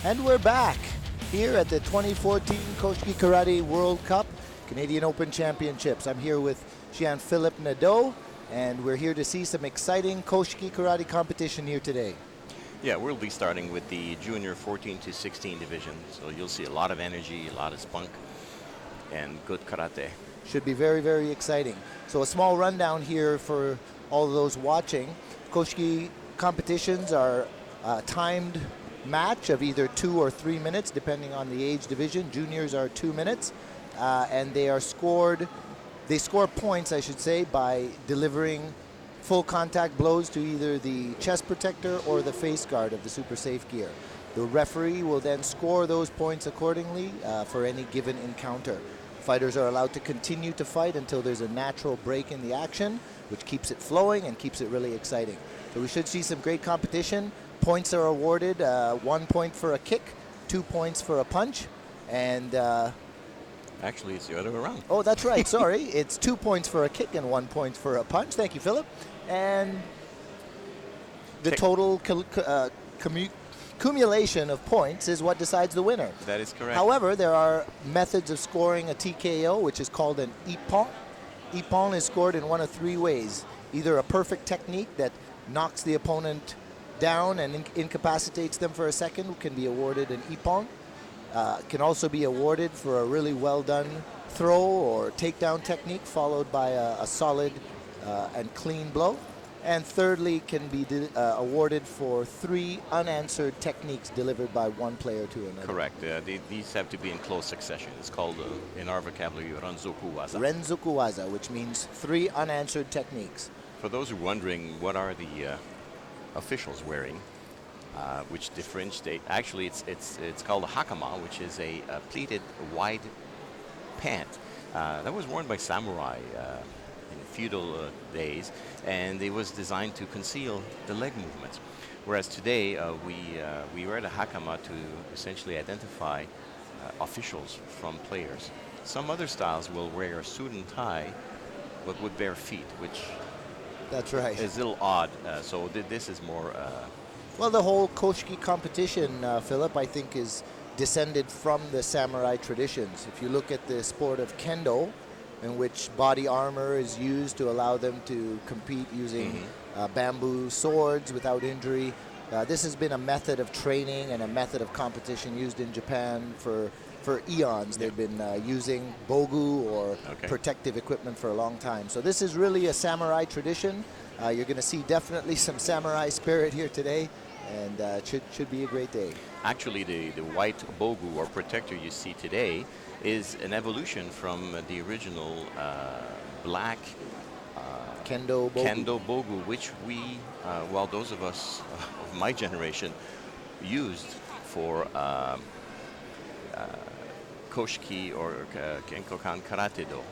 And we're back here at the 2014 Koshiki Karate World Cup Canadian Open Championships. I'm here with Shihan Phillippe Nadeau, and we're here to see some exciting Koshiki Karate competition here today. Yeah, we'll be starting with the junior 14 to 16 division, so you'll see a lot of energy, a lot of spunk, and good karate. Should be very, very exciting. So a small rundown here for all of those watching. Koshiki competitions are timed match of either 2 or 3 minutes, depending on the age division. Juniors are 2 minutes, and they score points, I should say, by delivering full contact blows to either the chest protector or the face guard of the super safe gear. The referee will then score those points accordingly for any given encounter. Fighters are allowed to continue to fight until there's a natural break in the action, which keeps it flowing and keeps it really exciting. So we should see some great competition. Points are awarded, 1 point for a kick, 2 points for a punch, and... Actually, it's the other way around. Oh, that's right, sorry. It's 2 points for a kick and 1 point for a punch. Thank you, Philip. And the total accumulation of points is what decides the winner. That is correct. However, there are methods of scoring a TKO, which is called an ippon. Ippon is scored in one of 3 ways. Either a perfect technique that knocks the opponent down and incapacitates them for a second can be awarded an ippon. Can also be awarded for a really well done throw or takedown technique followed by a solid and clean blow. And thirdly, can be awarded for 3 unanswered techniques delivered by one player to another. Correct. These have to be in close succession. It's called, in our vocabulary, Renzoku Waza. Renzoku Waza, which means 3 unanswered techniques. For those who are wondering, what are the officials wearing, which differentiate? Actually, it's called a hakama, which is a pleated wide pant that was worn by samurai in feudal days, and it was designed to conceal the leg movements. Whereas today we wear the hakama to essentially identify officials from players. Some other styles will wear a suit and tie, but with bare feet, which that's right. It's a little odd, so this is more... Well, the whole Koshiki competition, Philip, I think is descended from the samurai traditions. If you look at the sport of kendo, in which body armor is used to allow them to compete using bamboo swords without injury, this has been a method of training and a method of competition used in Japan for eons. They've been using bogu or protective equipment for a long time. So this is really a samurai tradition. You're going to see definitely some samurai spirit here today, and it should be a great day. Actually, the white bogu or protector you see today is an evolution from the original black kendo bogu, which we, well, those of us of my generation used for Koshiki or Kenkokan Karate Do.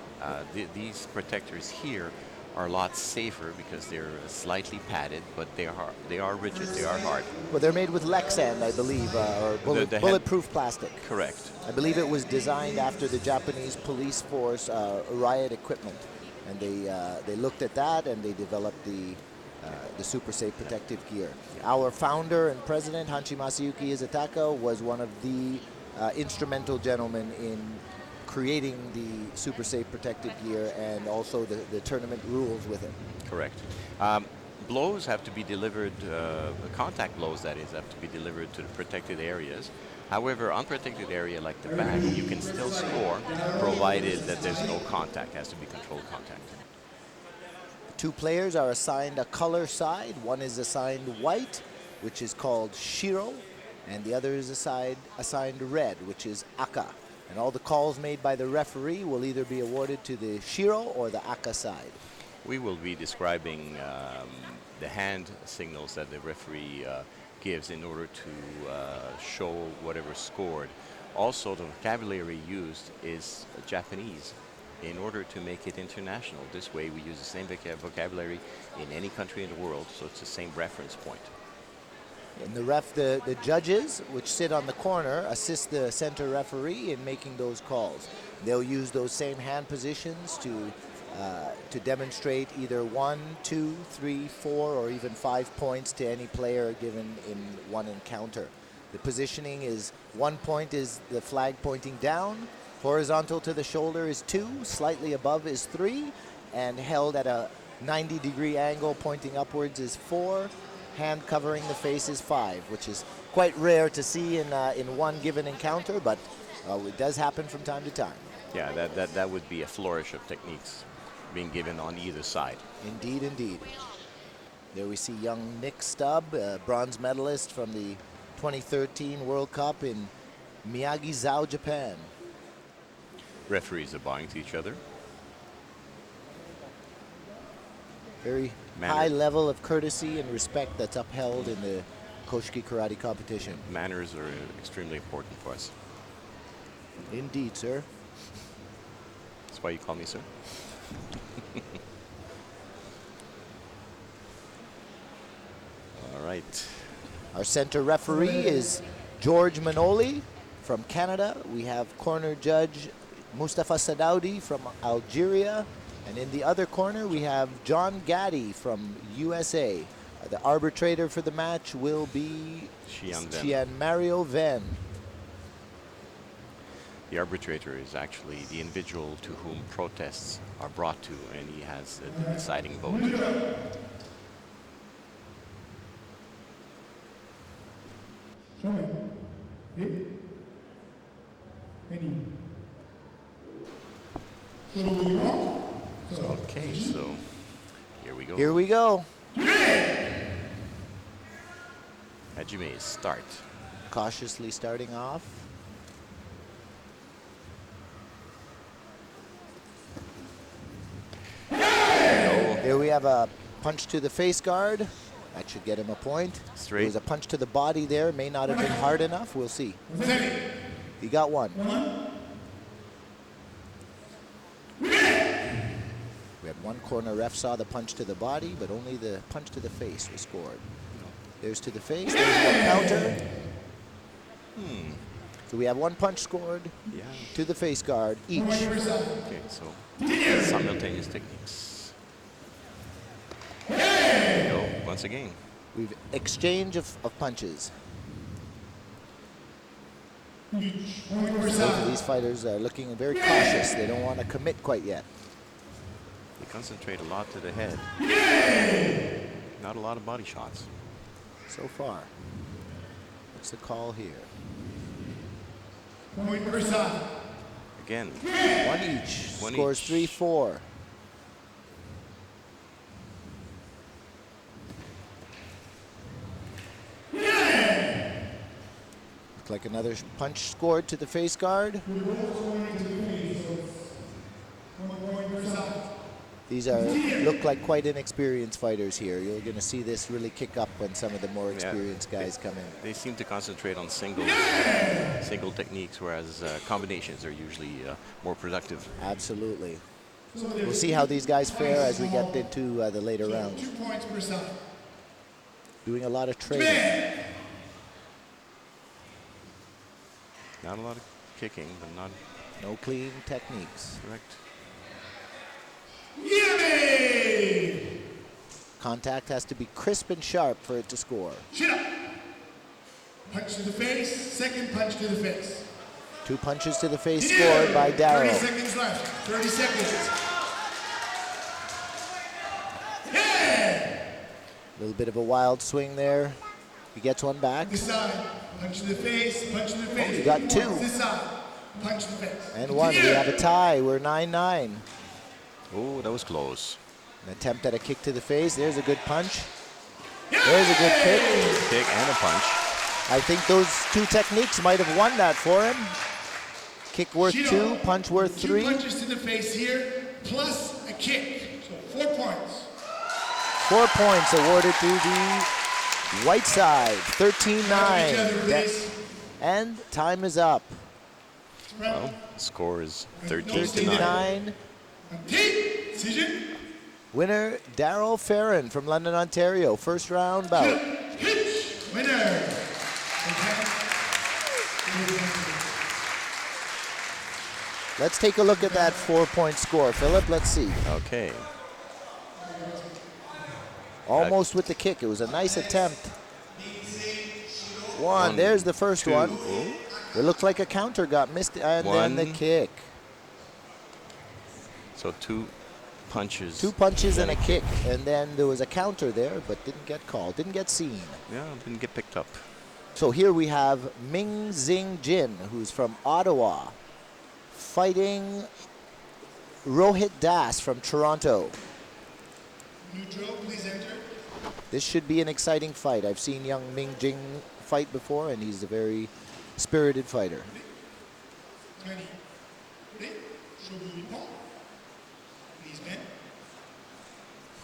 These protectors here are a lot safer because they're slightly padded, but they are rigid, they are hard. Well, they're made with Lexan, I believe, or bulletproof plastic. Correct. I believe it was designed after the Japanese police force riot equipment, and they looked at that and they developed the super safe protective gear. Our founder and president, Hanshi Masayuki Izutaka, was one of the instrumental gentlemen in creating the super safe protective gear and also the tournament rules with it. Correct. Blows have to be delivered, contact blows that is, have to be delivered to the protected areas. However, unprotected area like the back, you can still score provided that there's no contact. It has to be controlled contact. 2 players are assigned a color side. One is assigned white, which is called shiro, and the other is assigned red, which is aka. And all the calls made by the referee will either be awarded to the shiro or the aka side. We will be describing the hand signals that the referee gives in order to show whatever scored. Also, the vocabulary used is Japanese in order to make it international. This way we use the same vocabulary in any country in the world, so it's the same reference point. And the judges, which sit on the corner, assist the center referee in making those calls. They'll use those same hand positions to demonstrate either 1, 2, 3, 4, or even 5 points to any player given in one encounter. The positioning is 1 point is the flag pointing down, horizontal to the shoulder is 2, slightly above is 3, and held at a 90-degree angle pointing upwards is 4, hand covering the face is 5, which is quite rare to see in one given encounter, but it does happen from time to time. Yeah, that would be a flourish of techniques being given on either side. Indeed, indeed. There we see young Nick Stubb, bronze medalist from the 2013 World Cup in Miyagi-Zao, Japan. Referees are bowing to each other. Very high level of courtesy and respect that's upheld in the Koshiki karate competition. Manners are extremely important for us. Indeed, sir. That's why you call me sir. All right. Our center referee is George Manoli from Canada. We have corner judge Mustafa Sadaudi from Algeria. And in the other corner, we have John Gaddy from USA. The arbitrator for the match will be Shihan Mario Venn. The arbitrator is actually the individual to whom protests are brought to, and he has the deciding vote. Okay, so here we go. Here we go. Hajime, start. Cautiously starting off. Here we have a punch to the face guard. That should get him a point. Straight. There was a punch to the body there. May not have been hard enough. We'll see. He got one. We had one corner ref saw the punch to the body, but only the punch to the face was scored. There's to the face. There's one counter. So we have one punch scored to the face guard each. Okay, so simultaneous techniques. There we go, once again. We've exchange of punches. Both of these fighters are looking very cautious. They don't want to commit quite yet. They concentrate a lot to the head. Not a lot of body shots. So far. What's the call here? Again. One each. One Scores each. 3-4. Looks like another punch scored to the face guard. These look like quite inexperienced fighters here. You're going to see this really kick up when some of the more experienced guys come in. They seem to concentrate on single techniques, whereas combinations are usually more productive. Absolutely. We'll see how these guys fare as we get into the later rounds. 2 points per side. Doing a lot of trading. Not a lot of kicking, but not No clean techniques. correct. Yummy! Contact has to be crisp and sharp for it to score. Chin up. Punch to the face, second punch to the face. 2 punches to the face scored by 30 Darrow. seconds left. 30 seconds. Hey! A little bit of a wild swing there. He gets one back. This side. Punch to the face, punch to the face. You got 2. This side. Punch to the face. And 1. We have a tie. We're 9-9. Oh, that was close. An attempt at a kick to the face. There's a good punch. There's a good kick. Kick and a punch. I think those 2 techniques might have won that for him. Kick worth 2, punch worth 3. 2 punches to the face here, plus a kick. So 4 points. 4 points awarded to the white side. 13-9. And time is up. Well, score is 13-9. 13-9. Decision. Winner, Daryl Farron from London, Ontario. First round bout. Winner. Let's take a look at that 4-point score. Philip, let's see. Okay. Almost with the kick. It was a nice attempt. One. There's the first two. one. Oh. It looked like a counter got missed, and then the One. kick. So 2 punches. 2 punches then and a kick, and then there was a counter there, but didn't get called, didn't get seen. Yeah, didn't get picked up. So here we have Ming Zing Jin, who's from Ottawa, fighting Rohit Das from Toronto. Neutral, please enter. This should be an exciting fight. I've seen young Ming Jing fight before, and he's a very spirited fighter. 20. Ready? Shogu Ippon. Please bend.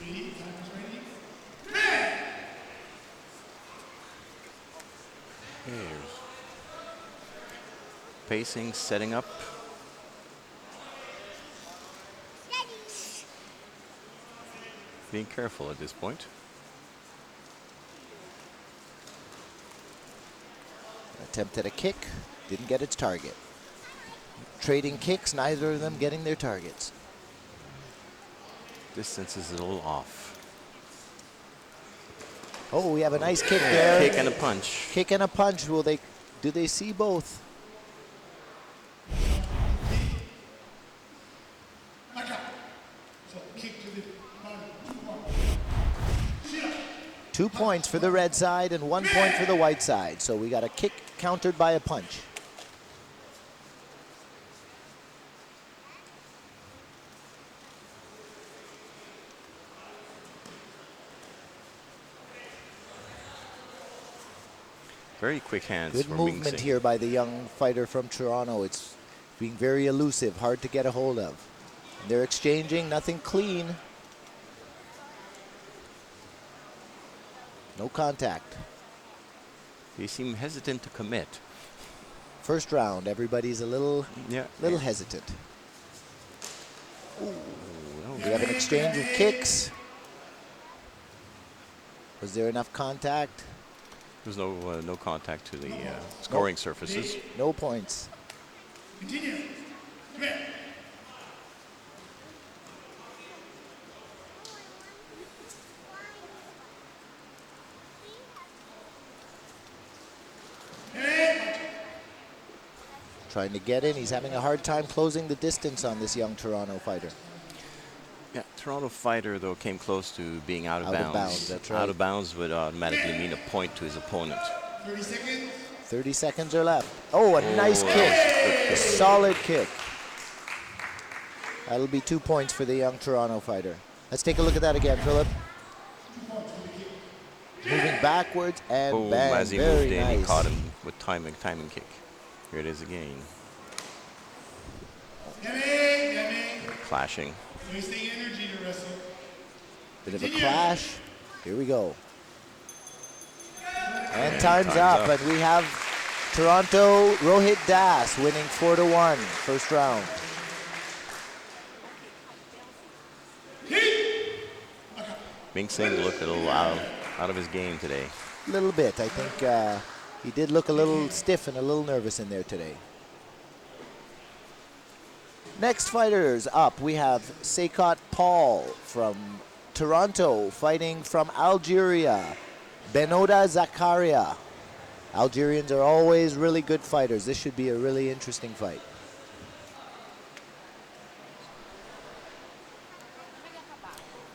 Ready? Time is ready. Bend! Here's pacing, setting up. Being careful at this point. Attempt at a kick, didn't get its target. Trading kicks, neither of them getting their targets. Distance is a little off. Oh, we have a nice kick there. Kick and a punch. Kick and a punch. Will they? Do they see both? Knockout. So kick to the body. 2-1. 2 points for the red side and 1 point for the white side. So we got a kick countered by a punch. Very quick hands. Good for movement Ming Sing. here by the young fighter from Toronto. It's being very elusive, hard to get a hold of. They're exchanging, nothing clean. No contact. They seem hesitant to commit. First round, everybody's a little Yeah. hesitant. Oh, We have an exchange of kicks. Was there enough contact? There's no contact to the scoring surfaces. No points. Continue. Commit. Trying to get in. He's having a hard time closing the distance on this young Toronto fighter. Yeah, Toronto fighter though came close to being out of Out of bounds. bounds, that's right. Out of bounds would automatically mean a point to his opponent. 30 seconds. 30 seconds are left. Oh, a nice that kick. was a good A kick. solid kick. That'll be 2 points for the young Toronto fighter. Let's take a look at that again, Phillippe. Moving backwards and Boom, bang. as he Very moved in, he nice. caught him with timing kick. Here it is again. Yummy. Clashing. Wasting energy to wrestle. Bit of a clash. Here we go. And time's time's up. up. And we have Toronto Rohit Das winning 4-1 first round. Ming Sing looked a little out of his game today. A little bit. I think he did look a little stiff and a little nervous in there today. Next fighters up, we have Sekot Paul from Toronto fighting from Algeria, Benoda Zakaria. Algerians are always really good fighters. This should be a really interesting fight.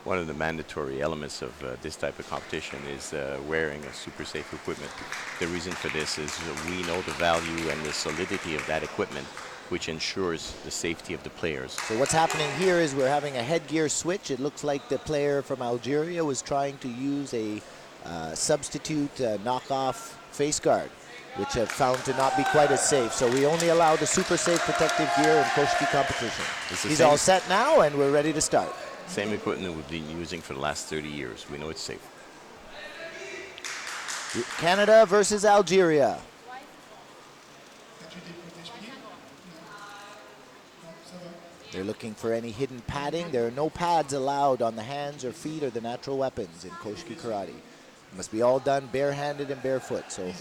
One of the mandatory elements of this type of competition is wearing a super safe equipment. The reason for this is we know the value and the solidity of that equipment, which ensures the safety of the players. So what's happening here is we're having a headgear switch. It looks like the player from Algeria was trying to use a substitute knockoff face guard, which have found to not be quite as safe. So we only allow the super safe protective gear in Koshiki competition. It's the He's same- all set now and we're ready to start. Same equipment we've been using for the last 30 years. We know it's safe. Canada versus Algeria. They're looking for any hidden padding. There are no pads allowed on the hands or feet or the natural weapons in Koshiki karate. It must be all done barehanded and barefoot. So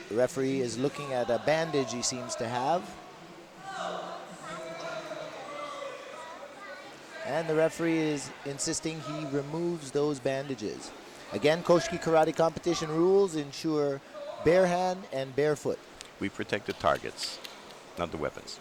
the referee is looking at a bandage he seems to have. And the referee is insisting he removes those bandages. Again, Koshiki karate competition rules ensure bare hand and bare foot. We protect the targets, not the weapons.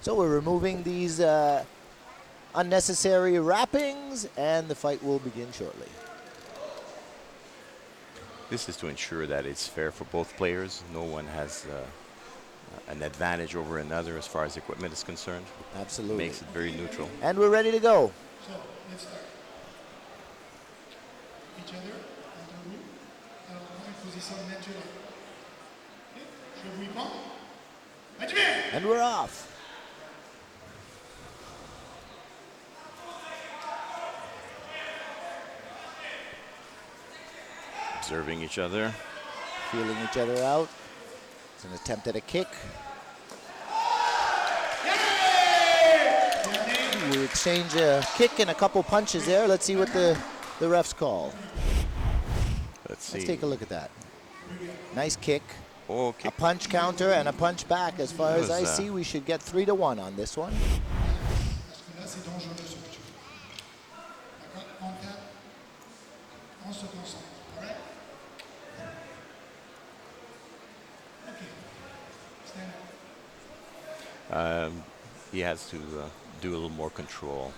So we're removing these unnecessary wrappings, and the fight will begin shortly. This is to ensure that it's fair for both players. No one has an advantage over another as far as equipment is concerned. Absolutely. Makes it very neutral. And we're ready to go. So, let's start. Each other, entre vous. Alors, en position naturelle. Ok? Je vous y prends. Jackman! And we're off. Observing each other. Feeling each other out. It's an attempt at a kick. We exchange a kick and a couple punches there. Let's see what the refs call. Let's Let's see. take a look at that. Nice kick. Oh, A kick. punch counter and a punch back. As far as That I was, see, we should get 3-1 on this one. Parce que là, c'est dangereux ce que tu fais. D'accord? On tape. On se concentre. All right? Okay. Stand up. He has to do a little more control.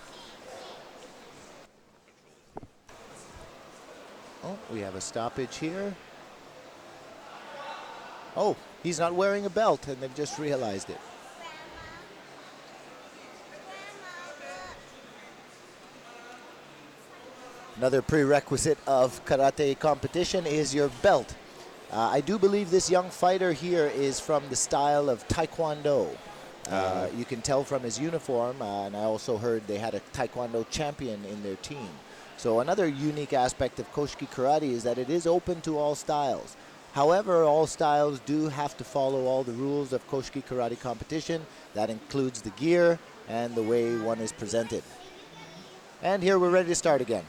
Oh, we have a stoppage here. Oh, he's not wearing a belt, and they've just realized it. Another prerequisite of karate competition is your belt. I do believe this young fighter here is from the style of Taekwondo. You can tell from his uniform, and I also heard they had a Taekwondo champion in their team. So another unique aspect of Koshiki karate is that it is open to all styles. However, all styles do have to follow all the rules of Koshiki karate competition. That includes the gear and the way one is presented. And here we're ready to start again.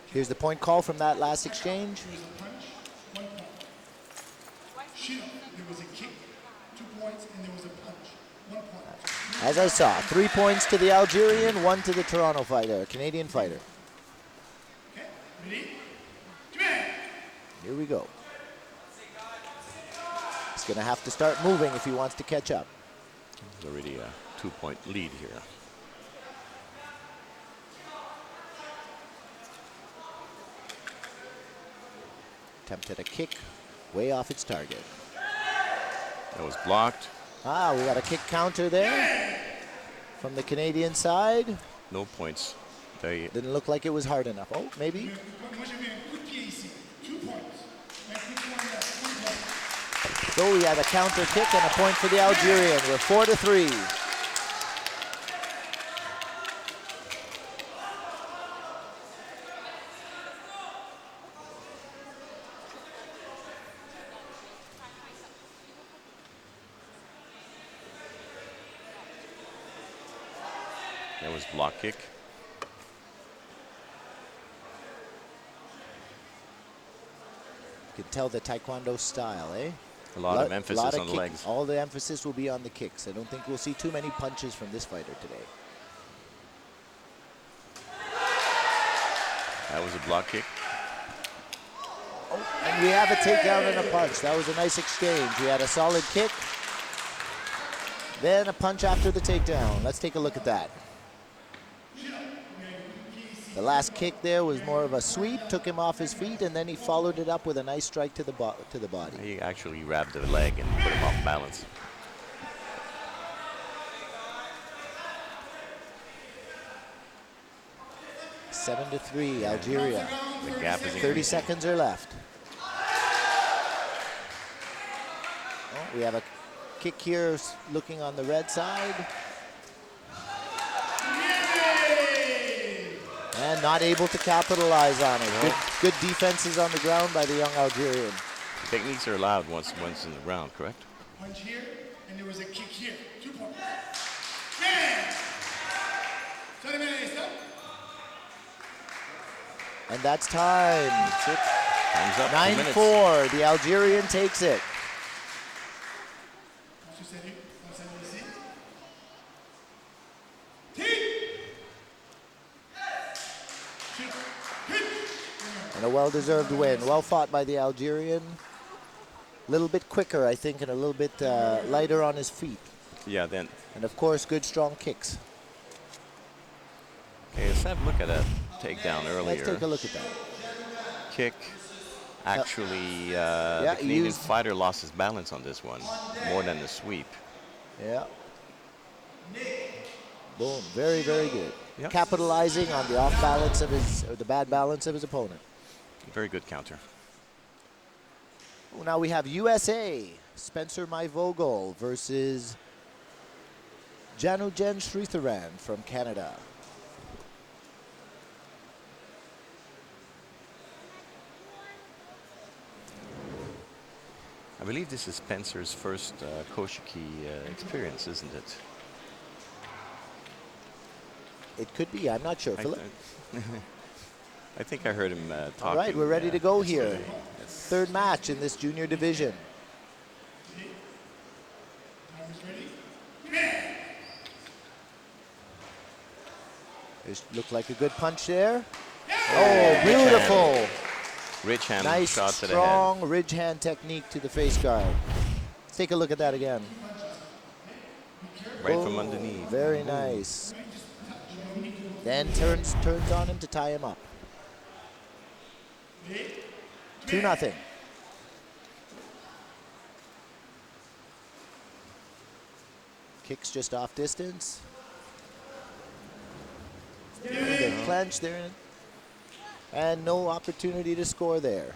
Here's the point call from that last exchange. There was a punch, 1 point. Shihan, there was a kick, 2 points, and there was a punch, 1 point. As I saw, 3 points to the Algerian, 1 to the Toronto fighter, Canadian fighter. Okay, ready? Jackman! Here we go. He's going to have to start moving if he wants to catch up. There's already a 2-point lead here. Attempted a kick, way off its target. That was blocked. Ah, we got a kick counter there from the Canadian side. No points. They Didn't look like it was hard enough. Oh, maybe. Moi, j'ai vu un coup de pied ici, 2 points. Un coup de poing là, 1 point. So we had a counter kick and a point for the Algerian. We're 4-3. That was block kick. You can tell the Taekwondo style, eh? A lot of emphasis on the kick. legs. All the emphasis will be on the kicks. I don't think we'll see too many punches from this fighter today. That was a block kick. Oh, and we have a takedown and a punch. That was a nice exchange. We had a solid kick, then a punch after the takedown. Let's take a look at that. The last kick there was more of a sweep, took him off his feet, and then he followed it up with a nice strike to the body. He actually grabbed the leg and put him off balance. Seven to 3, Algeria. The gap is 30 increasing. seconds are left. Oh, we have a kick here looking on the red side. And not able to capitalize on it. Good defenses on the ground by the young Algerian. Techniques are allowed once in the round, correct? Punch here, and there was a kick here, 2 points. Man! Sorry, man, stop. And that's time. That's it. Time's up. 2 minutes. 9-4. The Algerian takes it. And a well-deserved win. Well fought by the Algerian. A little bit quicker, I think, and a little bit lighter on his feet. Yeah, then. And of course, good strong kicks. Okay, let's have a look at that takedown earlier. Let's take a look at that. Kick. Actually, yeah, the Canadian fighter lost his balance on this one more than the sweep. Yeah. Boom. Very, very good. Yep. Capitalizing on the off balance of his, or the bad balance of his opponent. Very good counter. Well, now we have USA. Spencer Maivogel versus Janujen Sritharan from Canada. I believe this is Spencer's first Koshiki experience, isn't it? It could be. I'm not sure. Phillippe? I think I heard him talking. All right, we're ready to go here. Yes. Third match in this junior division. This looked like a good punch there. Oh, beautiful. Ridge hand Nice, shot to the head. strong ridge hand technique to the face guard. Let's take a look at that again. Right from underneath. Very nice. Then turns on him to tie him up. 2-0. Kicks just off distance. They clench there. And no opportunity to score there.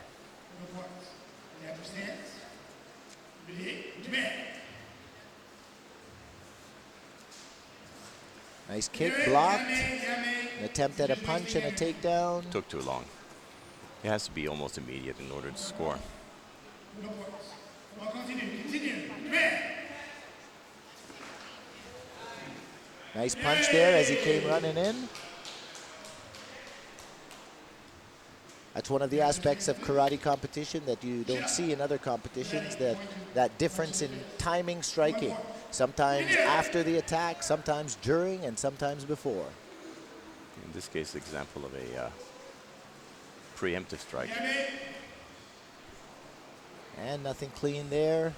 Nice kick, blocked. An attempt at a punch and a takedown. Took too long. It has to be almost immediate in order to score. Nice punch there as he came running in. That's one of the aspects of karate competition that you don't see in other competitions, that difference in timing striking. Sometimes after the attack, sometimes during, and sometimes before. In this case, example of a preemptive strike. And nothing clean there.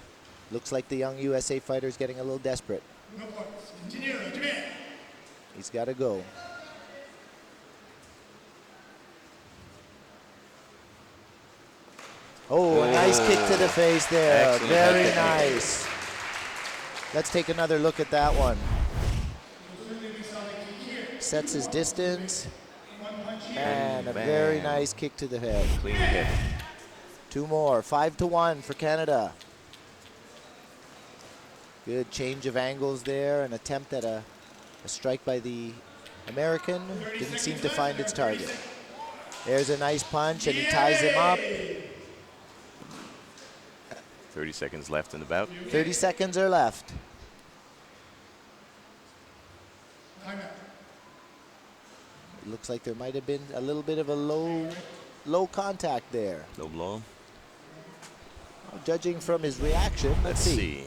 Looks like the young USA fighter is getting a little desperate. He's got to go. Oh, a nice kick to the face there. Excellent. Very nice. Let's take another look at that one. Sets his distance. And a very nice kick to the head. Clean hit. 2 more. 5-1 for Canada. Good change of angles there. An attempt at a strike by the American. Didn't seem to find its target. There's a nice punch, and he ties him up. 30 seconds left in the bout. 30 seconds are left. It looks like there might have been a little bit of a low contact there. No blow. Judging from his reaction, let's see.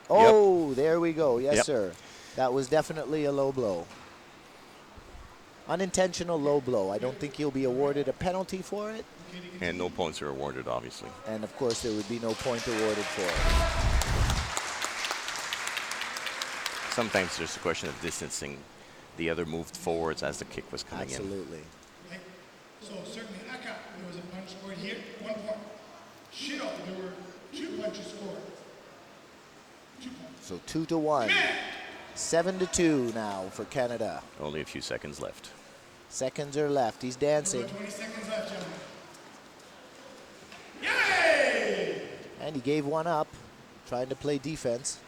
Oh, yep. There we go. Yes, sir. That was definitely a low blow. Unintentional low blow. I don't think he'll be awarded a penalty for it. And no points are awarded, obviously. And of course, there would be no point awarded for it. Sometimes there's a question of distancing. The other moved forwards as the kick was coming in. Absolutely. So certainly Aka, there was a punch scored here, 1 point. Shido, there were 2 punches scored. 2 points. So 2-1. 7-2 now for Canada. Only a few seconds left. Seconds are left. He's dancing. 20 seconds left, gentlemen. Yay! And he gave one up, trying to play defense.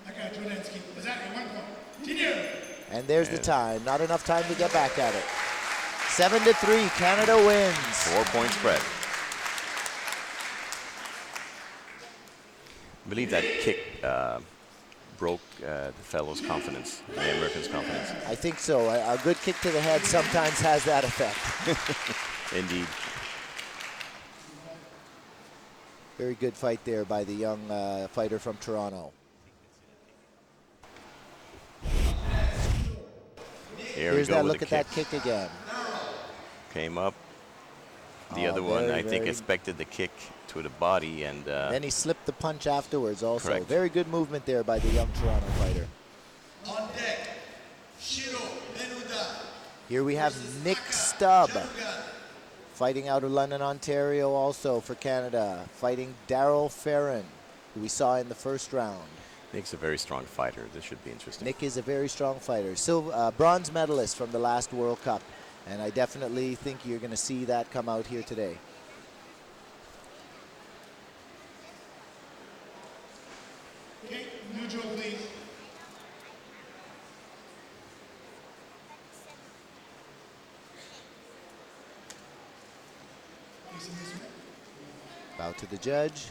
Aka Jordansky, exactly 1 point. Continue. And there's the time. Not enough time to get back at it. 7-3, Canada wins. 4-point spread. I believe that kick broke the fellow's confidence, the American's confidence. I think so. A good kick to the head sometimes has that effect. Indeed. Very good fight there by the young fighter from Toronto. Here's that look at that kick again. Came up. The other one, I think, expected the kick to the body, and then he slipped the punch afterwards also. Correct. Very good movement there by the young Toronto fighter. On deck, Shiro Menuda. Here we have Nick Stubb fighting out of London, Ontario also for Canada, fighting Daryl Ferrin, who we saw in the first round. Nick's a very strong fighter. This should be interesting. Nick is a very strong fighter. Bronze medalist from the last World Cup. And I definitely think you're going to see that come out here today. Okay, neutral, please. Bow to the judge,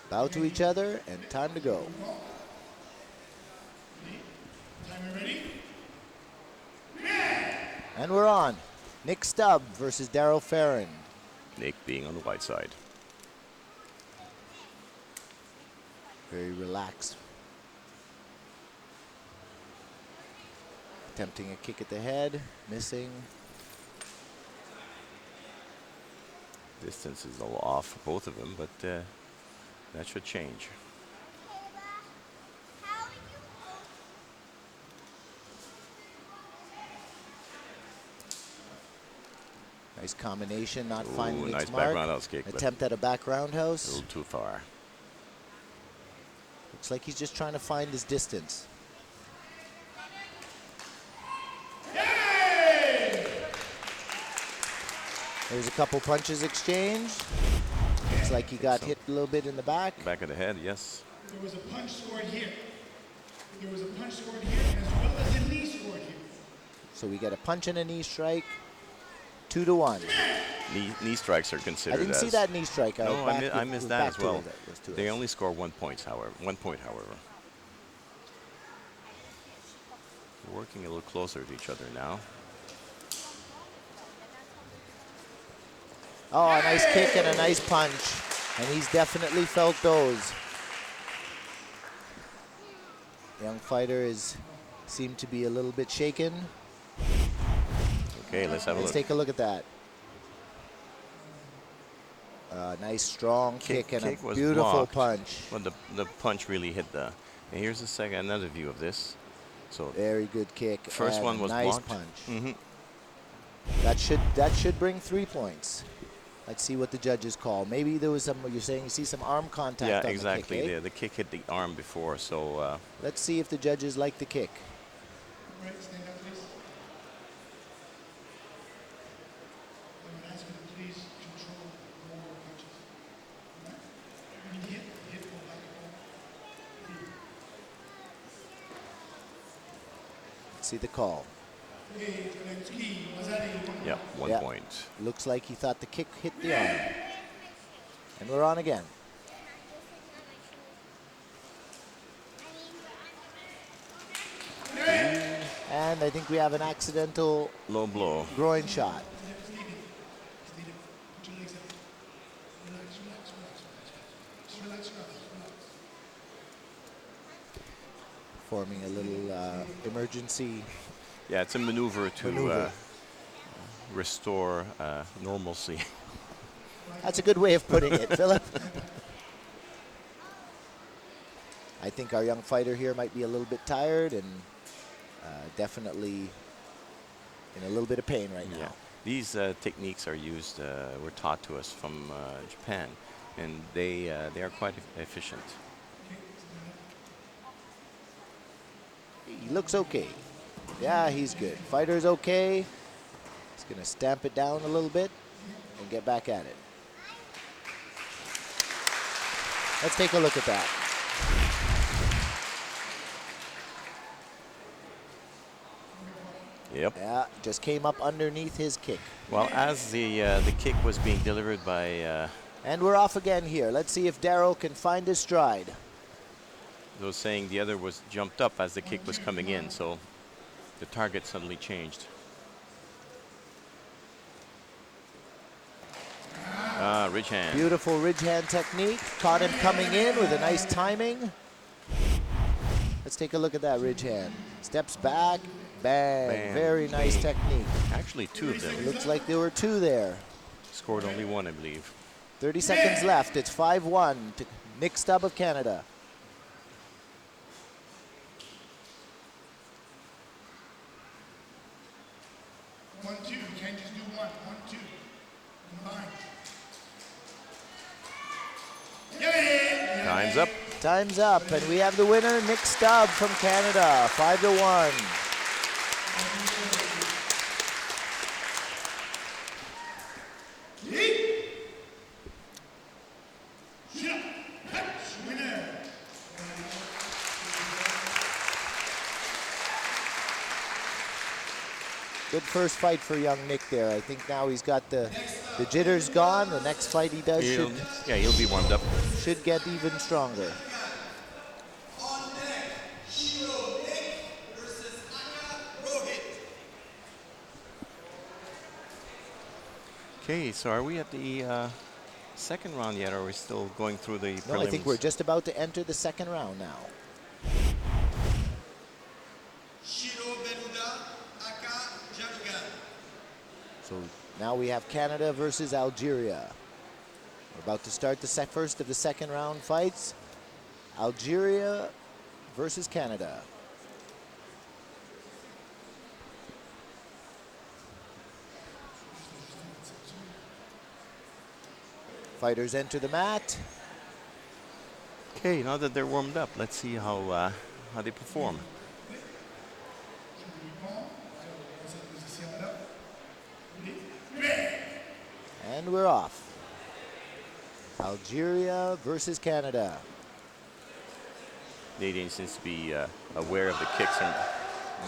bow to each other, and time to go. Timer ready? And we're on. Nick Stubb versus Daryl Ferrin. Nick being on the white side. Very relaxed. Attempting a kick at the head, missing. Distance is a little off for both of them, but that should change. Nice combination, not finding its nice mark. back roundhouse kick. Attempt at a back A roundhouse. little too far. Looks like he's just trying to find his distance. There's a couple punches exchanged. Looks like he got hit a little bit in the back. Back of the head, yes. There was a punch scored here. There was a punch scored here, as well as a knee scored here. So we get a punch and a knee strike. 2-1. Knee strikes are I considered didn't as... see that knee strike. No, I missed that as well. They They only score 1 point, however. 1 point, however. We're working a little closer to each other now. Oh, a nice kick and a nice punch. And he's definitely felt those. Young fighter seemed to be a little bit shaken. Okay, let's have a Let's look. take a look at that. Nice strong kick and kick a was beautiful blocked. punch. Well, the punch really hit the... And here's another view of this. So Very good kick. first and one was nice blocked. punch. Mm-hmm. That should bring 3 points. Let's see what the judges call. Maybe there was some. You're saying you see some arm contact. Yeah, on exactly. The kick, eh? The kick hit the arm before, so... Let's see if the judges like the kick. Right, stand up, please. I would ask you to please control more punches. Right? When you hit, go back and forth. Let's see the call. Okay, Zelensky, Mazari, yeah, 1 Yeah. point. Looks like he thought the kick hit the arm. And we're on again. And I think we have an accidental Low blow. groin shot. Put your legs up. Relax, relax, relax, relax. Just relax, relax. Forming a little emergency. Yeah, it's a maneuver to Maneuver. restore normalcy. That's a good way of putting it, Philip. I think our young fighter here might be a little bit tired and definitely in a little bit of pain right now. Yeah. These techniques are used, were taught to us from Japan, and they are quite efficient. He looks okay. Yeah, he's good. Fighter's okay. He's going to stamp it down a little bit and get back at it. Let's take a look at that. Yep. Yeah, just came up underneath his kick. Well, as the kick was being delivered by... And we're off again here. Let's see if Daryl can find his stride. was saying the other was jumped up as the kick was coming in, so the target suddenly changed. Ridge hand. Beautiful ridge hand technique. Caught him coming in with a nice timing. Let's take a look at that ridge hand. Steps back, bang. Bam. Very nice Clean. technique. Actually, two of them. It looks like there were two there. Scored only one, I believe. 30 seconds left. It's 5-1 to Nick Stubb of Canada. One, two. You can't just do one. One, two. Combine. Time's up. Time's up, and we have the winner, Nick Stubb from Canada, 5-1. Good first fight for young Nick there. I think now he's got the jitters gone. The next fight he does He'll be warmed up. should get even stronger. Okay, so are we at the second round yet, or are we still going through the prelims? No, I think we're just about to enter the second round now. So now we have Canada versus Algeria. We're about to start the first of the second round fights. Algeria versus Canada. Fighters enter the mat. Okay, now that they're warmed up, let's see how they perform. And we're off. Algeria versus Canada. Nadeau seems to be aware of the kicks. And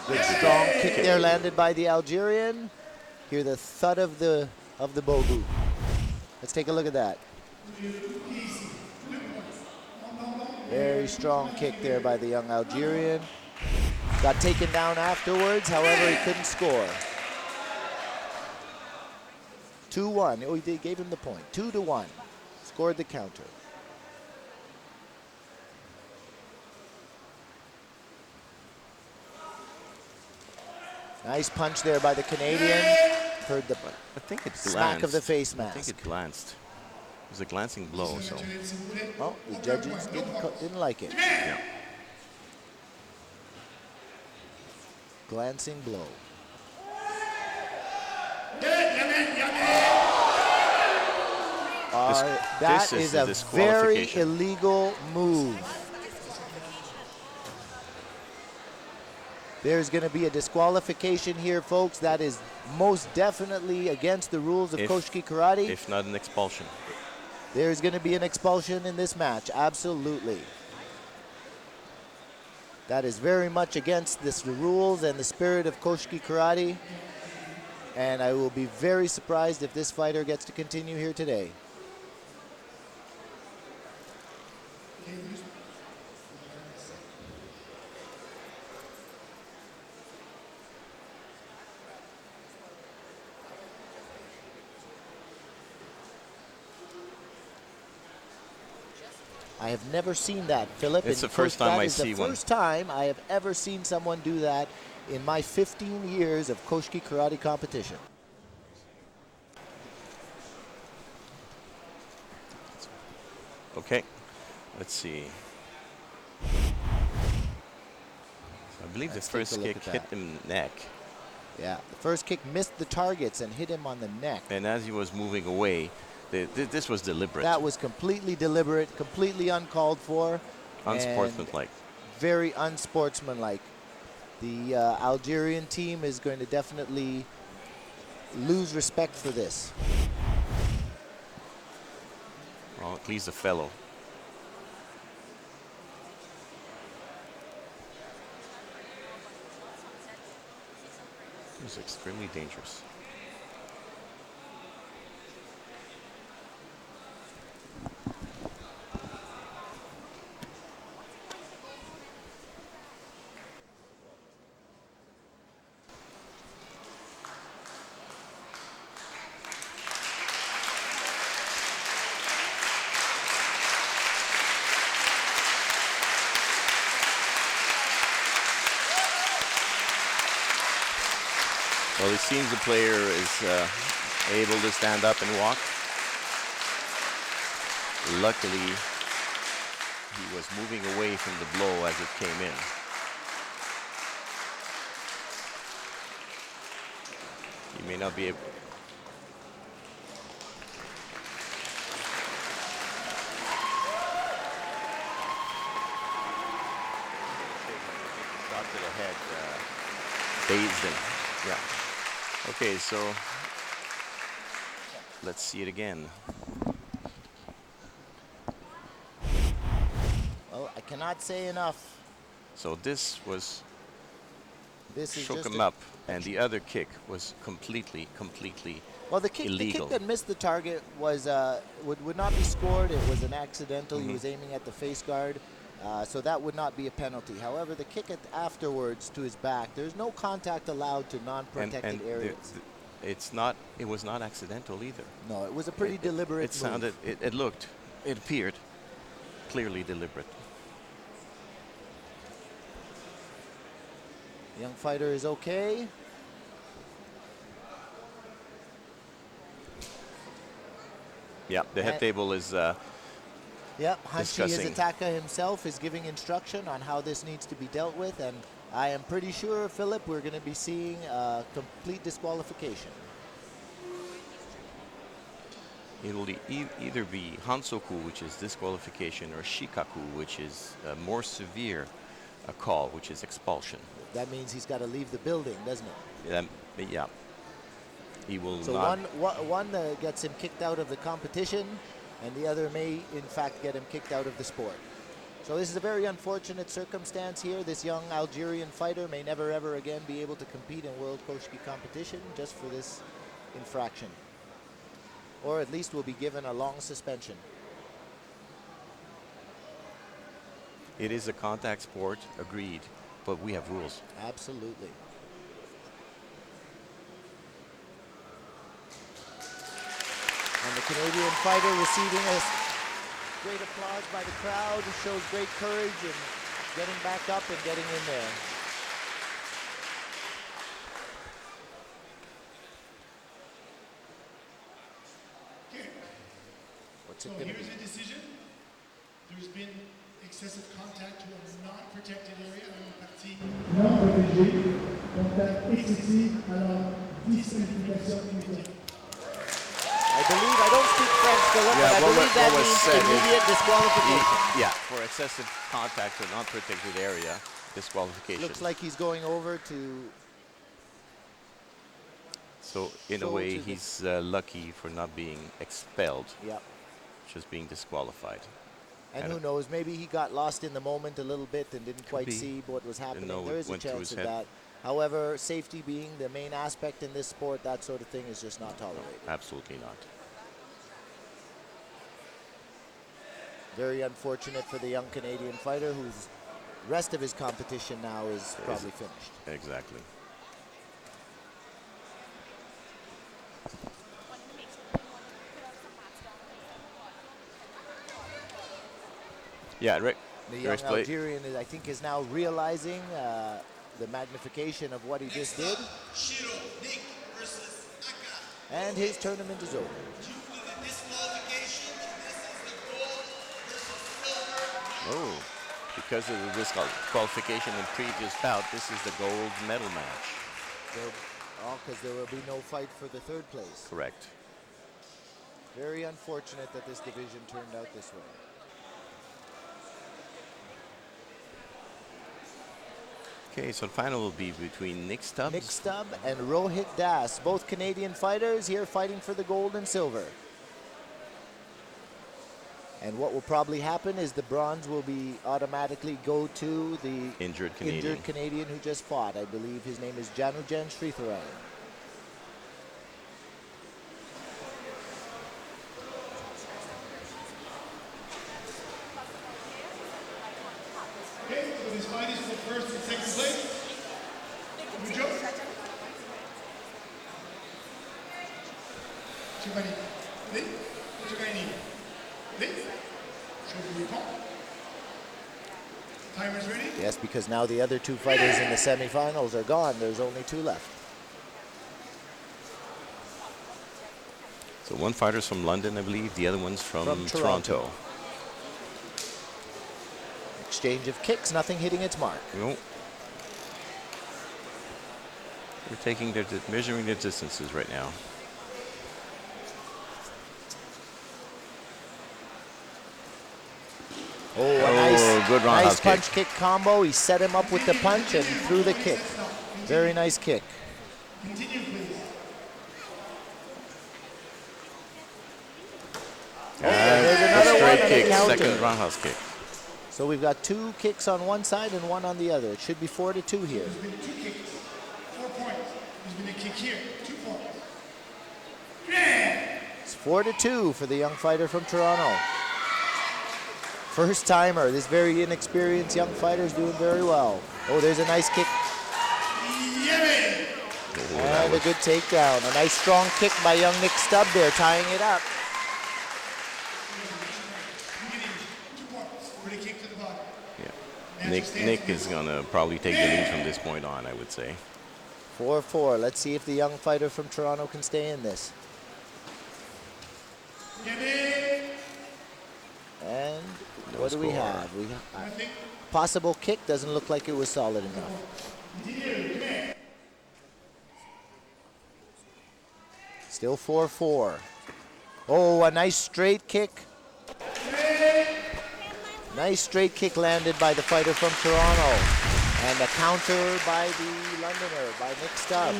Good strong kick there landed by the Algerian. Hear the thud of the bogu. Let's take a look at that. Very strong kick there by the young Algerian. Got taken down afterwards, however, he couldn't score. 2-1. Oh, he gave him the point. 2-1. Scored the counter. Nice punch there by the Canadian. Heard the I think it smack glanced. of the face I think mask. it glanced. It was a glancing blow, so Oh, the judges didn't like it. yeah. Glancing blow. That this is a very illegal move. There's going to be a disqualification here, folks. That is most definitely against the rules of Koshiki Karate. If not an expulsion. There's going to be an expulsion in this match, absolutely. That is very much against the rules and the spirit of Koshiki Karate. And I will be very surprised if this fighter gets to continue here today. I have never seen that, Philip. It's the first time I see one. That is the first time I have ever seen someone do that in my 15 years of Koshiki Karate competition. Okay, let's see. I believe the first kick hit him in the neck. Yeah, the first kick missed the targets and hit him on the neck. And as he was moving away, this was deliberate. That was completely deliberate, completely uncalled for. Unsportsmanlike. Very unsportsmanlike. The Algerian team is going to definitely lose respect for this. Well, at least a fellow. It was extremely dangerous. Well, it seems the player is able to stand up and walk. Luckily, he was moving away from the blow as it came in. He may not be able. Shot to the head, dazed him. Yeah. Okay, so let's see it again. Well, I cannot say enough. So this This is shook just him up, and the other kick was completely well, the kick illegal. that missed the target was would not be scored. It was an accidental. Mm-hmm. He was aiming at the face guard, so that would not be a penalty. However, the kick afterwards to his back, there's no contact allowed to non-protected areas. It was not accidental either. No, it was a pretty deliberate It sounded, move. it appeared clearly deliberate. Young fighter is okay. Yeah, the head table is Yep, Hanshi, his discussing. attacker himself, is giving instruction on how this needs to be dealt with, and I am pretty sure, Phillippe, we're going to be seeing a complete disqualification. It will either be Hansoku, which is disqualification, or Shikaku, which is a more severe call, which is expulsion. That means he's got to leave the building, doesn't it? Yeah. He will So not. one gets him kicked out of the competition, and the other may, in fact, get him kicked out of the sport. So this is a very unfortunate circumstance here. This young Algerian fighter may never, ever again be able to compete in World Koshiki competition just for this infraction. Or at least will be given a long suspension. It is a contact sport, agreed, but we have rules. Absolutely. And the Canadian fighter receiving a great applause by the crowd, who shows great courage in getting back up and getting in there. What's it So going to here's be? a decision. There's been excessive contact to a not protected area on la partie non protégée. Contact excessif, alors disqualification immédiate. I don't speak French, Philip, Yeah, but I what believe that was means said is immediate disqualification. Yeah, for excessive contact to non-protected area, disqualification. Looks like he's going over to... So in a So way, to the- he's lucky for not being expelled, Yeah. just being disqualified. And And who knows, maybe he got lost in the moment a little bit and didn't quite be. see what was happening. know There it is a went through chance his of head. that. However, safety being the main aspect in this sport, that sort of thing is just not tolerated. Absolutely not. Very unfortunate for the young Canadian fighter, whose rest of his competition now is probably finished. Exactly. Yeah, Rick. The young Algerian, I think, is now realizing the magnification of what he just did. And his tournament is over. Oh, because of the disqualification in previous bout, this is the gold medal match. Because there will be no fight for the third place. Correct. Very unfortunate that this division turned out this way. Okay, so the final will be between Nick Stubbs. Nick Stubb and Rohit Das, both Canadian fighters here fighting for the gold and silver. And what will probably happen is the bronze will be automatically go to the Injured Canadian who just fought. I believe his name is Janujan Sritharayan. Okay, so this fight is for first and second place. Good job. Tu vas aller. Allez, tu vas aller. Allez. Show the recall. Timer's ready. Yes, because now the other two fighters in the semifinals are gone. There's only two left. So one fighter's from London, I believe. The other one's from Toronto. Exchange of kicks, nothing hitting its mark. Nope. They're measuring their distances right now. Oh, a nice, good nice roundhouse punch kick combo. He set him up with the punch and threw the kick. Very nice kick. Continue, please. There's another straight one kick, and a counter. second roundhouse kick. So we've got 2 kicks on one side and 1 on the other. It should be 4-2 here. There's been 2 kicks, 4 points. There's been a kick here, 2 points. It's 4-2 for the young fighter from Toronto. First timer. This very inexperienced young fighter is doing very well. Oh, there's a nice kick. And a good takedown. A nice strong kick by young Nick Stubb there, tying it up. Yeah. Nick is going to probably take the lead from this point on, I would say. 4-4. Let's see if the young fighter from Toronto can stay in this. And No what do we score. have? We have possible kick. Doesn't look like it was solid enough. Still 4-4. Oh, a nice straight kick. Nice straight kick landed by the fighter from Toronto. And a counter by the Londoner, by Nick Stubb.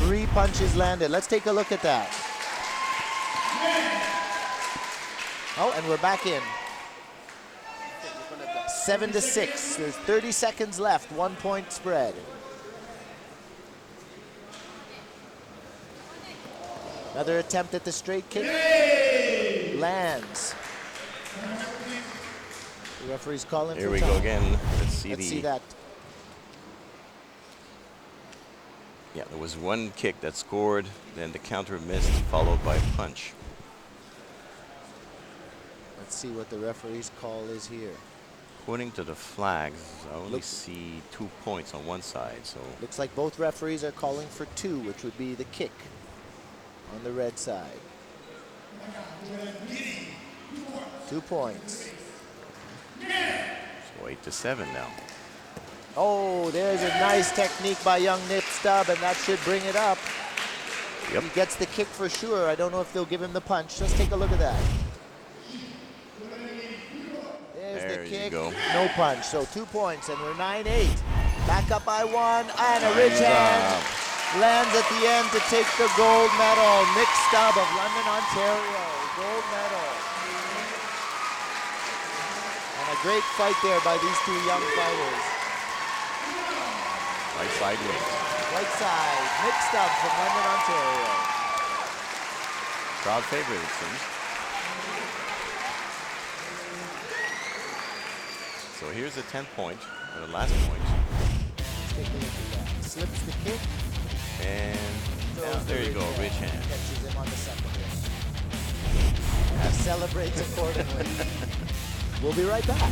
3 punches landed. Let's take a look at that. Oh, and we're back in. 7-6. There's 30 seconds left. 1 point spread. Another attempt at the straight kick. Lands. The referee's calling Here for we time. go again. Let's See that. Yeah, there was one kick that scored, then the counter missed, followed by a punch. Let's see what the referee's call is here. According to the flags, I only see 2 points on one side, so Looks like both referees are calling for 2, which would be the kick on the red side. 2 points. so 8-7 now. Oh, there's a nice technique by young Nick Stubb, and that should bring it up. Yep. He gets the kick for sure. I don't know if they'll give him the punch. Let's take a look at that. There's There the you kick. go. No punch. So 2 points, and we're 9-8. Back up by 1, and a ridge hand lands at the end to take the gold medal. Nick Stubb of London, Ontario. Gold medal. And a great fight there by these 2 young fighters. Right side wins. Right side, Nick Stubb from London, Ontario. Crowd favorite, it seems. So here's the 10th point, or the last point. Let's take a look at that. Slips the kick. And throws the there you go, ridge ridge hand. Catches him on the second one. And celebrates accordingly. We'll be right back.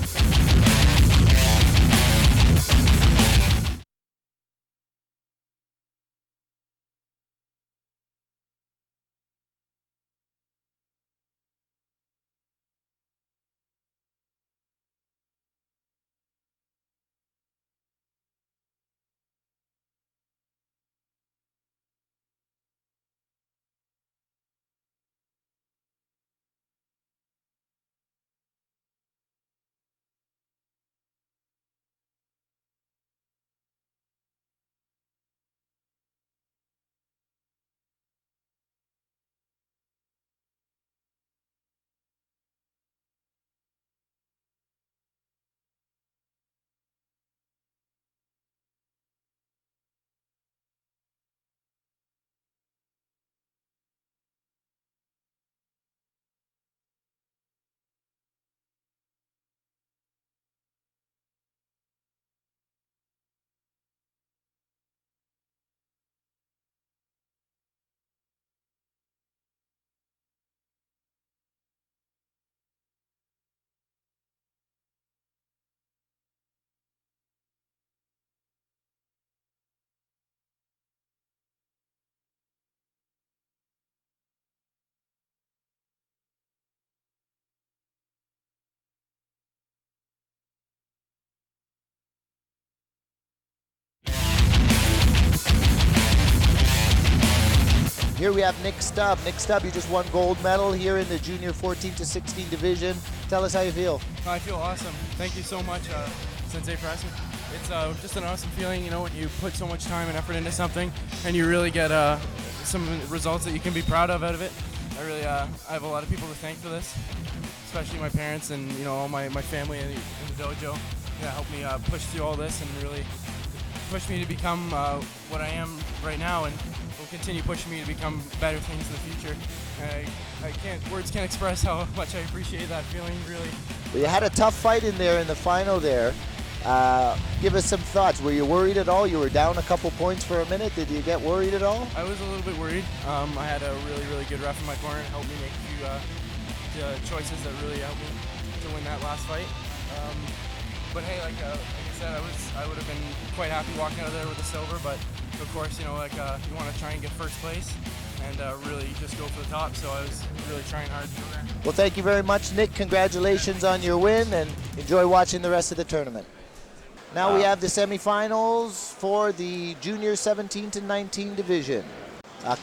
Here we have Nick Stubb. Nick Stubb, you just won gold medal here in the junior 14 to 16 division. Tell us how you feel. I feel awesome. Thank you so much, Sensei, for asking. It's just an awesome feeling, you know, when you put so much time and effort into something and you really get some results that you can be proud of out of it. I have a lot of people to thank for this, especially my parents and, you know, all my family in the dojo that helped me push through all this and really pushed me to become what I am right now, and will continue pushing me to become better things in the future. Words can't express how much I appreciate that feeling, really. Well, you had a tough fight in there in the final there. Give us some thoughts. Were you worried at all? You were down a couple points for a minute. Did you get worried at all? I was a little bit worried. I had a really good ref in my corner and helped me make a few choices that really helped me to win that last fight. But hey, like I said, I would have been quite happy walking out of there with a silver. But of course, you know, like you want to try and get first place and really just go for the top. So I was really trying hard to do that. Well, thank you very much, Nick. Congratulations on your win, and enjoy watching the rest of the tournament. Now we have the semifinals for the junior 17 to 19 division.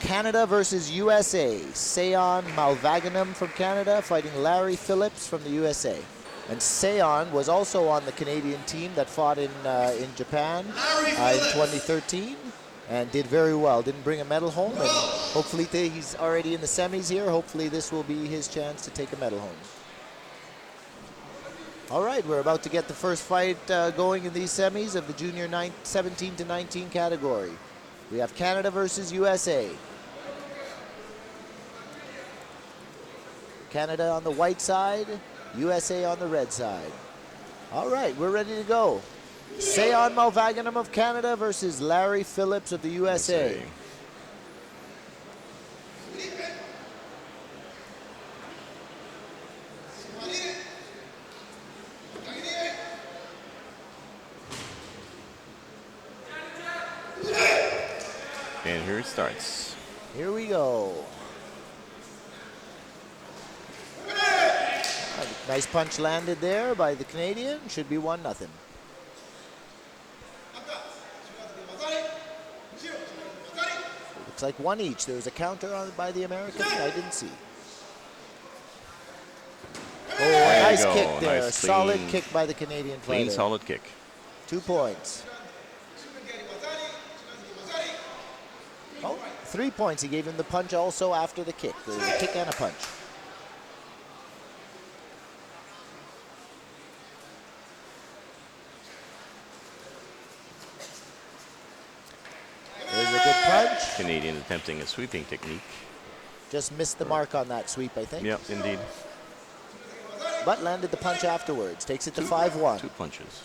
Canada versus USA. Seon Malvaganam from Canada fighting Larry Phillippe from the USA. And Seon was also on the Canadian team that fought in Japan in 2013 and did very well. Didn't bring a medal home, and hopefully he's already in the semis here. Hopefully this will be his chance to take a medal home. All right, we're about to get the first fight going in these semis of the junior 17 to 19 category. We have Canada versus USA. Canada on the white side, USA on the red side. All right, we're ready to go. Seon Malvaganam of Canada versus Larry Phillippe of the USA. And here it starts. Here we go. Nice punch landed there by the Canadian. Should be 1-0. Looks like one each. There was a counter on by the American. I didn't see. Oh, a nice kick there. Nice, solid clean, kick by the Canadian fighter. Clean, solid kick. 2 points. Oh, 3 points. He gave him the punch also after the kick. There was a kick and a punch. There's a good punch. Canadian attempting a sweeping technique. Just missed the mark on that sweep, I think. Yep, indeed. But landed the punch afterwards. Takes it to 5-1. 2 punches.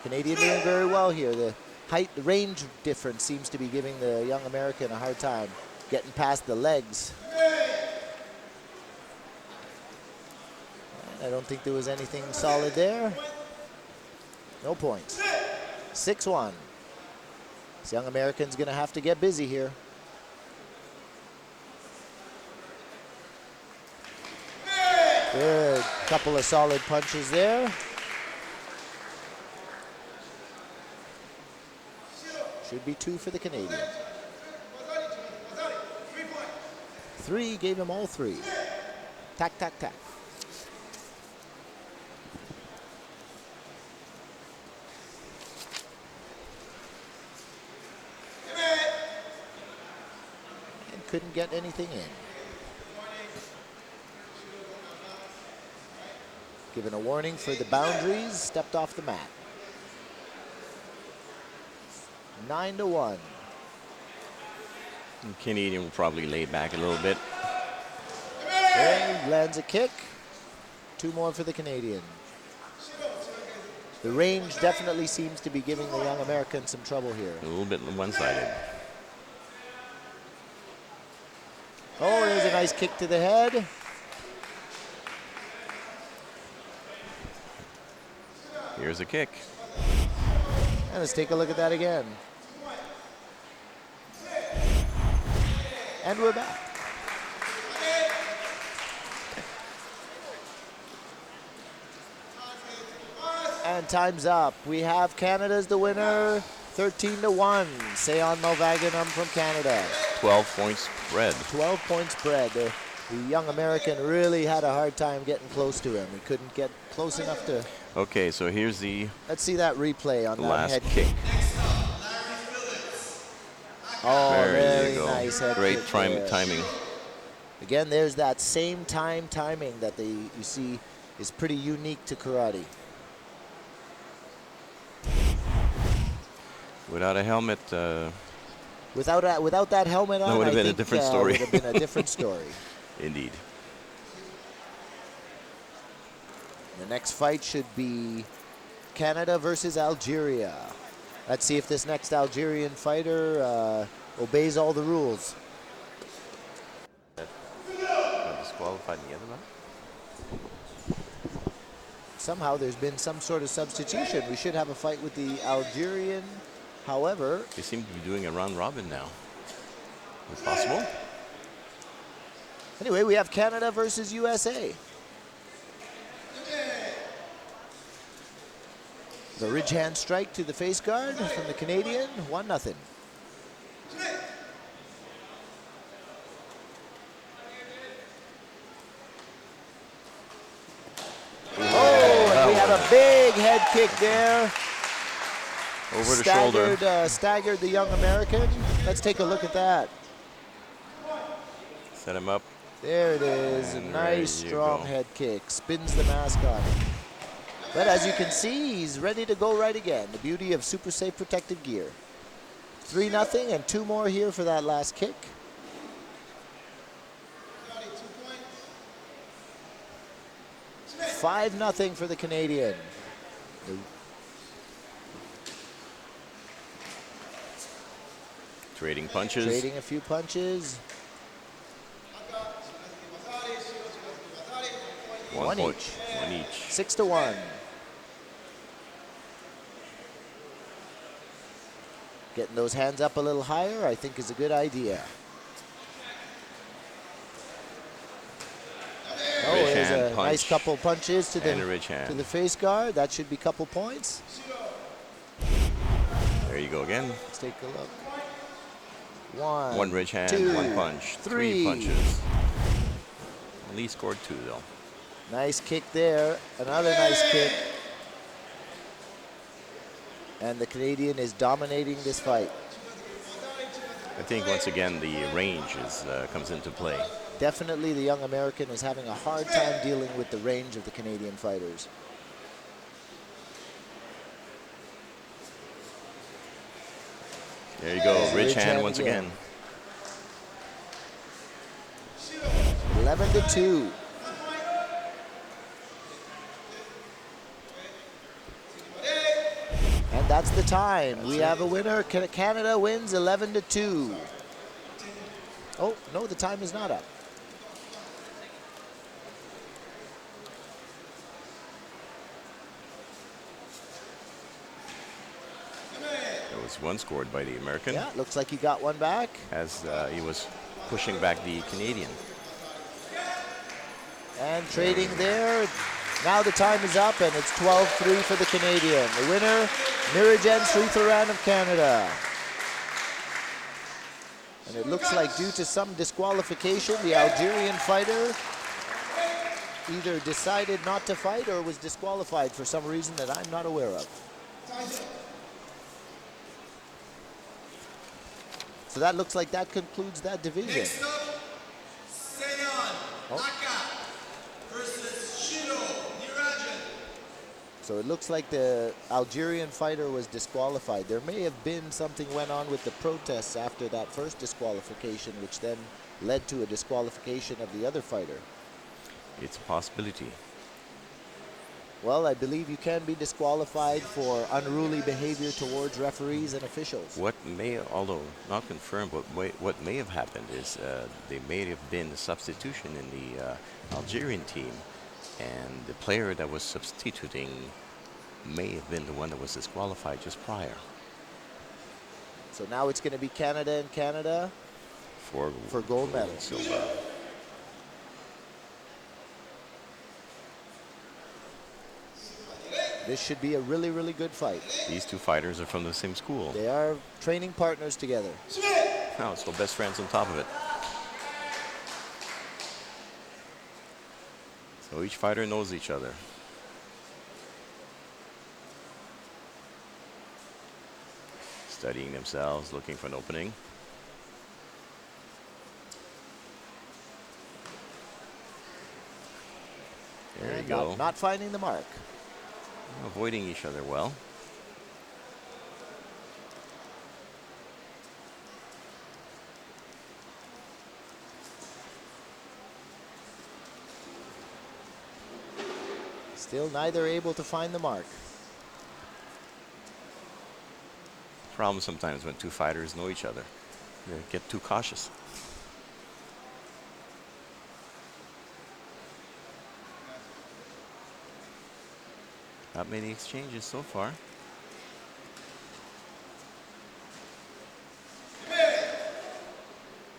Canadian doing very well here. The height, the range difference seems to be giving the young American a hard time getting past the legs. And I don't think there was anything solid there. No points. 6-1. This young American's going to have to get busy here. Good. Couple of solid punches there. Should be 2 for the Canadian. 3, gave him all 3. Tack, tack, tack. And couldn't get anything in. Given a warning for the boundaries, stepped off the mat. 9-1. And Canadian will probably lay back a little bit. Okay, lands a kick. 2 more for the Canadian. The range definitely seems to be giving the young American some trouble here. A little bit one-sided. Oh, there's a nice kick to the head. Here's a kick. And let's take a look at that again. And we're back. And time's up. We have Canada's the winner, 13-1. Seon Malvaganam from Canada. 12-point spread. 12-point spread. The young American really had a hard time getting close to him. He couldn't get close enough to... Okay, so here's the Let's see that replay on that last head kick. Oh, There very you go. nice head Great kick there. timing. Again, there's that same timing that you see is pretty unique to karate. Without a helmet, Without that helmet on, that would have I been a think, different story. would have been a different story. Indeed. The next fight should be Canada versus Algeria. Let's see if this next Algerian fighter obeys all the rules. Got disqualified in the other one? Somehow there's been some sort of substitution. We should have a fight with the Algerian. However, They seem to be doing a round robin now. Is it possible? anyway, we have Canada versus USA. The ridge hand strike to the face guard from the Canadian, 1-0. Oh, and we have a big head kick there. Over the shoulder. Staggered the young American. Let's take a look at that. Set him up. There it is, a And nice there you strong go. head kick. Spins the mask on him. But as you can see, he's ready to go right again. The beauty of super safe protective gear. 3-0 and 2 more here for that last kick. 5-0 for the Canadian. Trading punches. Trading a few punches. One point. each. One each. 6-1. Getting those hands up a little higher, I think, is a good idea. Oh, Ridge there's hand a punch. nice couple punches to And a ridge hand. the face guard. That should be couple points. There you go again. Let's take a look. One ridge hand, 2, 1 punch, 3 punches. Lee scored 2 though. Nice kick there. Another nice kick. And the Canadian is dominating this fight. I think once again the range comes into play. Definitely the young American is having a hard time dealing with the range of the Canadian fighters. There you go, There's a ridge ridge hand hand once again. again. 11-2. And that's the time. We have a winner. Canada wins 11-2. Oh, no, the time is not up. There was one scored by the American Yeah, looks like he got one back. as he was pushing back the Canadian. And trading there. Now the time is up, and it's 12-3 for the Canadian. The winner, Mirijan Sritharan of Canada. And it looks like due to some disqualification, the Algerian fighter either decided not to fight or was disqualified for some reason that I'm not aware of. So that looks like that concludes that division. Next up, Seyan Oh. Naka versus Shiro Nirajan. So it looks like the Algerian fighter was disqualified. There may have been something went on with the protests after that first disqualification, which then led to a disqualification of the other fighter. It's a possibility. Well, I believe you can be disqualified for unruly behavior towards referees and officials. What may, although not confirmed, but what may have happened is there may have been a substitution in the Algerian team, and the player that was substituting may have been the one that was disqualified just prior. So now it's going to be Canada and Canada For gold medals. Silver. This should be a really, really good fight. These two fighters are from the same school. They are training partners together. Oh, still best friends on top of it. So each fighter knows each other. Studying themselves, looking for an opening. There you And go. not finding the mark. Avoiding each other well. Still neither able to find the mark. Problem sometimes when two fighters know each other. They get too cautious. Not many exchanges so far.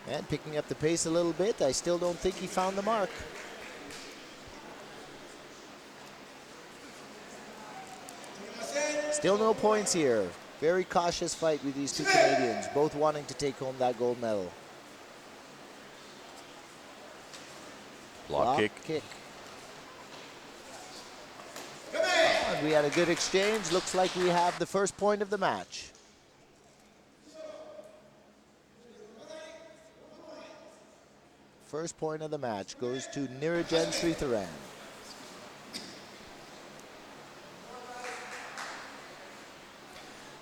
And picking up the pace a little bit. I still don't think he found the mark. Still no points here. Very cautious fight with these two Canadians, both wanting to take home that gold medal. Block kick. And we had a good exchange. Looks like we have the first point of the match. First point of the match goes to Nirajan Sritharan.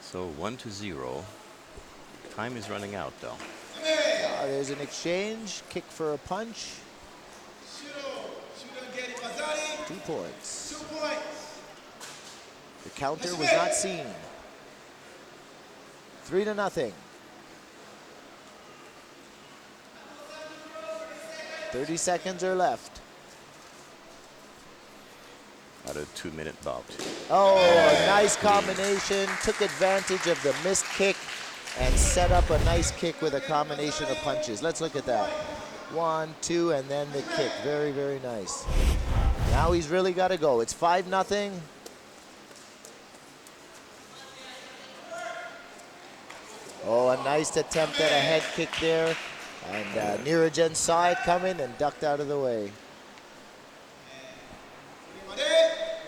So 1-0. Time is running out though. There's an exchange. Kick for a punch. 2 points. 2 points. The counter was not seen. 3-0. 30 seconds are left. About a 2-minute bout. Oh, a nice combination. Took advantage of the missed kick and set up a nice kick with a combination of punches. Let's look at that. 1, 2, and then the kick. Very, very nice. Now he's really got to go. It's 5-0. Oh, a nice attempt at a head kick there. And Nirajan saw it coming and ducked out of the way.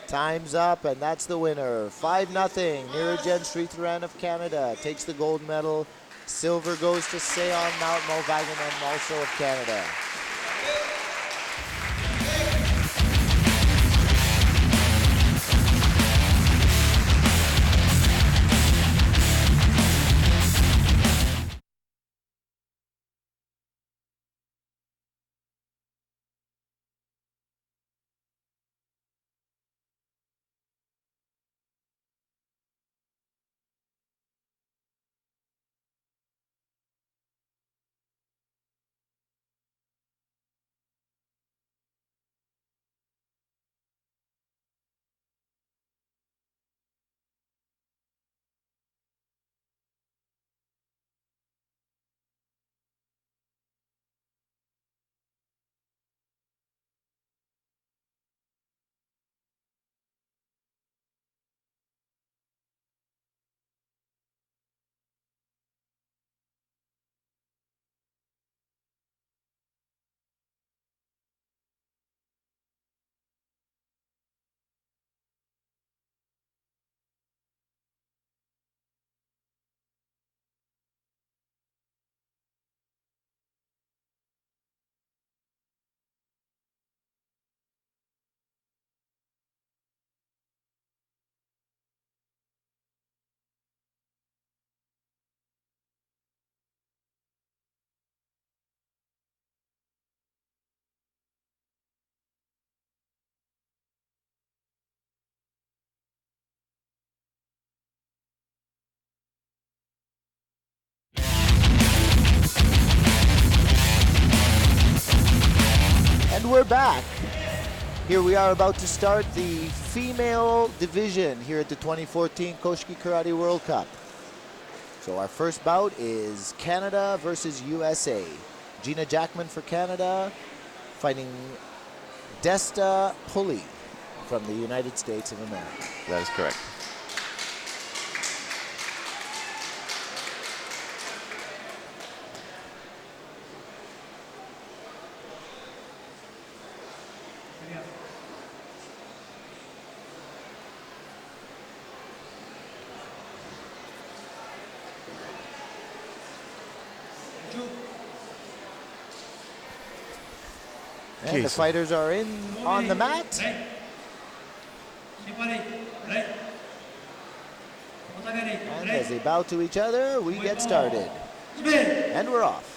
Time's up, and that's the winner. 5-0. Nirajan Sritharan of Canada takes the gold medal. Silver goes to Shihan Malvaganen, also of Canada. And we're back. Here we are about to start the female division here at the 2014 Koshiki Karate World Cup. So our first bout is Canada versus USA. Gina Jackman for Canada fighting Desta Pulley from the United States of America. That is correct. And the fighters are in on the mat. And as they bow to each other, we get started. And we're off.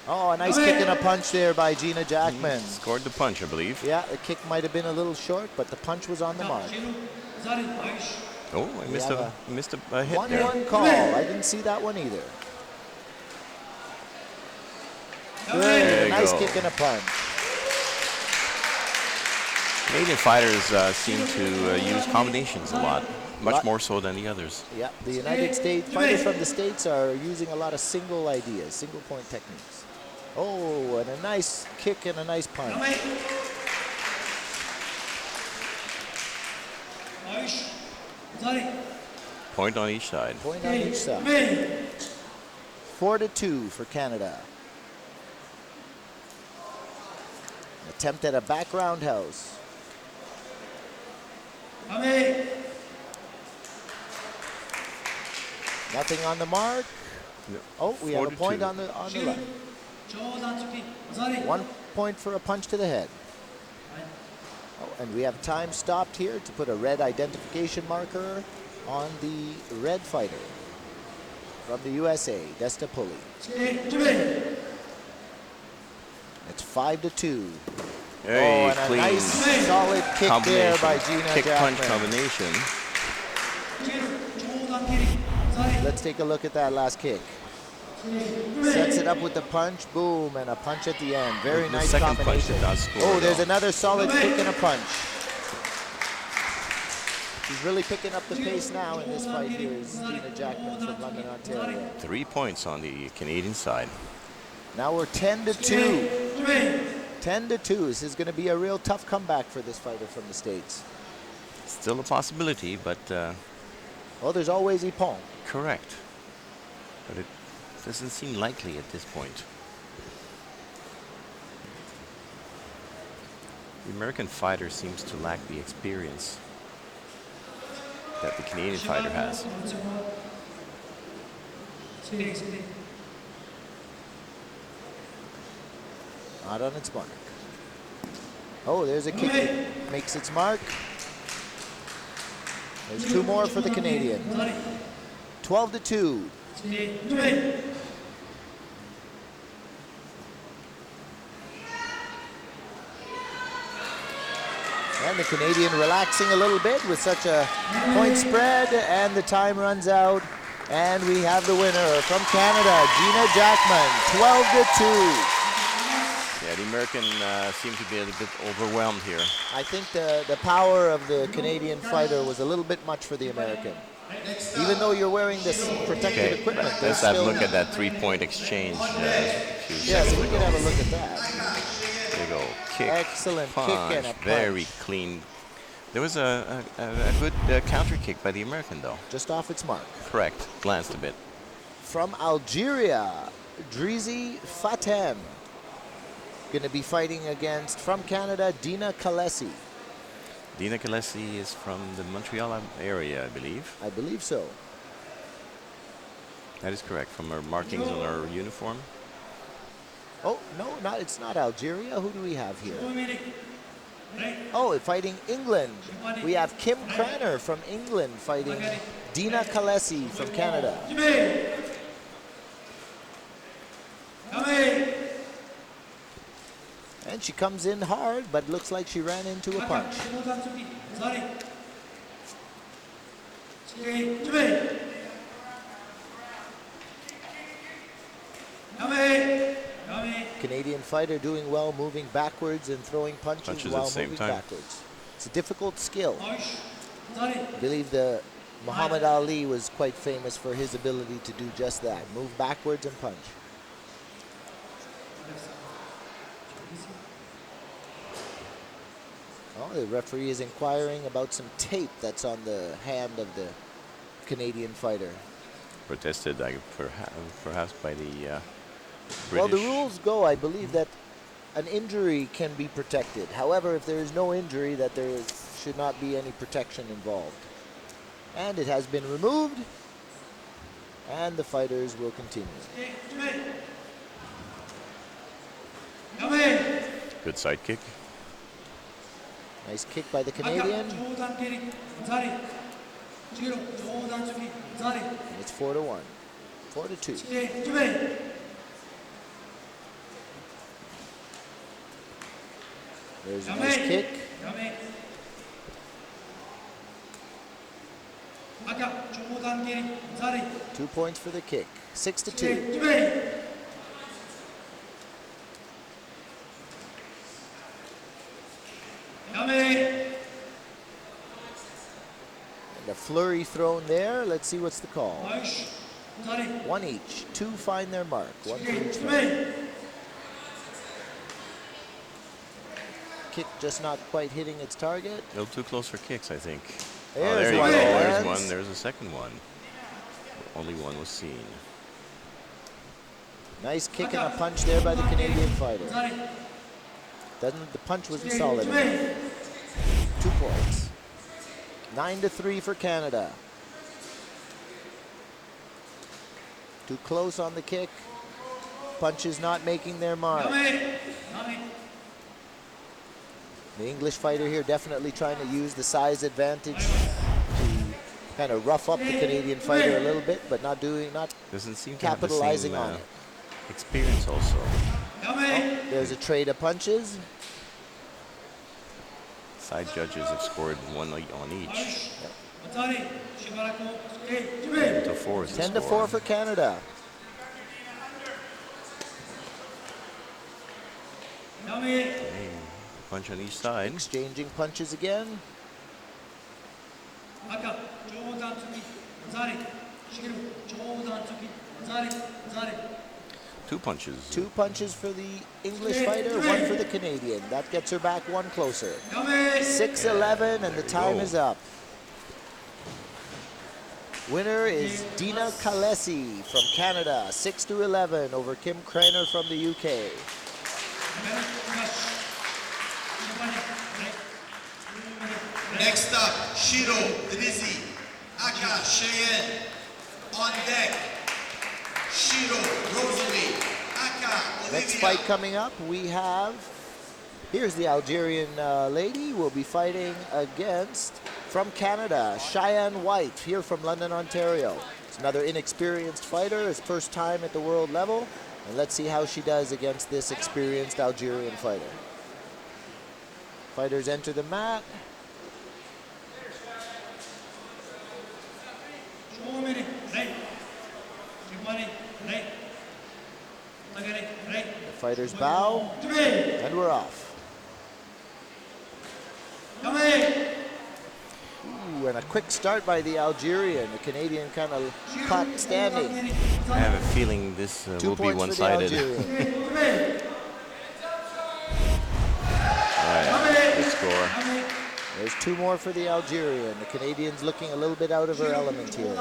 Oh, a nice kick and a punch there by Gina Jackman. Scored the punch, I believe. Yeah, the kick might have been a little short, but the punch was on the mark. Oh, I missed a hit 1-1 there. call. I didn't see that one either. Good. Nice go. kick and a punch. Canadian fighters seem to use combinations a lot, much more so than the others. Yeah, the United States fighters from the States are using a lot of single ideas, single point techniques. Oh, and a nice kick and a nice punch. Point on each side. Point on each side. 4-2 for Canada. Attempt at a back roundhouse. Nothing on the mark. No. Oh, we have a point 4-2. on the left. 1 point for a punch to the head. Oh, and we have time stopped here to put a red identification marker on the red fighter from the USA, Destapoli. It's 5-2. Hey, and a clean nice solid kick there by Gina kick-punch Jackman. combination. Let's take a look at that last kick. Sets it up with the punch, boom, and a punch at the end. Very The nice second punch combination. did not score, Oh, there's though. another solid kick and a punch. She's really picking up the pace now in this fight here is Gina Jackman from London, Ontario. 3 points on the Canadian side. Now we're 10-2. 10-2. This is going to be a real tough comeback for this fighter from the States. Still a possibility, but Oh, there's always Ippon. correct. But it doesn't seem likely at this point. The American fighter seems to lack the experience that the Canadian fighter has. Not on its mark. Oh, there's a kick that makes its mark. There's 2 more for the Canadian. 12-2. And the Canadian relaxing a little bit with such a point spread, and the time runs out. And we have the winner from Canada, Gina Jackman, 12-2. Yeah, the American seemed to be a little bit overwhelmed here. I think the power of the Canadian fighter was a little bit much for the American. Even though you're wearing this protective Okay, equipment, let's there's have a still... look at that 3-point exchange. Yes, we can have a look at that. There you go. Kick, Excellent punch, kick and a punch. very clean. There was a good counter kick by the American, though. Just off its mark. Correct. Glanced a bit. From Algeria, Drizi Fatem. Going to be fighting against, from Canada, Dina Kalesi. Dina Kalesi is from the Montreal area, I believe. I believe so. That is correct. From her markings on her uniform. Oh, no, it's not Algeria. Who do we have here? Oh, fighting England. We have Kim Cranner from England fighting Dina Kalesi from Canada. And she comes in hard, but looks like she ran into a punch. Canadian fighter doing well, moving backwards and throwing punches Punches at while the same moving time. backwards. It's a difficult skill. I believe the Muhammad Ali was quite famous for his ability to do just that, move backwards and punch. Oh, the referee is inquiring about some tape that's on the hand of the Canadian fighter. Protested perhaps by the British. Well, the rules go, I believe, that an injury can be protected. However, if there is no injury, that there should not be any protection involved. And it has been removed, and the fighters will continue. Good side kick. Nice kick by the Canadian. And it's 4-1. 4-2. There's a nice kick. 2 points for the kick. 6-2. And a flurry thrown there. Let's see what's the call. 1 each. 2 find their mark. 1 for each fighter. Kick just not quite hitting its target. A little too close for kicks, I think. There's there you go. one. There's one. There's a second one. Only one was seen. Nice kick and a punch there by the Canadian fighter. The punch wasn't solid enough. 2 points. 9-3 for Canada. Too close on the kick. Punches not making their mark. The English fighter here definitely trying to use the size advantage to kind of rough up the Canadian fighter a little bit, but not Doesn't seem to capitalizing have on the it. same, experience also. Oh, there's a trade of punches. Side judges have scored 1 on each. 10-4 is the 10-4 score. for Canada. Okay, punch on each side. Exchanging punches again. 2 punches. 2 punches for the English fighter, 1 for the Canadian. That gets her back 1 closer. 6-11 and the time is up. Winner is Dina Kalesi from Canada, 6-11 over Kim Kreiner from the UK. Next up, Shiro, Drizzy, Aka, Cheyenne. On deck, Shiro, Rosalie, Aka, Olivia. Next fight coming up, we have, here's the Algerian lady will be fighting against, from Canada, Shihan White, here from London, Ontario. It's another inexperienced fighter, his first time at the world level, and let's see how she does against this experienced Algerian fighter. Fighters enter the mat. The fighters bow, and we're off. Ooh, and a quick start by the Algerian. The Canadian kind of caught standing. I have a feeling this 2 will be points for the one-sided. Algerian. Good score. There's 2 more for the Algerian. The Canadian's looking a little bit out of her element here.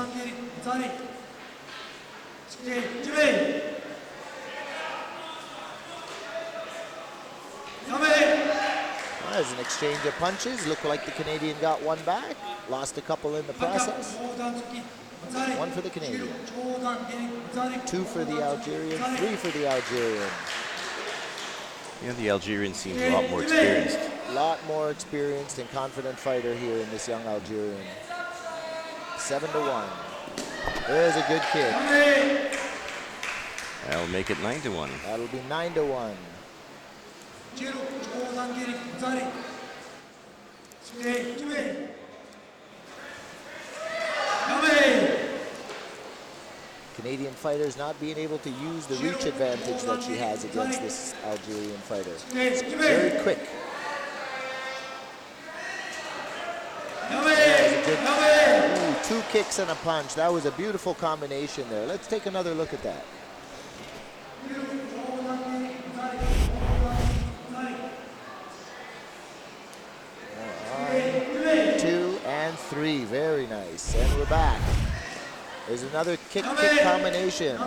There's an exchange of punches. Looked like the Canadian got 1 back. Lost a couple in the process. 1 for the Canadian. 2 for the Algerian. 3 for the Algerian. Yeah, the Algerian seems a lot more experienced. A lot more experienced and confident fighter here in this young Algerian. 7-1. There's a good kick. That'll make it 9-1. That'll be 9-1. Canadian fighters not being able to use the reach advantage that she has against this Algerian fighter. It's very quick. Ooh, 2 kicks and a punch. That was a beautiful combination there. Let's take another look at that. One, 2, and 3. Very nice. And we're back. There's another kick combination.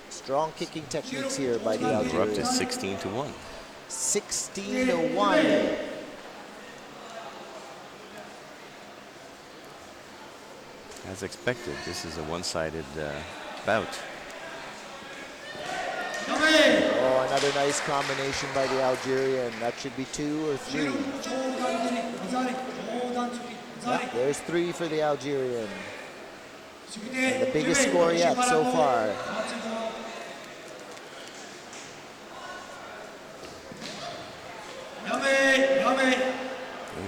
Strong kicking techniques here by the Algerians. We're up to 16-1. 16-1. As expected, this is a one-sided bout. Oh, another nice combination by the Algerian. That should be 2 or 3. Yeah, there's 3 for the Algerian. And the biggest score yet so far.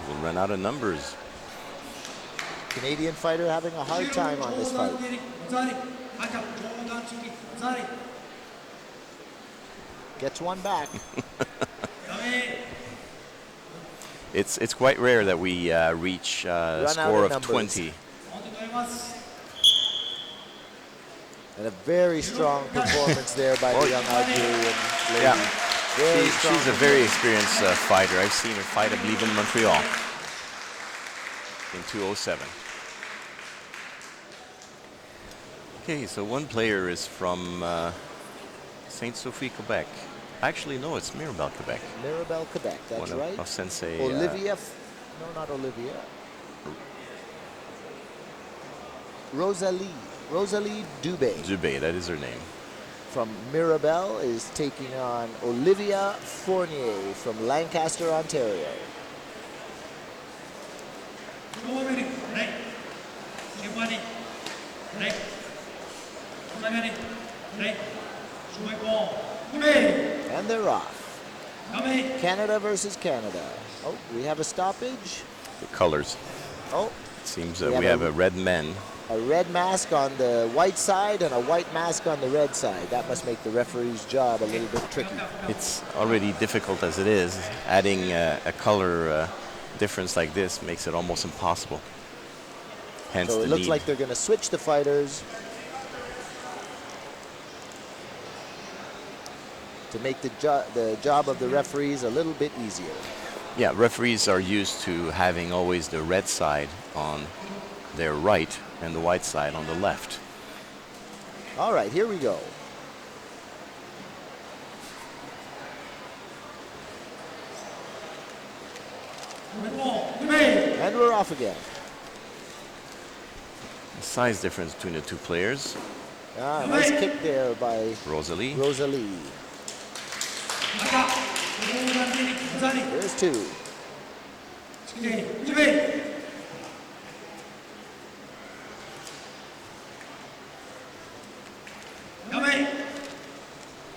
We'll run out of numbers. Canadian fighter having a hard time on this fight. Gets one back. It's quite rare that we reach a score of 20. And a very strong performance there by the young Algerian lady. Yeah, Very strong she's a very experienced fighter. I've seen her fight, I believe, in Montreal in 2007. Okay, so one player is from Sainte-Sophie, Quebec. Actually, no, it's Mirabel, Quebec. Mirabel, Quebec, that's One right. of Sensei. Olivia, no, not Olivia. Rosalie Dubé Dubé, that is her name. from Mirabel is taking on Olivia Fournier from Lancaster, Ontario. And they're off. Canada versus Canada. Oh, we have a stoppage. The colors. Oh, It seems We we have have a red men. a red mask on the white side and a white mask on the red side. That must make the referee's job a little bit tricky. It's already difficult as it is. Adding a color difference like this makes it almost impossible. Hence So the it looks need. like they're going to switch the fighters to make the job of the referees a little bit easier. Yeah, referees are used to having always the red side on their right and the white side on the left. All right, here we go. And we're off again. The size difference between the two players. Ah, nice kick there by Rosalie. Rosalie. There's 2.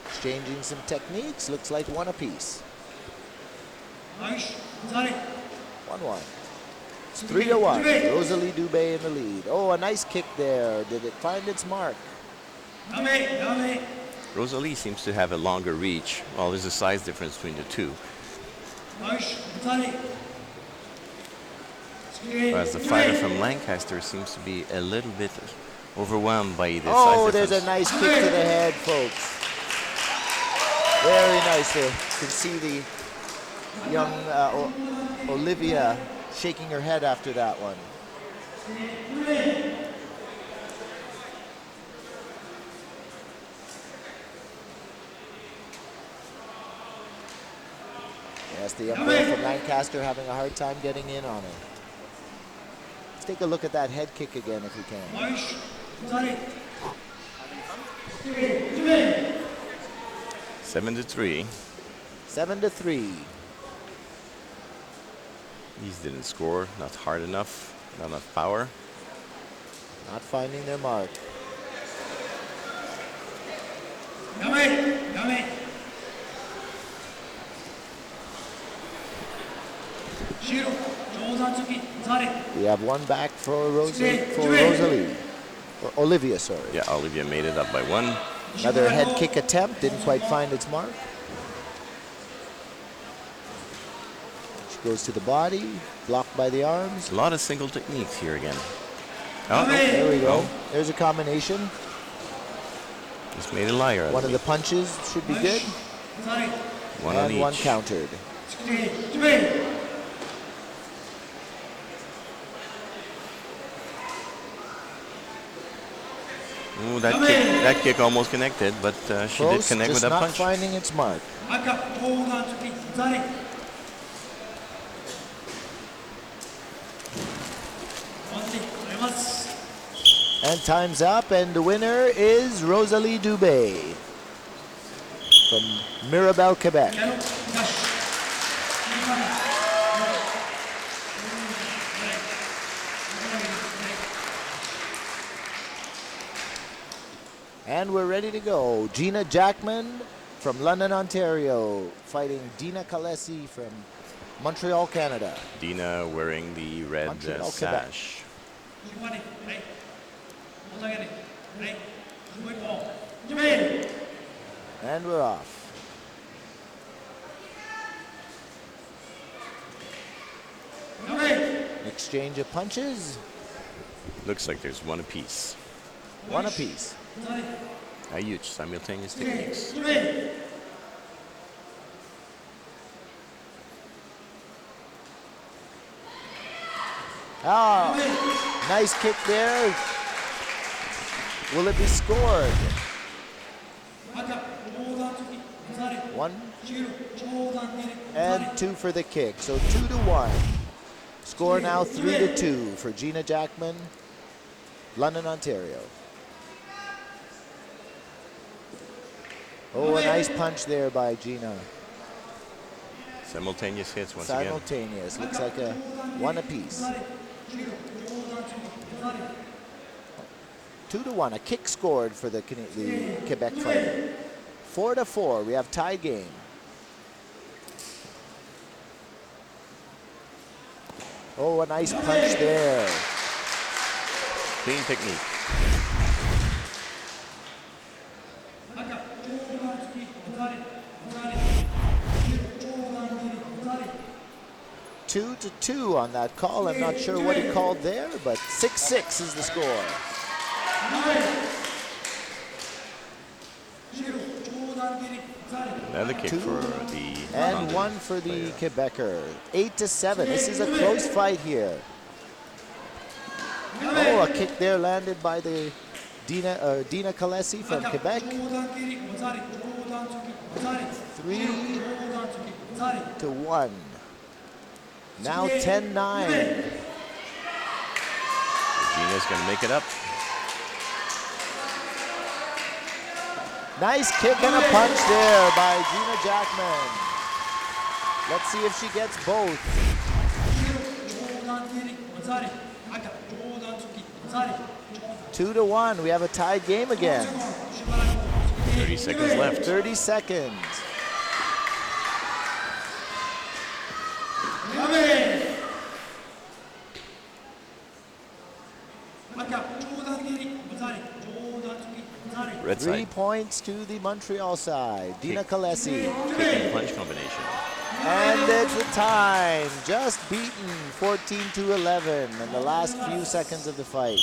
Exchanging some techniques. Looks like 1 apiece. 1-1. It's 3-1. Rosalie Dubé in the lead. Oh, a nice kick there. Did it find its mark? Rosalie seems to have a longer reach. Well, there's a size difference between the two. Whereas the fighter from Lancaster seems to be a little bit overwhelmed by the size Oh, difference. there's a nice kick to the head, folks. Very nice. You can see the young Olivia shaking her head after that one. Yes, the young girl from Lancaster having a hard time getting in on her. Let's take a look at that head kick again if we can. 7-3. 7-3. These didn't score. Not hard enough. Not enough power. Not finding their mark. We have 1 back for Rosalie. Or Olivia, sorry. Yeah, Olivia made it up by 1. Another head kick attempt, didn't quite find its mark. She goes to the body, blocked by the arms. A lot of single techniques here again. Oh, There we go. Oh, There's a combination. just made a liar out One of of me. the punches should be good. One on And each. 1 countered. Ooh, that kick almost connected, but she did Close, connect with just that not punch. finding its mark. And time's up, and the winner is Rosalie Dubé. from Mirabel, Quebec. And we're ready to go. Gina Jackman from London, Ontario, fighting Dina Kalesi from Montreal, Canada. Dina wearing the red Montreal, sash. And we're off. Exchange of punches. Looks like there's one apiece. One apiece. Huge simultaneous techniques. Ah, nice kick there. Will it be scored? One and two for the kick. So 2-1. Score now 3-2 for Gina Jackman, London, Ontario. Oh, a nice punch there by Gina. Simultaneous hits once Simultaneous. again. Looks like a one apiece. 2-1. A kick scored for the Quebec fighter. 4-4. We have tie game. Oh, a nice punch there. Clean technique. Two to 2 on that call. I'm not sure what he called there, but 6-6 is the score. Another kick for the And London one for the player. Quebecer. 8-7. This is a close fight here. Oh, a kick there landed by the Dina Kalesi from Quebec. 3-1. Now 10-9. Gina's going to make it up. Nice kick and a punch there by Gina Jackman. Let's see if she gets both. 2-1. We have a tied game again. 30 seconds left. 30 seconds. Red 3 side. points to the Montreal side. Dina Kalesi. Kick and punch combination. And it's the time. Just beaten 14-11 in the last few seconds of the fight.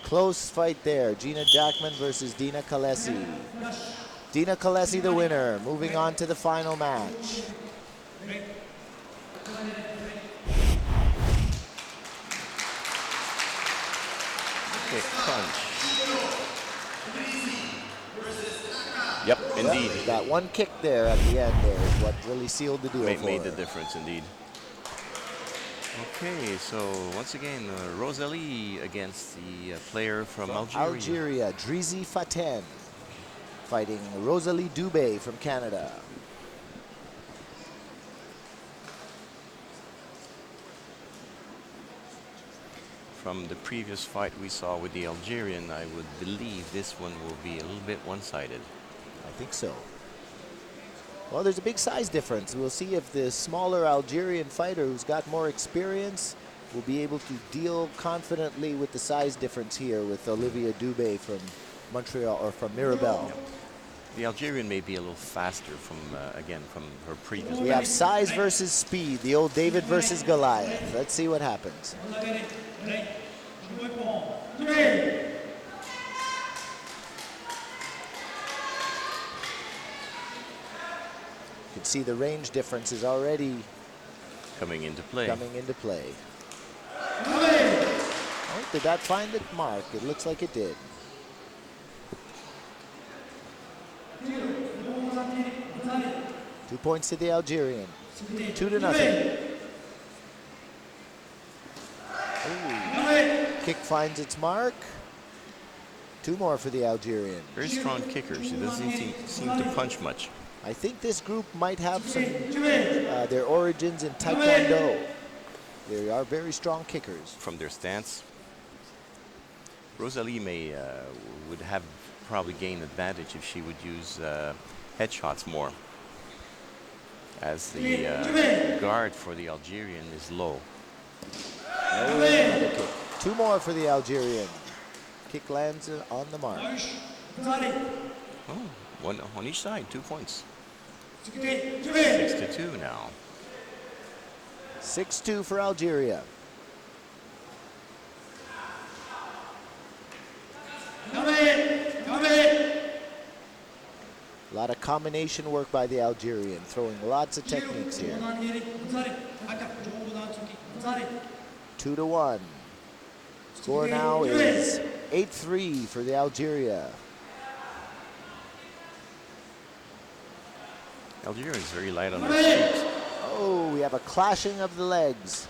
Close fight there. Gina Jackman versus Dina Kalesi. Dina Kalesi the winner. Moving on to the final match. Kick, punch. Yep, indeed. Yep, that one kick there at the end there is what really sealed the deal for Made the her. difference, indeed. Okay, so once again, Rosalie against the player from Algeria. Algeria, Drizi Faten, fighting Rosalie Dubé from Canada. From the previous fight we saw with the Algerian, I would believe this one will be a little bit one-sided. I think so. Well, there's a big size difference. We'll see if the smaller Algerian fighter who's got more experience will be able to deal confidently with the size difference here with Olivia Dubé from Montreal or from Mirabel. The Algerian may be a little faster from, again, from her previous We have size versus speed, the old David versus Goliath. Let's see what happens. You can see the range difference is already coming into play. Oh, did that find the mark? It looks like it did. Two points to the Algerian. 2-0. Ooh. Kick finds its mark. Two more for the Algerian. Very strong kicker. She doesn't seem to punch much. I think this group might have some their origins in Taekwondo. They are very strong kickers. From their stance, Rosalie would have probably gained advantage if she would use headshots more, as the guard for the Algerian is low. Another kick. 2 more for the Algerian. Kick lands on the mark. Oh, one on each side, 2 points. 6-2 now. 6-2 for Algeria. A lot of combination work by the Algerian, throwing lots of techniques here. 2-1. Score now is 8-3 for the Algeria. Algeria is very light on their feet. Oh, we have a clashing of the legs.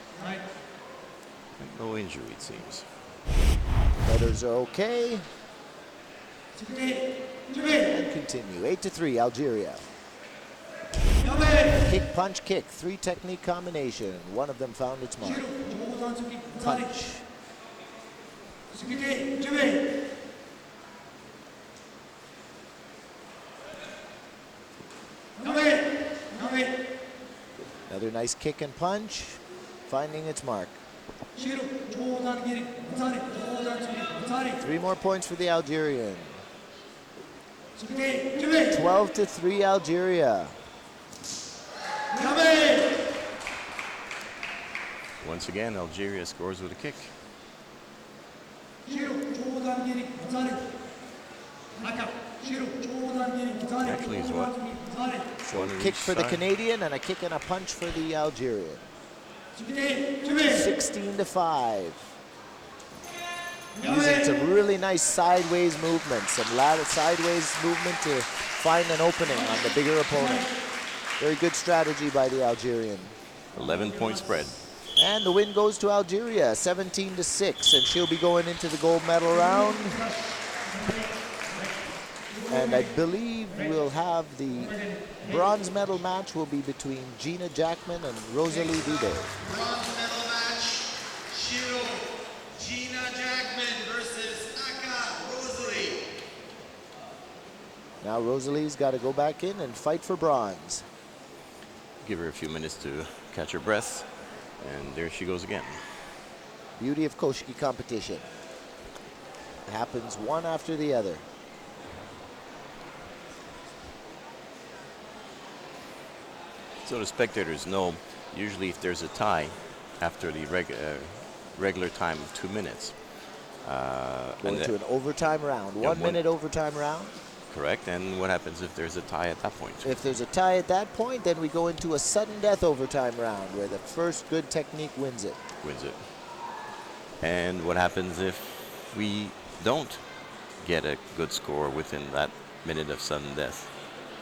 No injury, it seems. Letters are okay. And continue. 8-3, Algeria. Kick, punch, kick. 3 technique combination. One of them found its mark. Punch. Another nice kick and punch, finding its mark. 3 more points for the Algerian. 12-3 Algeria. Once again, Algeria scores with a kick. Actually, is what? So a kick for the Canadian and a kick and a punch for the Algerian. 16-5. Using some really nice sideways movement, some sideways movement to find an opening on the bigger opponent. Very good strategy by the Algerian. 11-point spread. And the win goes to Algeria, 17-6, and she'll be going into the gold medal round. And I believe we'll have the bronze medal match will be between Gina Jackman and Rosalie Dubé. Bronze medal match, Shiro, Gina Jackman versus Aka Rosalie. Now Rosalie's got to go back in and fight for bronze. Give her a few minutes to catch her breath, and there she goes again. Beauty of Koshiki competition. It happens one after the other. So the spectators know, usually if there's a tie after the regular time of 2 minutes. Going to an overtime round, 1 minute overtime round. Correct, and what happens if there's a tie at that point? If there's a tie at that point, then we go into a sudden death overtime round where the first good technique wins it. Wins it. And what happens if we don't get a good score within that minute of sudden death?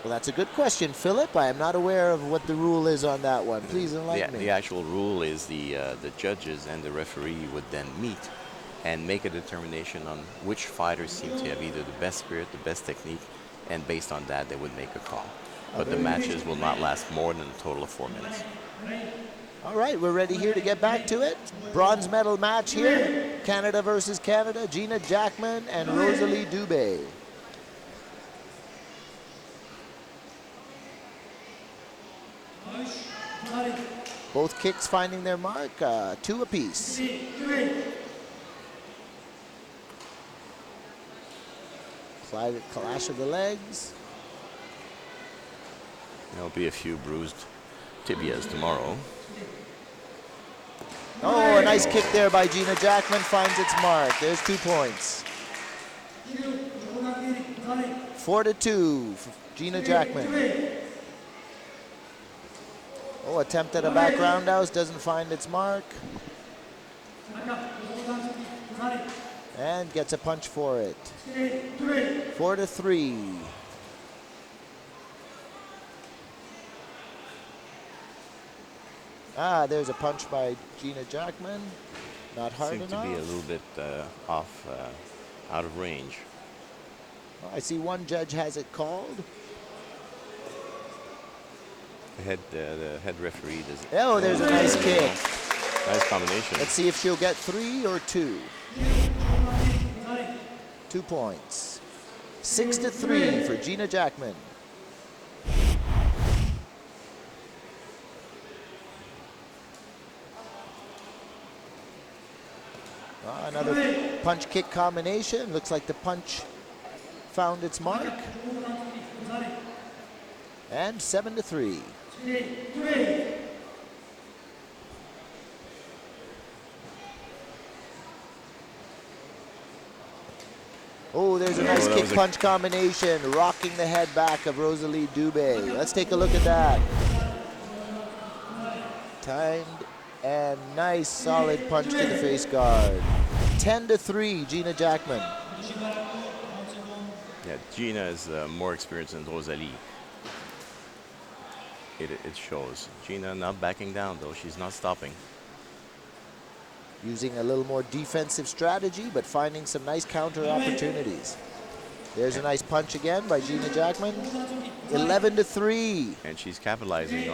Well, that's a good question, Phillippe. I am not aware of what the rule is on that one. Please enlighten me. The actual rule is the judges and the referee would then meet and make a determination on which fighters seem to have either the best spirit, the best technique, and based on that, they would make a call. But the matches will not last more than a total of 4 minutes. All right, we're ready here to get back to it. Bronze medal match here. Canada versus Canada. Gina Jackman and Rosalie Dubé. Both kicks finding their mark, 2 apiece. Clash of the legs. There'll be a few bruised tibias tomorrow. Oh, a nice kick there by Gina Jackman, finds its mark. There's 2 points. 4-2 for Gina Jackman. Oh, attempt at a back roundhouse, doesn't find its mark. And gets a punch for it. 4-3. Ah, there's a punch by Gina Jackman. Not hard enough. Seems to be a little bit off, out of range. I see one judge has it called. The head referee does. Oh, there's a nice kick. Nice combination. Let's see if she'll get 3 or 2. 2 points. 6-3 for Gina Jackman. Another punch kick combination. Looks like the punch found its mark. And 7-3. Oh, there's a nice kick punch combination, rocking the head back of Rosalie Dubé. Let's take a look at that. Timed and nice solid punch to the face guard. 10-3, Gina Jackman. Yeah, Gina is more experienced than Rosalie. It shows. Gina not backing down though, she's not stopping. Using a little more defensive strategy, but finding some nice counter opportunities. There's a nice punch again by Gina Jackman. 11-3. And she's capitalizing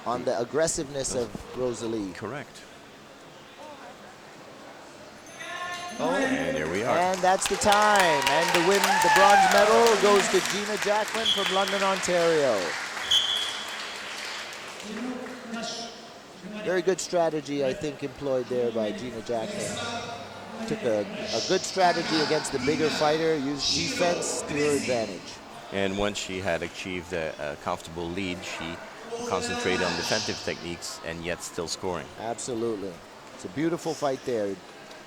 on the aggressiveness of Rosalie. Correct. Oh, and there we are. And that's the time. And the bronze medal goes to Gina Jackman from London, Ontario. Very good strategy, I think, employed there by Gina Jackman. Took a good strategy against the bigger fighter, used defense to her advantage. And once she had achieved a comfortable lead, she concentrated on defensive techniques and yet still scoring. Absolutely. It's a beautiful fight there.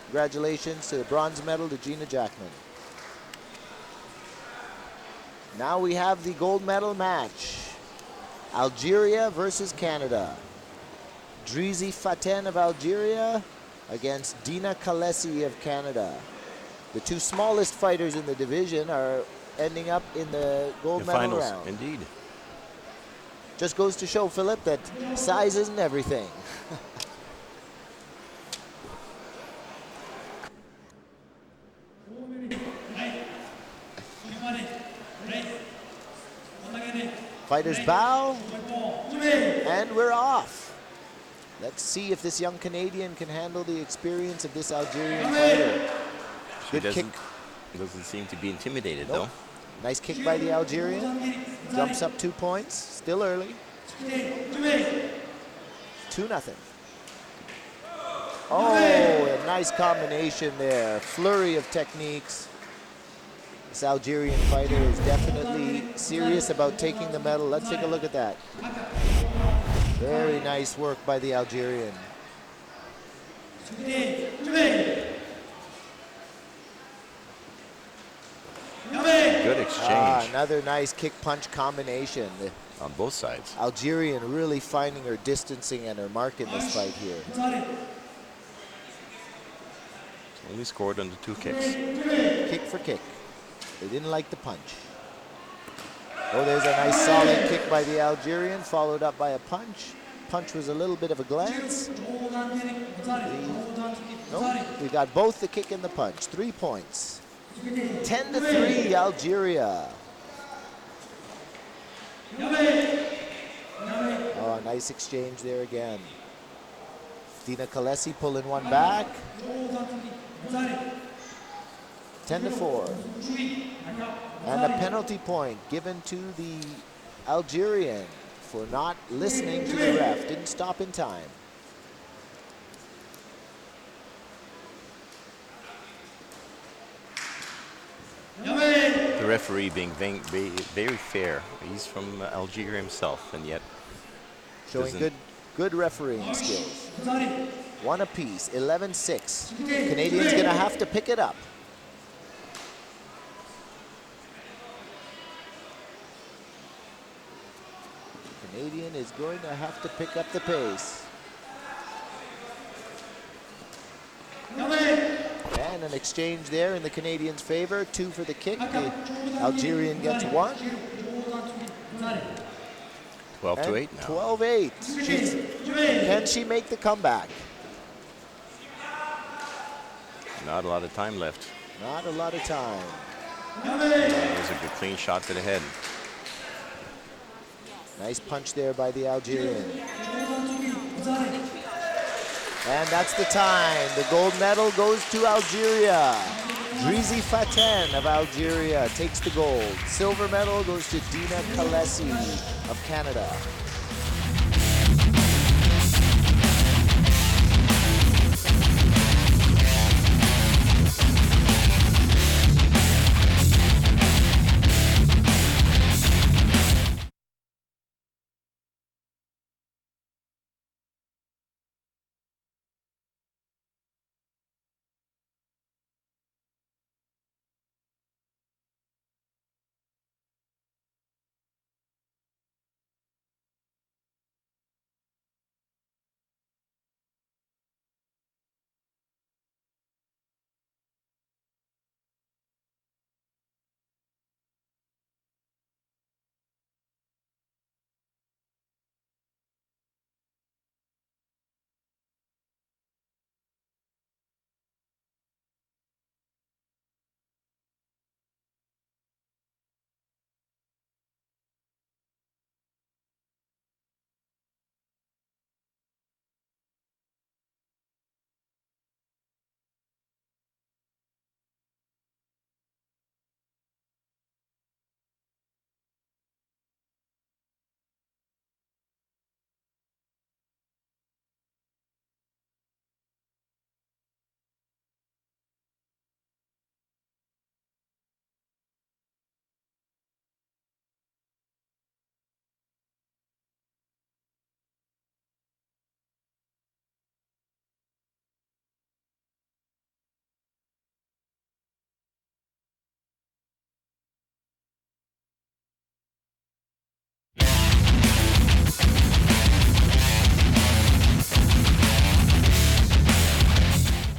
Congratulations to the bronze medal to Gina Jackman. Now we have the gold medal match. Algeria versus Canada. Drizzy Faten of Algeria against Dina Kalesi of Canada. The two smallest fighters in the division are ending up in the gold medal finals, round. indeed. Just goes to show, Phillippe, that size isn't everything. Fighters bow, and we're off. Let's see if this young Canadian can handle the experience of this Algerian fighter. She Good kick. doesn't seem to be intimidated, Nope. Nice kick by the Algerian. Jumps up 2 points. Still early. 2-0. Oh, a nice combination there. Flurry of techniques. This Algerian fighter is definitely serious about taking the medal. Let's take a look at that. Very nice work by the Algerian. Good exchange Another nice kick-punch combination. The on both sides. Algerian really finding her distancing and her mark in this fight here. Only scored on the 2 kicks. Kick for kick. They didn't like the punch. Oh, there's a nice solid kick by the Algerian, followed up by a punch. Punch was a little bit of a glance. We got both the kick and the punch. 3 points. 10-3, Algeria. Oh, nice exchange there again. Dina Kalesi pulling one back. 10-4. And a penalty point given to the Algerian for not listening to the ref. Didn't stop in time. The referee being very fair. He's from Algeria himself, and yet showing good refereeing skills. 1 apiece, 11-6. Canadian's gonna have to pick it up. Canadian is going to have to pick up the pace. And an exchange there in the Canadians' favor. 2 for the kick. The Algerian gets 1. 12-8 now. 12-8. Can she make the comeback? Not a lot of time left. Not a lot of time. There's a good clean shot to the head. Nice punch there by the Algerian. And that's the time. The gold medal goes to Algeria. Drizi Faten of Algeria takes the gold. Silver medal goes to Dina Kalesi of Canada.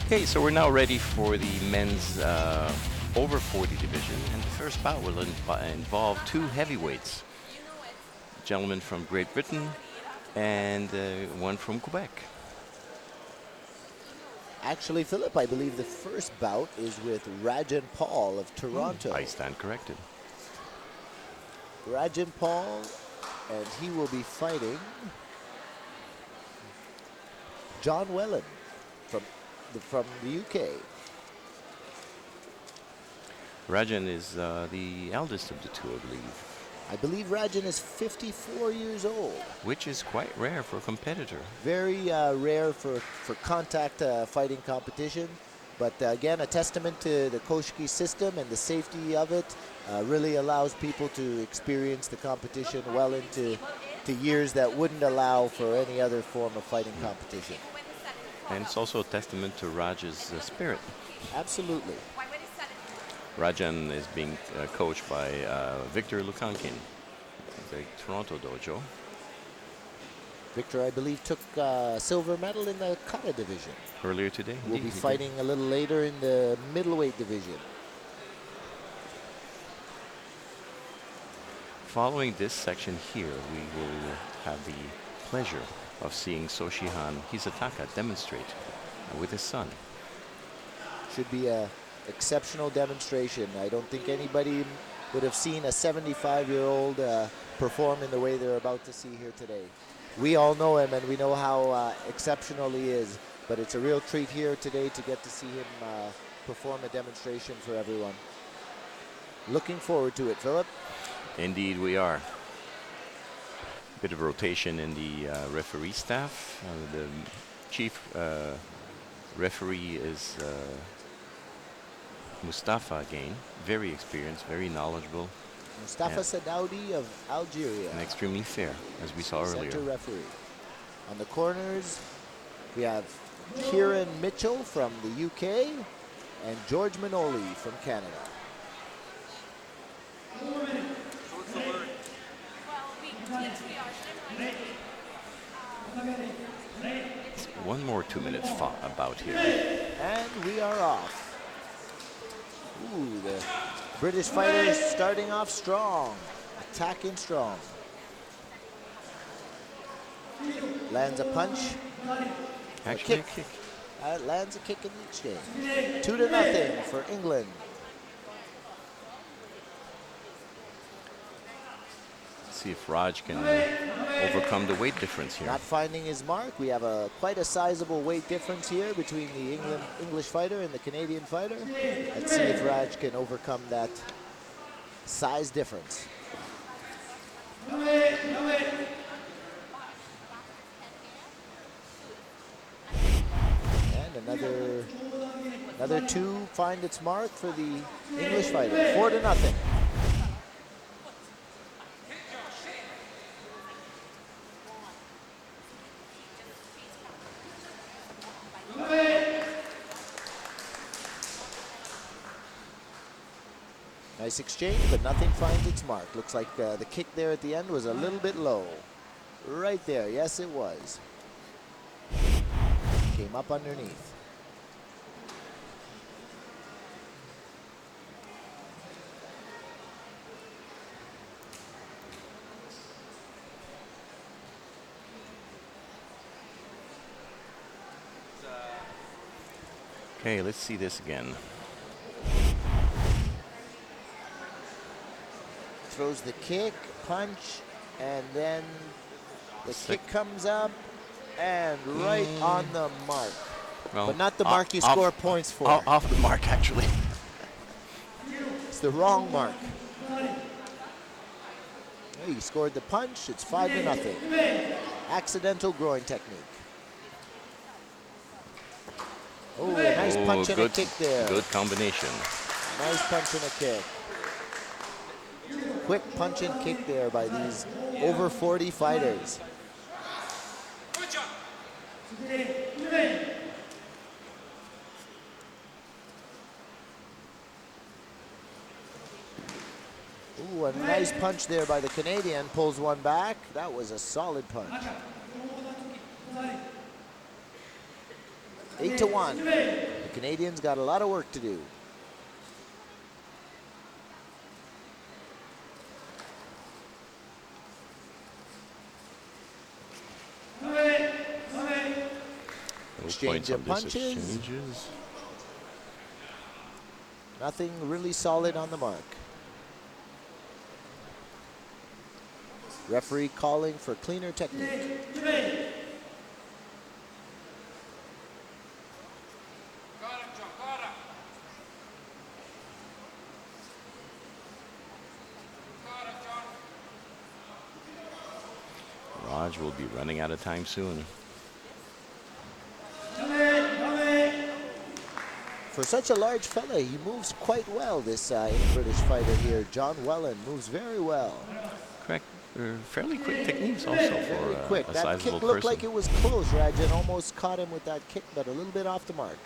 Okay, so we're now ready for the men's over 40 division, and the first bout will involve two heavyweights, a gentleman from Great Britain and one from Quebec. Actually, Phillippe, I believe the first bout is with Rajan Paul of Toronto. I stand corrected. Rajan Paul, and he will be fighting John Whelan from the UK. Rajan is the eldest of the two, I believe. I believe Rajan is 54 years old. Which is quite rare for a competitor. Very rare for contact fighting competition. But again, a testament to the Koshiki system and the safety of it. Really allows people to experience the competition well into years that wouldn't allow for any other form of fighting competition. And it's also a testament to Raj's spirit. Absolutely. Rajan is being coached by Victor Lukankin, the Toronto dojo. Victor, I believe, took silver medal in the kata division. Earlier today. We'll be fighting a little later in the middleweight division. Following this section here, we will have the pleasure of seeing Shihan Hisataka demonstrate with his son. Should be a exceptional demonstration. I don't think anybody would have seen a 75-year-old perform in the way they're about to see here today. We all know him and we know how exceptional he is, but it's a real treat here today to get to see him perform a demonstration for everyone. Looking forward to it, Phillippe. Indeed we are. Bit of rotation in the referee staff. The chief referee is Mustafa again, very experienced, very knowledgeable. Mustafa Sadaudi of Algeria. And extremely fair, as we saw earlier. Center referee. On the corners, we have Kieran Mitchell from the UK and George Manoli from Canada. One more 2-minute bout here. And we are off. Ooh, the British fighters starting off strong, attacking strong. Lands a punch. Actually, a kick. Lands a kick in the exchange. 2-0 for England. see if Raj can overcome the weight difference here. Not finding his mark. We have quite a sizable weight difference here between the English fighter and the Canadian fighter. Let's see if Raj can overcome that size difference. And another two find its mark for the English fighter. 4-0. Nice exchange, but nothing finds its mark. Looks like the kick there at the end was a little bit low. Right there, yes it was. Came up underneath. Okay, let's see this again. Throws the kick, punch, and then the kick comes up and right on the mark. Well, but not the mark you score points for. Off the mark, actually. It's the wrong mark. He scored the punch. It's 5-0. Accidental groin technique. Oh, a nice punch and a kick there. Good combination. Nice punch and a kick. Quick punch and kick there by these over 40 fighters. Ooh, a nice punch there by the Canadian. Pulls one back. That was a solid punch. 8-1. The Canadians got a lot of work to do. Exchange of punches. Exchanges. Nothing really solid on the mark. Referee calling for cleaner technique. Raj will be running out of time soon. For such a large fella, he moves quite well, this British fighter here. John Wellen moves very well. Correct. Fairly quick techniques also for quick. a That sizable kick looked person. like it was close. Rajan almost caught him with that kick, but a little bit off the mark.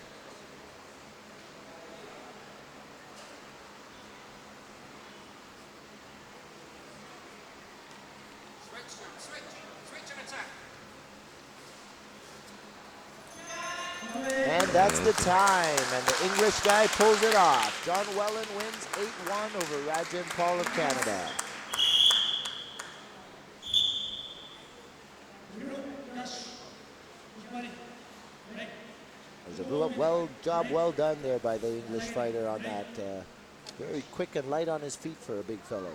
And that's the time, and the English guy pulls it off. John Wellen wins 8-1 over Rajan Paul of Canada. It was a job well done there by the English fighter on that. Very quick and light on his feet for a big fellow.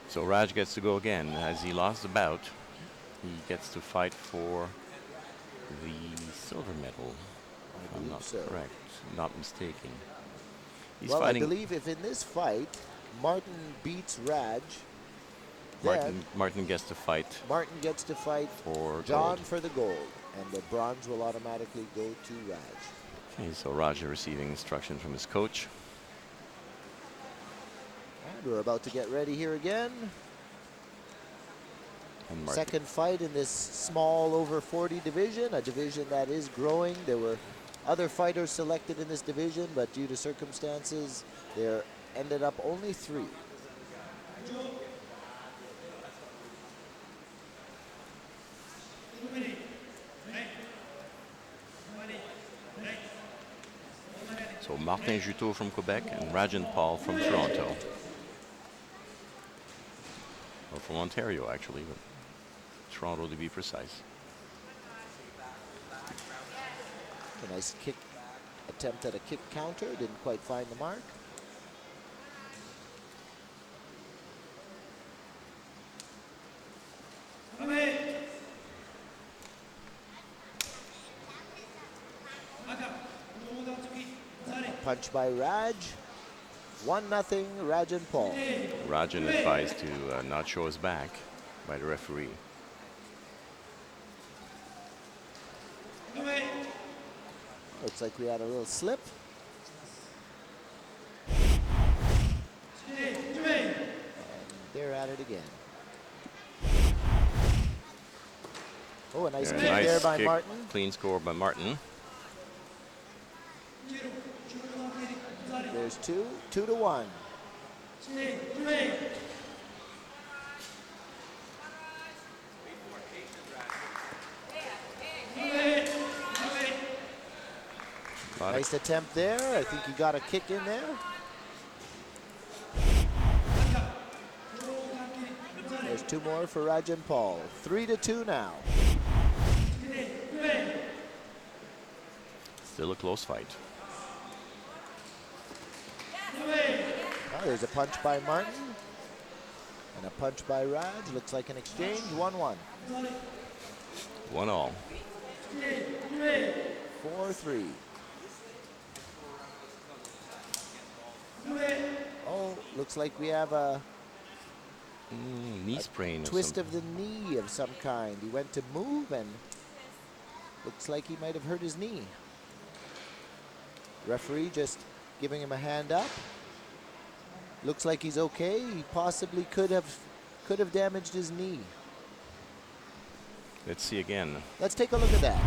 So Raj gets to go again. As he lost the bout, he gets to fight for the silver medal. If I'm not correct, not mistaken. He's Well, fighting. I believe if in this fight Martin beats Raj, then Martin gets to fight Martin gets to fight for John gold. for the gold, and the bronze will automatically go to Raj. Okay, so Raj is receiving instructions from his coach. And we're about to get ready here again. And Martin. Second fight in this small over 40 division, a division that is growing. There were other fighters selected in this division, but due to circumstances, there ended up only 3. So Martin Juteau from Quebec and Rajan Paul from Toronto. Or from Ontario, actually, but Toronto to be precise. A nice kick attempt at a kick counter. Didn't quite find the mark. Punch by Raj. 1-0 Rajan Paul. Rajan advised to not show his back by the referee. Looks like we had a little slip. And they're at it again. Oh, a nice kick there by Martin. Clean score by Martin. There's 2-1. Nice attempt there. I think he got a kick in there. There's 2 more for Rajan Paul. 3-2 now. Still a close fight. Oh, there's a punch by Martin and a punch by Raj. Looks like an exchange. 1-1. 1-1. 4-3. Oh, looks like we have a knee sprain. Twist of the knee of some kind. He went to move and looks like he might have hurt his knee. Referee just giving him a hand up. Looks like he's okay. He possibly could have damaged his knee. Let's see again. Let's take a look at that.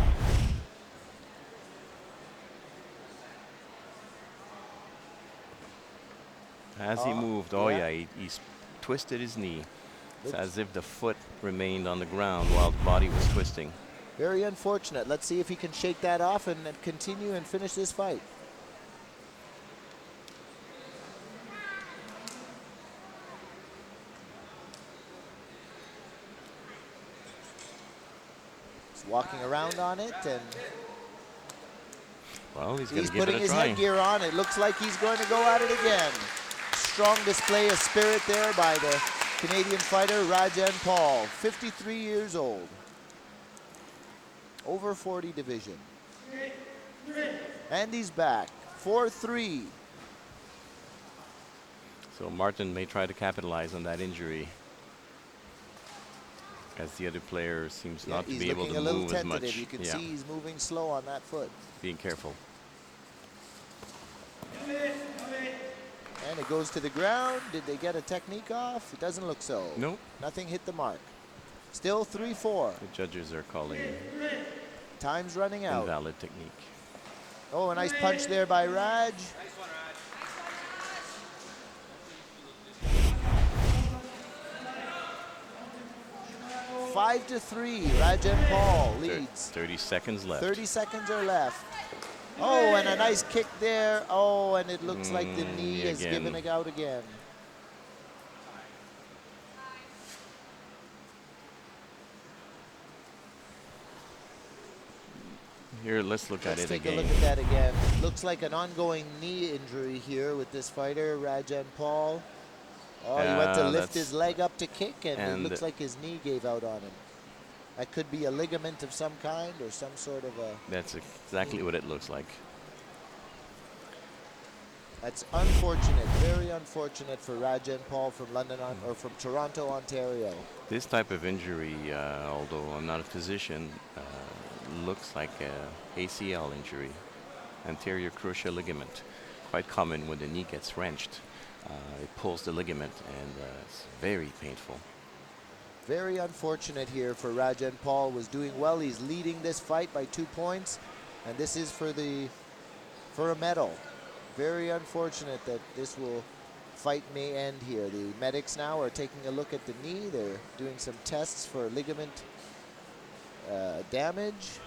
Has he moved? Oh yeah. yeah, he's twisted his knee. It's as if the foot remained on the ground while the body was twisting. Very unfortunate. Let's see if he can shake that off and continue and finish this fight. He's walking around on it, and well, he's putting his headgear on. It looks like he's going to go at it again. Strong display of spirit there by the Canadian fighter Rajan Paul, 53 years old. Over 40 division. And he's back, 4-3. So Martin may try to capitalize on that injury, as the other player seems not to be able to move as much. You can see he's moving slow on that foot. Being careful. And it goes to the ground. Did they get a technique off? It doesn't look so. Nope. Nothing hit the mark. Still 3-4. The judges are calling Time's running out. invalid technique. Oh, a nice punch there by Raj. Nice one, Raj. 5-3. Rajan Paul leads. 30 seconds left. 30 seconds are left. Oh, and a nice kick there. Oh, and it looks like the knee is giving it out again. Here, let's look at it again. Let's take a look at that again. Looks like an ongoing knee injury here with this fighter, Rajan Paul. Oh, he went to lift his leg up to kick, and it looks like his knee gave out on him. That could be a ligament of some kind or some sort of a... That's exactly what it looks like. That's unfortunate, very unfortunate for Rajan Paul from London or from Toronto, Ontario. This type of injury, although I'm not a physician, looks like a ACL injury, anterior cruciate ligament. Quite common when the knee gets wrenched. It pulls the ligament, and it's very painful. Very unfortunate here for Rajan Paul. Was doing well. He's leading this fight by 2 points, and this is for a medal. Very unfortunate that this fight may end here. The medics now are taking a look at the knee. They're doing some tests for ligament damage,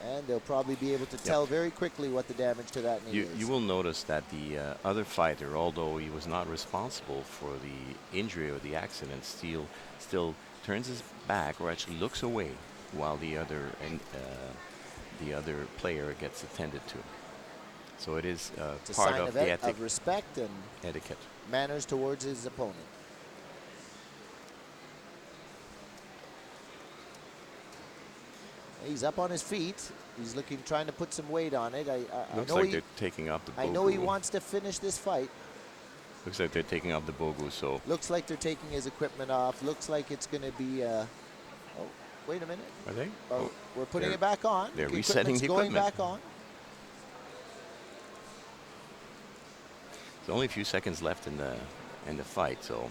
and they'll probably be able to tell very quickly what the damage to that knee is. You will notice that the other fighter, although he was not responsible for the injury or the accident, still turns his back or actually looks away, while the other the other player gets attended to. So it is It's a part sign of the of respect and etiquette. manners towards his opponent. He's up on his feet. He's trying to put some weight on it. I Looks know like they're taking off the bogu. I know he wants to finish this fight. Looks like they're taking off the bogu, so Looks like they're taking his equipment off. Looks like it's going to be. Oh, wait a minute. are they? Oh, we're putting they're- it back on. they're resetting the going equipment. back on. There's only a few seconds left in the fight, so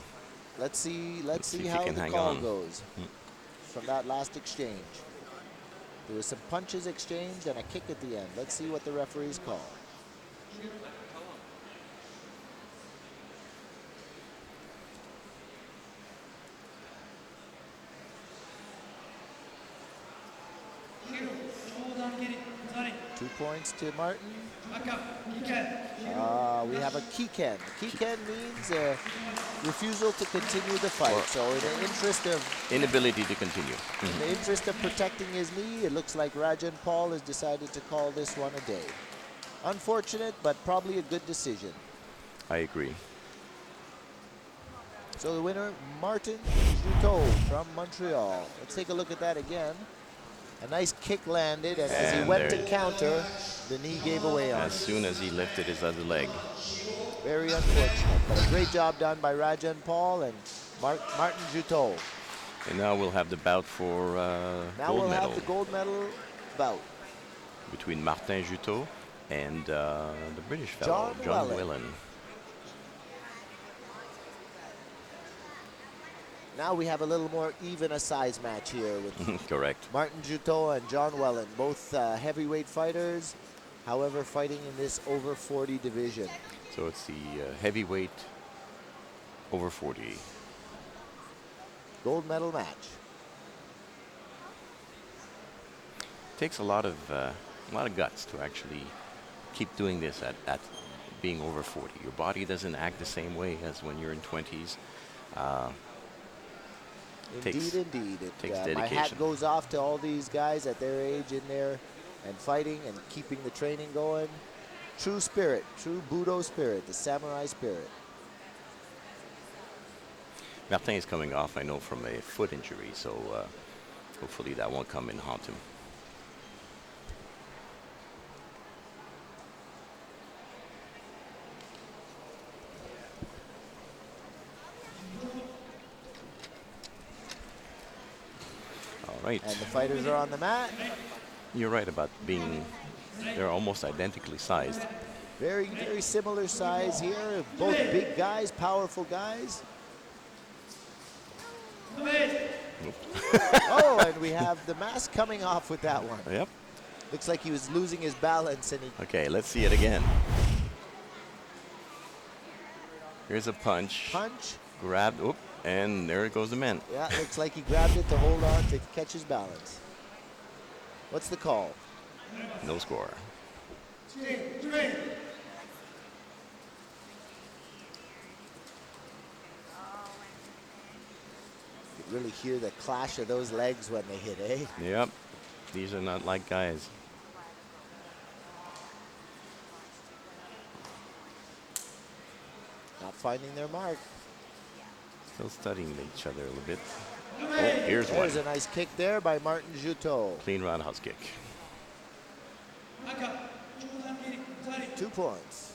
Let's see see if he how can the hang call on. goes from that last exchange. There was some punches exchanged and a kick at the end. Let's see what the referees call. Two points to Martin. We have a kiken. Kiken means refusal to continue the fight. So in the interest of inability to continue. In the interest of protecting his knee, it looks like Rajan Paul has decided to call this one a day. Unfortunate, but probably a good decision. I agree. So the winner, Martin Juteau from Montreal. Let's take a look at that again. A nice kick landed, and as he And went there- to counter, the knee gave away on As him. soon as he lifted his other leg. Very unfortunate, but a great job done by Rajan Paul and Martin Juteau. And now we'll have the bout for Now gold we'll medal have the gold medal bout. between Martin Juteau and the British fellow, John John Whelan. Whelan. Now we have a little more even a size match here with Correct. Martin Juteau and John Whelan, both heavyweight fighters, however fighting in this over 40 division. So it's the heavyweight over 40. Gold medal match. Takes a lot of guts to actually keep doing this at being over 40. Your body doesn't act the same way as when you're in 20s. Indeed. takes My hat dedication. goes off to all these guys at their age in there and fighting and keeping the training going. True spirit, true Budo spirit, the samurai spirit. Martin is coming off, I know, from a foot injury, so hopefully that won't come and haunt him. All right. And the fighters are on the mat. You're right about they're almost identically sized. Very, very similar size here. Both big guys, powerful guys. Oh, and we have the mask coming off with that one. Yep. Looks like he was losing his balance and he Okay, let's see it again. Here's a punch. Grabbed, oop, and there goes the man. Yeah, looks like he grabbed it to hold on to catch his balance. What's the call? No score. You could really hear the clash of those legs when they hit, eh? Yep. These are not like guys. Not finding their mark. Still studying each other a little bit. Oh, here's one. There's a nice kick there by Martin Juteau. Clean roundhouse kick. 2 points.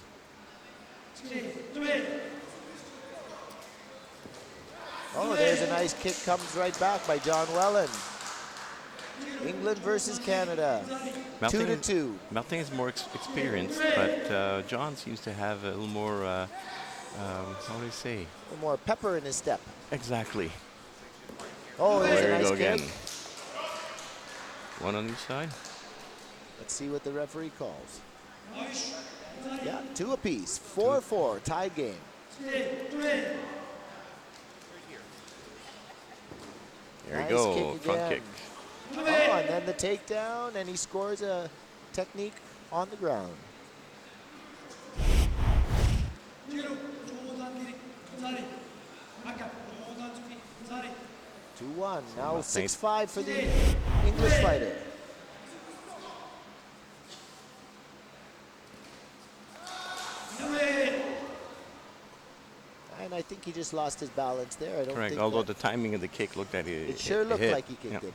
Oh, there's a nice kick, comes right back by John Whelan. England versus Canada. 2-2. Martin is more experienced, but John seems to have a little more, how do you say? A little more pepper in his step. Exactly. Oh, there's There a you nice go kick. again. One on each side. Let's see what the referee calls. Yeah, 2 apiece. 4-4, tied game. There Nice you go, kick front again. kick. Oh, and then the takedown, and he scores a technique on the ground. 2-1. Now 6-5 for the English fighter. I think he just lost his balance there. I don't Correct. think Although that- the timing of the kick looked at it sure looked hit. like he kicked Yeah. it.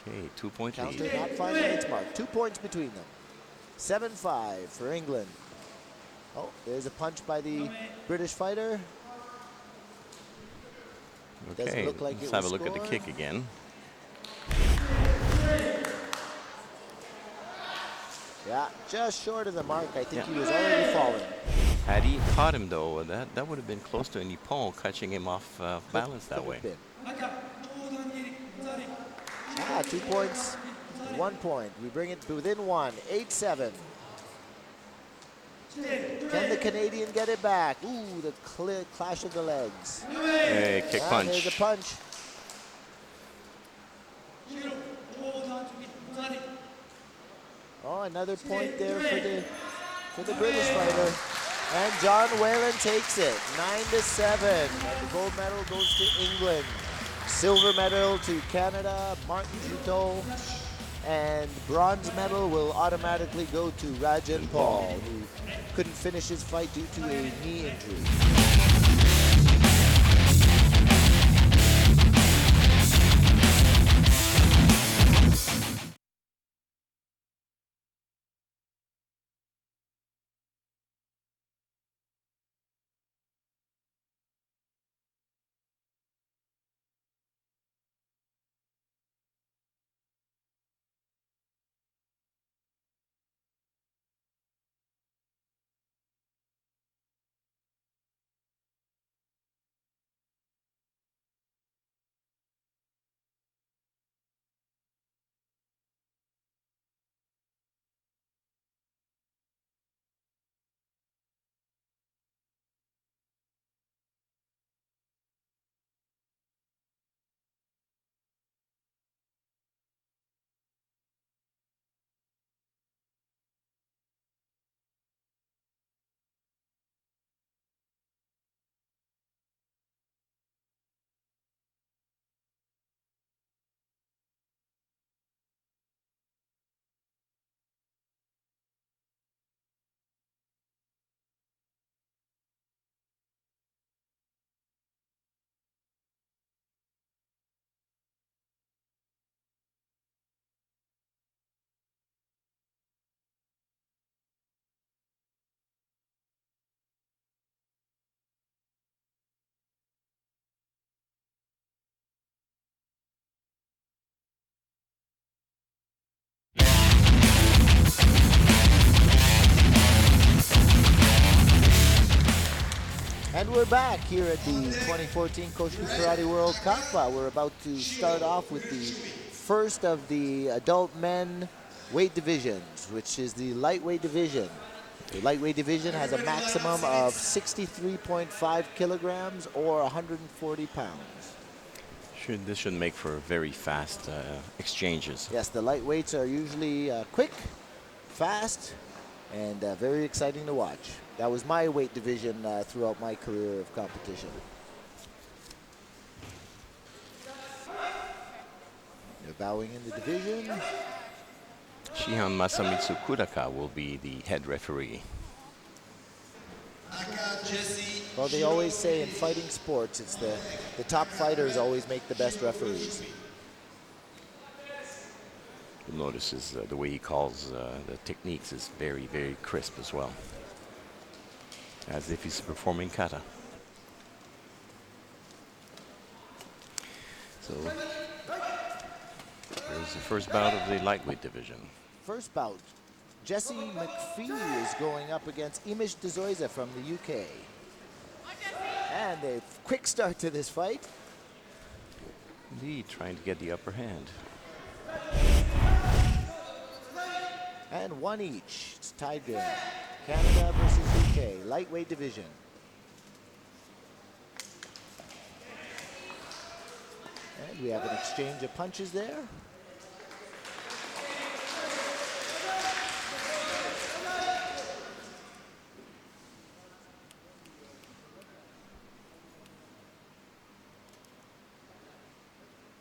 Okay, 2-point Counter lead. not finding its mark. 2 points between them. 7-5 for England. Oh, there's a punch by the British fighter. Doesn't Okay, look like let's it have a was look at the scored. kick again. Yeah, just short of the mark. I think Yeah. he was already falling. Had he caught him though, that would have been close to an ippon, catching him off balance that Could way. have been. 2 points, 1 point. We bring it within one. 8-7. Can the Canadian get it back? Ooh, the clash of the legs. Hey, kick punch. There's a punch. Oh, another point there for the British fighter. And John Whalen takes it, 9-7. And the gold medal goes to England. Silver medal to Canada, Martin Juteau. And bronze medal will automatically go to Rajan Paul, who couldn't finish his fight due to a knee injury. And we're back here at the 2014 Koshiki Karate World Cup. We're about to start off with the first of the adult men weight divisions, which is the lightweight division. The lightweight division has a maximum of 63.5 kilograms or 140 pounds. This should make for very fast exchanges. Yes, the lightweights are usually quick, fast, and very exciting to watch. That was my weight division throughout my career of competition. They're bowing in the division. Shihan Masamitsu Kudaka will be the head referee. Well, they always say in fighting sports, it's the top fighters always make the best referees. You'll notice the way he calls the techniques is very, very crisp as well. As if he's performing kata. So here's the first bout of the lightweight division. First bout, Jesse McPhee is going up against Imish Dezoiza from the UK. And a quick start to this fight. Indeed, trying to get the upper hand. And one each. It's tied game. Canada versus UK, lightweight division. And we have an exchange of punches there.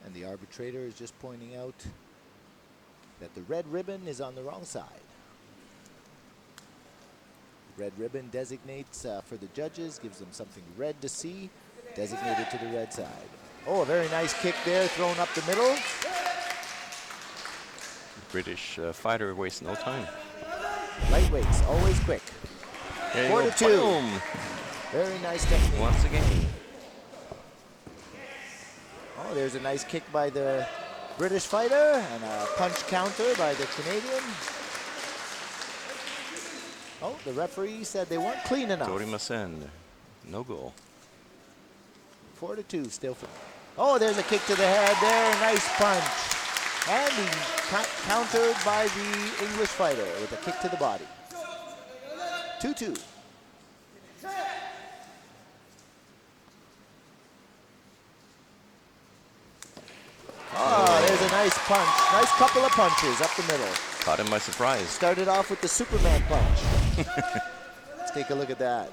And the arbitrator is just pointing out that the red ribbon is on the wrong side. Red ribbon designates for the judges, gives them something red to see, designated to the red side. Oh, a very nice kick there, thrown up the middle. British fighter wastes no time. Lightweights, always quick. There you 4 go. to 2. Boom. Very nice technique. Once again. Oh, there's a nice kick by the British fighter and a punch counter by the Canadian. Oh, the referee said they weren't clean enough. Torimasen, no goal. 4 to 2, still. Oh, there's a kick to the head there, nice punch. And he countered by the English fighter with a kick to the body. 2-2. Oh, there's a nice punch. Nice couple of punches up the middle. Caught him by surprise. Started off with the Superman punch. Let's take a look at that.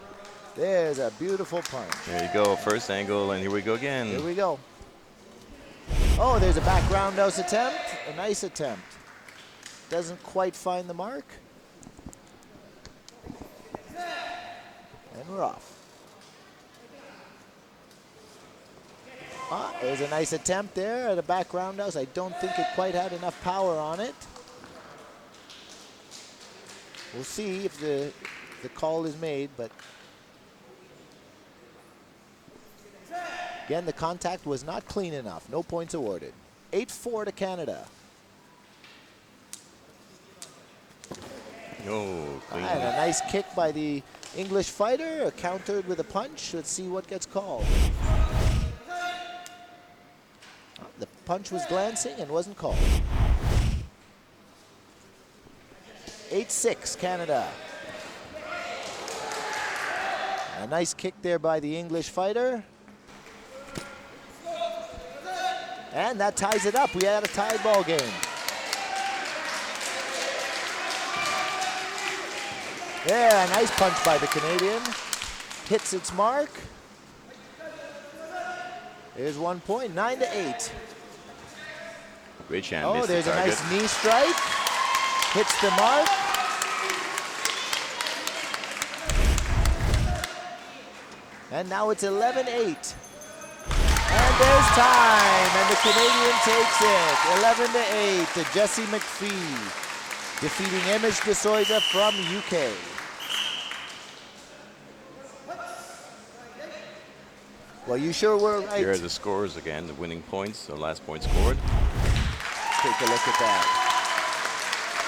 There's a beautiful punch. There you go, first angle, and here we go again. Here we go. Oh, there's a back roundhouse attempt. A nice attempt. Doesn't quite find the mark. And we're off. Ah, there's a nice attempt there at a back roundhouse. I don't think it quite had enough power on it. We'll see if the call is made, but again, the contact was not clean enough. No points awarded. 8-4 to Canada. No, clean. And a nice kick by the English fighter, countered with a punch. Let's see what gets called. The punch was glancing and wasn't called. 8-6, Canada. A nice kick there by the English fighter. And that ties it up. We had a tied ball game. Yeah, a nice punch by the Canadian. Hits its mark. There's 1 point, 9-8. Great chance. Oh, there's a nice knee strike. Hits the mark. And now it's 11-8. And there's time, and the Canadian takes it. 11-8 to Jesse McPhee, defeating Image de Souza from UK. Well, you sure were right. Here are the scores again, the winning points, the last point scored. Take a look at that.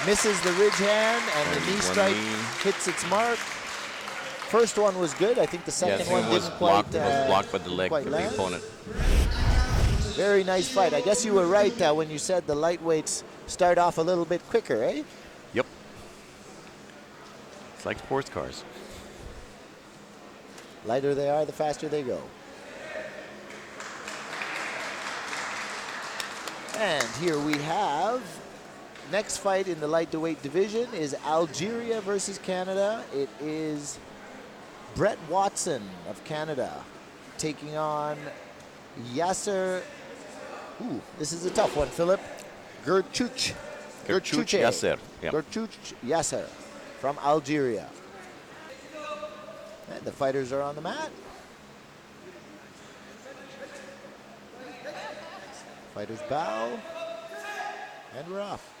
Misses the ridge hand, and the knee strike hits its mark. First one was good. I think the second one was didn't blocked, quite was blocked by the leg quite of the land. opponent. Very nice fight. I guess you were right when you said the lightweights start off a little bit quicker, eh? Yep. It's like sports cars. Lighter they are, the faster they go. And here we have next fight in the lightweight division is Algeria versus Canada. It is Brett Watson of Canada taking on Yasser. Ooh, this is a tough one, Philip. Gerchouch Yasser. Yep. Gerchouch Yasser from Algeria. And the fighters are on the mat. Fighters bow, and we're off.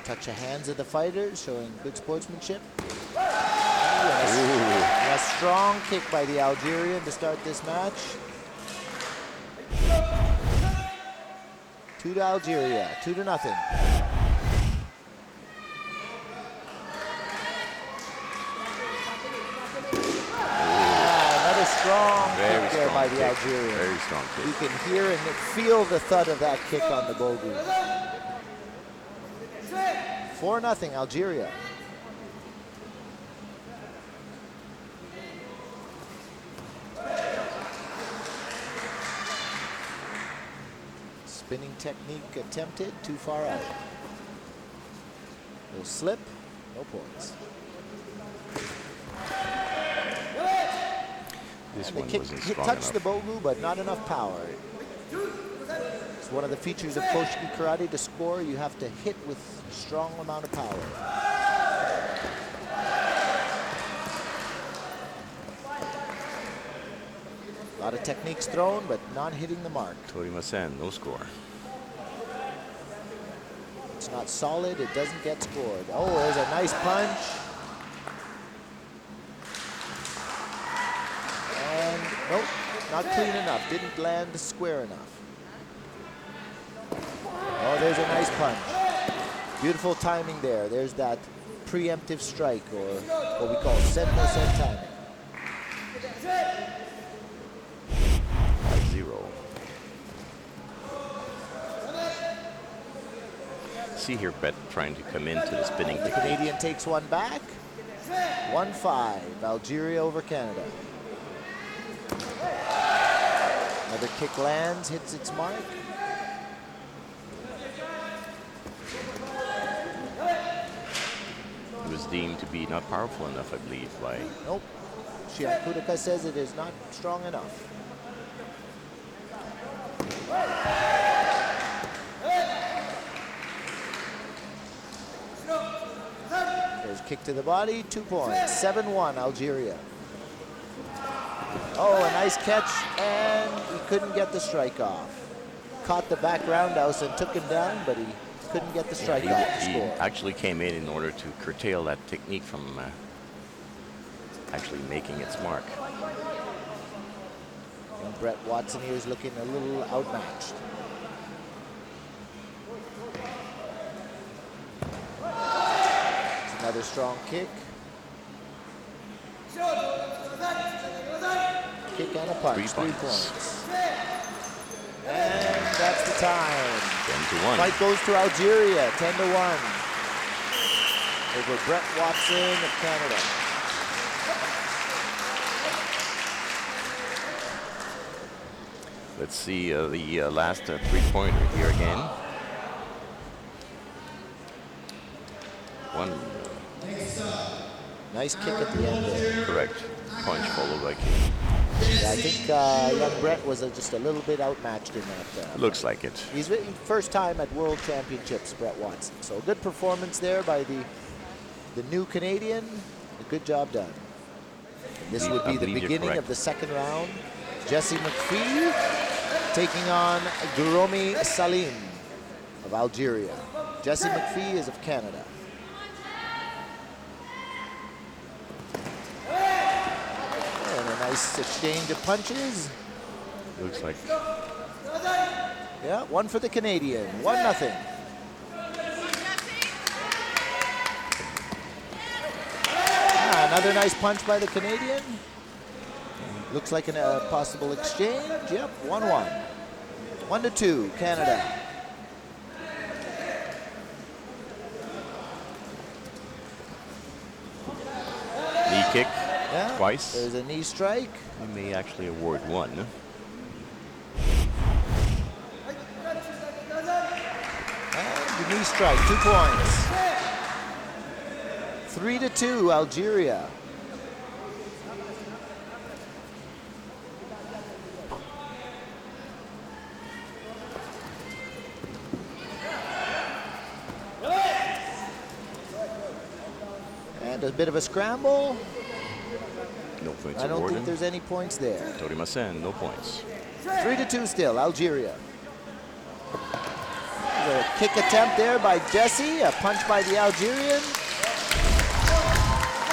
Touch of hands of the fighters, showing good sportsmanship. And a strong kick by the Algerian to start this match. 2 to Algeria, 2-0. Strong kick there by the Algerian. Very strong kick. You can hear and feel the thud of that kick on the bogu. 4-0 Algeria. Spinning technique attempted, too far out. Little slip, no points. This And the one kick wasn't strong touched enough. the bogu, but not enough power. It's one of the features of Koshiki karate. To score, you have to hit with strong amount of power. A lot of techniques thrown, but not hitting the mark. Torimasen, no score. It's not solid, it doesn't get scored. Oh, there's a nice punch. And nope, not clean enough. Didn't land square enough. Oh, there's a nice punch. Beautiful timing there. There's that preemptive strike, or what we call senno sen timing. 5-0. See here, Brett trying to come into the spinning The technique. Canadian takes one back. 1-5, Algeria over Canada. Another kick lands, hits its mark. It was deemed to be not powerful enough, I believe, by Nope. Shihan says it is not strong enough. There's kick to the body, 2 points. 7-1, Algeria. Oh, a nice catch, and he couldn't get the strike off. Caught the back roundhouse and took him down, but he couldn't get the strike off to he score. actually came in order to curtail that technique from actually making its mark. And Brett Watson here is looking a little outmatched. It's another strong kick. Kick and a punch, 3 points. And that's the time. 10-1. Fight goes to Algeria, 10-1. Over Brett Watson of Canada. Let's see the last three-pointer here again. One Nice kick at the end there. correct punch followed by kick. Yeah, I think young Brett was just a little bit outmatched in that. Looks like it. He's first time at World Championships, Brett Watson. So a good performance there by the new Canadian. A good job done. And this would be the beginning of the second round. Jesse McPhee taking on Guromi Salim of Algeria. Jesse McPhee is of Canada. And a nice exchange of punches. Looks like Yeah, one for the Canadian, 1-0. Another nice punch by the Canadian. Looks like a possible exchange. Yep, 1-1. 1-2, Canada. knee kick Yeah, twice. there's a knee strike. We may actually award one. And the knee strike, 2 points. 3-2, Algeria. And a bit of a scramble. No points I don't awarded. think there's any points there. Torimasen, no points. 3-2 still, Algeria. A kick attempt there by Jesse, a punch by the Algerian.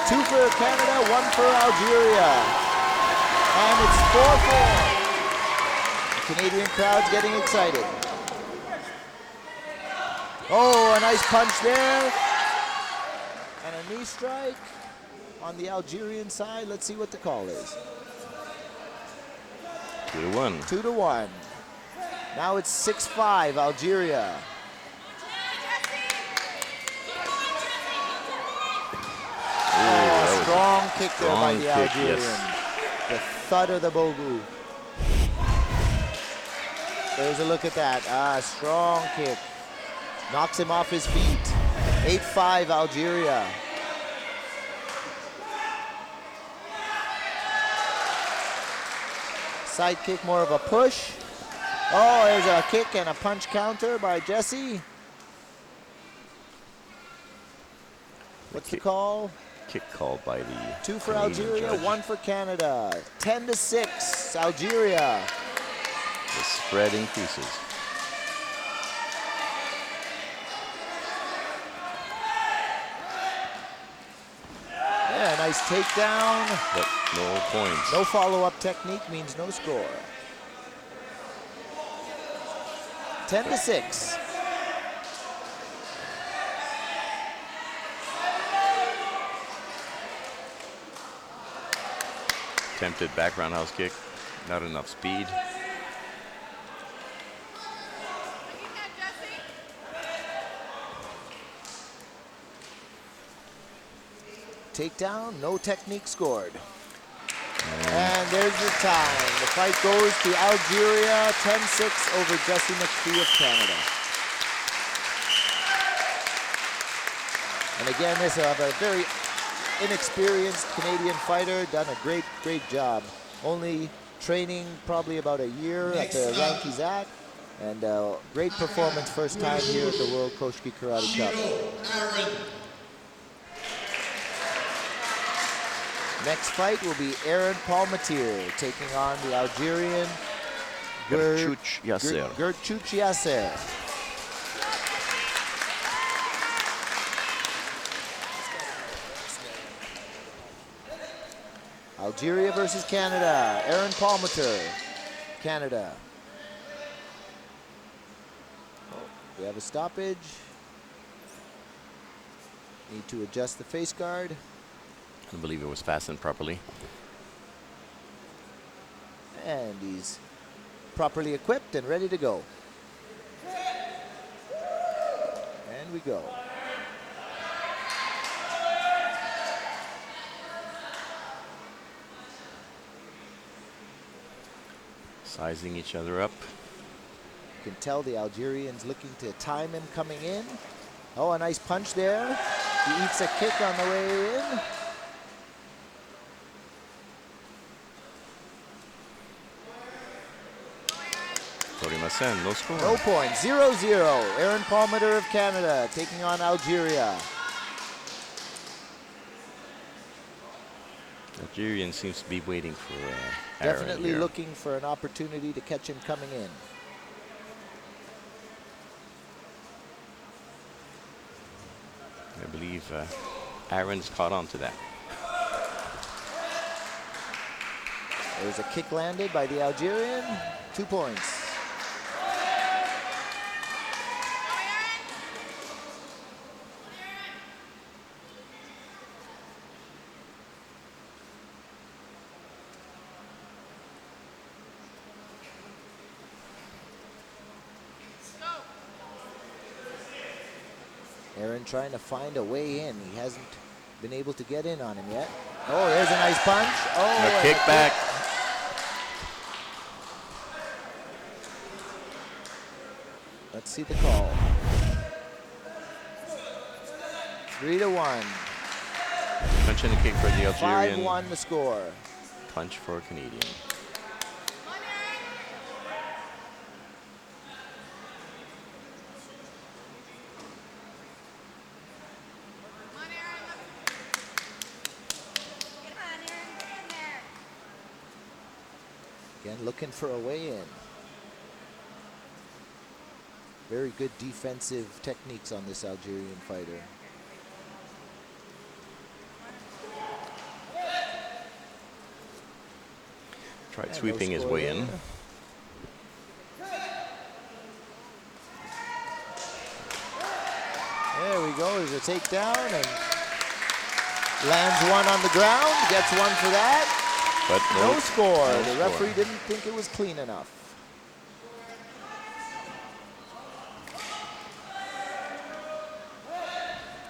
2 for Canada, 1 for Algeria. And it's 4-4. The Canadian crowd's getting excited. Oh, a nice punch there. And a knee strike on the Algerian side. Let's see what the call is. 2-1. 2-1. Now it's 6-5, Algeria. Oh, strong kick there by the strong kick, Algerian. yes. The thud of the bogu. There's a look at that. Strong kick. Knocks him off his feet. 8-5, Algeria. Side kick, more of a push. Oh, there's a kick and a punch counter by Jesse. What's the call? Kick called by the 2 for Canadian Algeria, judge. 1 for Canada. 10-6, Algeria. The spread increases. Yeah, nice takedown. But no points. No follow-up technique means no score. 10-6. Attempted back roundhouse kick. Not enough speed. Takedown, no technique scored. And there's your time. The fight goes to Algeria, 10-6 over Jesse McPhee of Canada. And again, this is a very inexperienced Canadian fighter, done a great job. Only training probably about a year at the rank he's at. And great performance first time here at the World Koshiki Karate Cup. Next fight will be Aaron Palmatier taking on the Algerian Gertruch Yasser. Gertruch Yasser. Algeria versus Canada. Aaron Palmatier, Canada. Oh, we have a stoppage. Need to adjust the face guard. I believe it was fastened properly. And he's properly equipped and ready to go. And we go. Sizing each other up. You can tell the Algerian's looking to time him coming in. Oh, a nice punch there. He eats a kick on the way in. No score. No point. 0-0. Aaron Palmatier of Canada taking on Algeria. Algerian seems to be waiting for Definitely Aaron looking for an opportunity to catch him coming in. I believe Aaron's caught on to that. There's a kick landed by the Algerian. 2 points. Aaron trying to find a way in. He hasn't been able to get in on him yet. Oh, there's a nice punch. Oh, A kick back. Let's see the call. 3-1. Punch and a kick for the Algerian. 5-1 the score. Punch for Canadian. Again, looking for a way in. Very good defensive techniques on this Algerian fighter. Tried sweeping his way in. There we go. There's a takedown and lands one on the ground. Gets one for that. But No score. no The score. referee didn't think it was clean enough.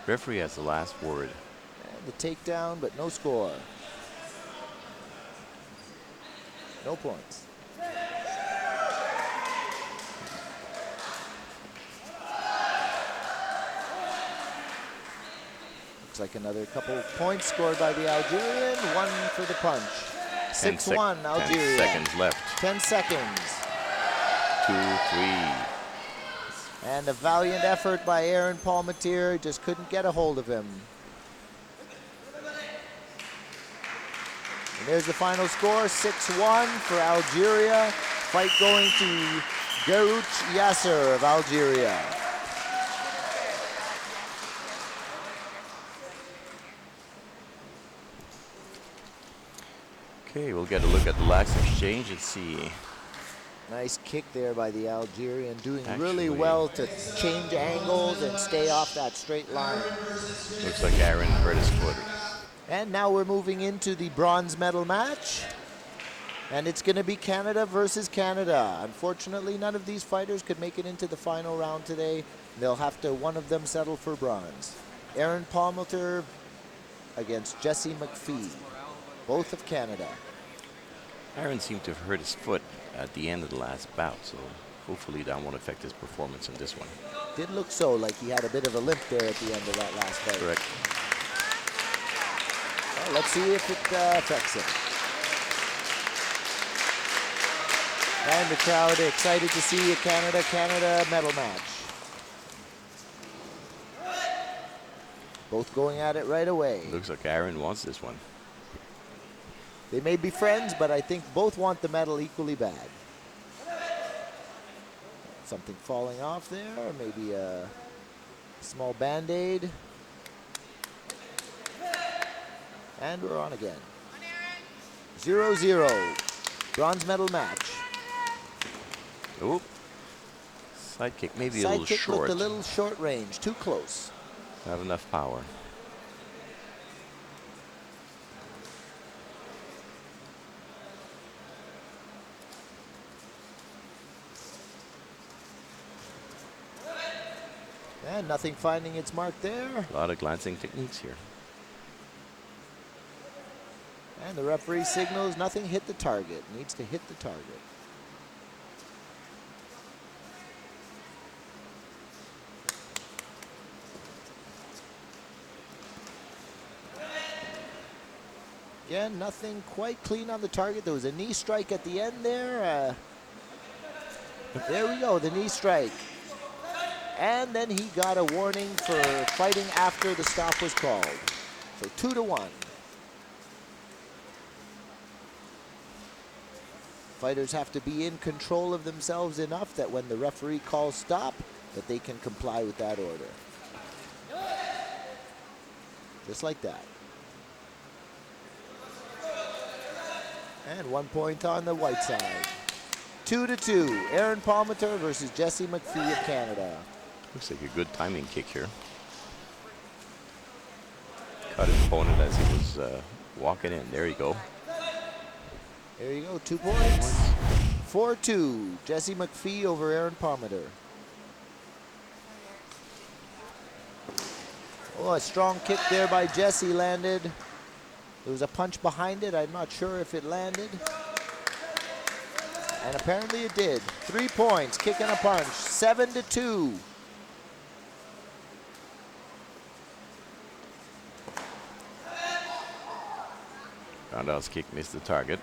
Referee has the last word. And the takedown, but no score. No points. Looks like another couple points scored by the Algerian. One for the punch. 6-1 10 Algeria. seconds left. 10 seconds. 2-3. And a valiant effort by Aaron Palmatier, just couldn't get a hold of him. And there's the final score, 6-1 for Algeria. Fight going to Garouch Yasser of Algeria. Okay, we'll get a look at the last exchange and see. Nice kick there by the Algerian, doing really Actually- well to change angles and stay off that straight line. Looks like Aaron hurt his foot. And now we're moving into the bronze medal match. And it's going to be Canada versus Canada. Unfortunately, none of these fighters could make it into the final round today. They'll have to, one of them, settle for bronze. Aaron Palmatier against Jesse McPhee, both of Canada. Aaron seemed to have hurt his foot at the end of the last bout, so hopefully that won't affect his performance in this one. Did look so, like he had a bit of a limp there at the end of that last fight. Correct. Well, let's see if it affects him. And the crowd excited to see a Canada medal match. Both going at it right away. Looks like Aaron wants this one. They may be friends, but I think both want the medal equally bad. Something falling off there, or maybe a small band-aid. And we're on again. 0-0. Bronze medal match. Oh, side kick, maybe a Side little kick short. looked a little short range, too close. Not enough power. And nothing finding its mark there. A lot of glancing techniques here. And the referee signals nothing hit the target. Needs to hit the target. Again, nothing quite clean on the target. There was a knee strike at the end there. There we go, the knee strike. And then he got a warning for fighting after the stop was called. So 2-1. Fighters have to be in control of themselves enough that when the referee calls stop, that they can comply with that order. Just like that. And 1 point on the white side. 2-2. Aaron Palmatier versus Jesse McPhee of Canada. Looks like a good timing kick here. Caught his opponent as he was walking in. There you go. There you go, 2 points. 4-2. Jesse McPhee over Aaron Palmatier. Oh, a strong kick there by Jesse landed. There was a punch behind it. I'm not sure if it landed. And apparently it did. 3 points, kick and a punch. 7-2. Roundhouse kick missed the target.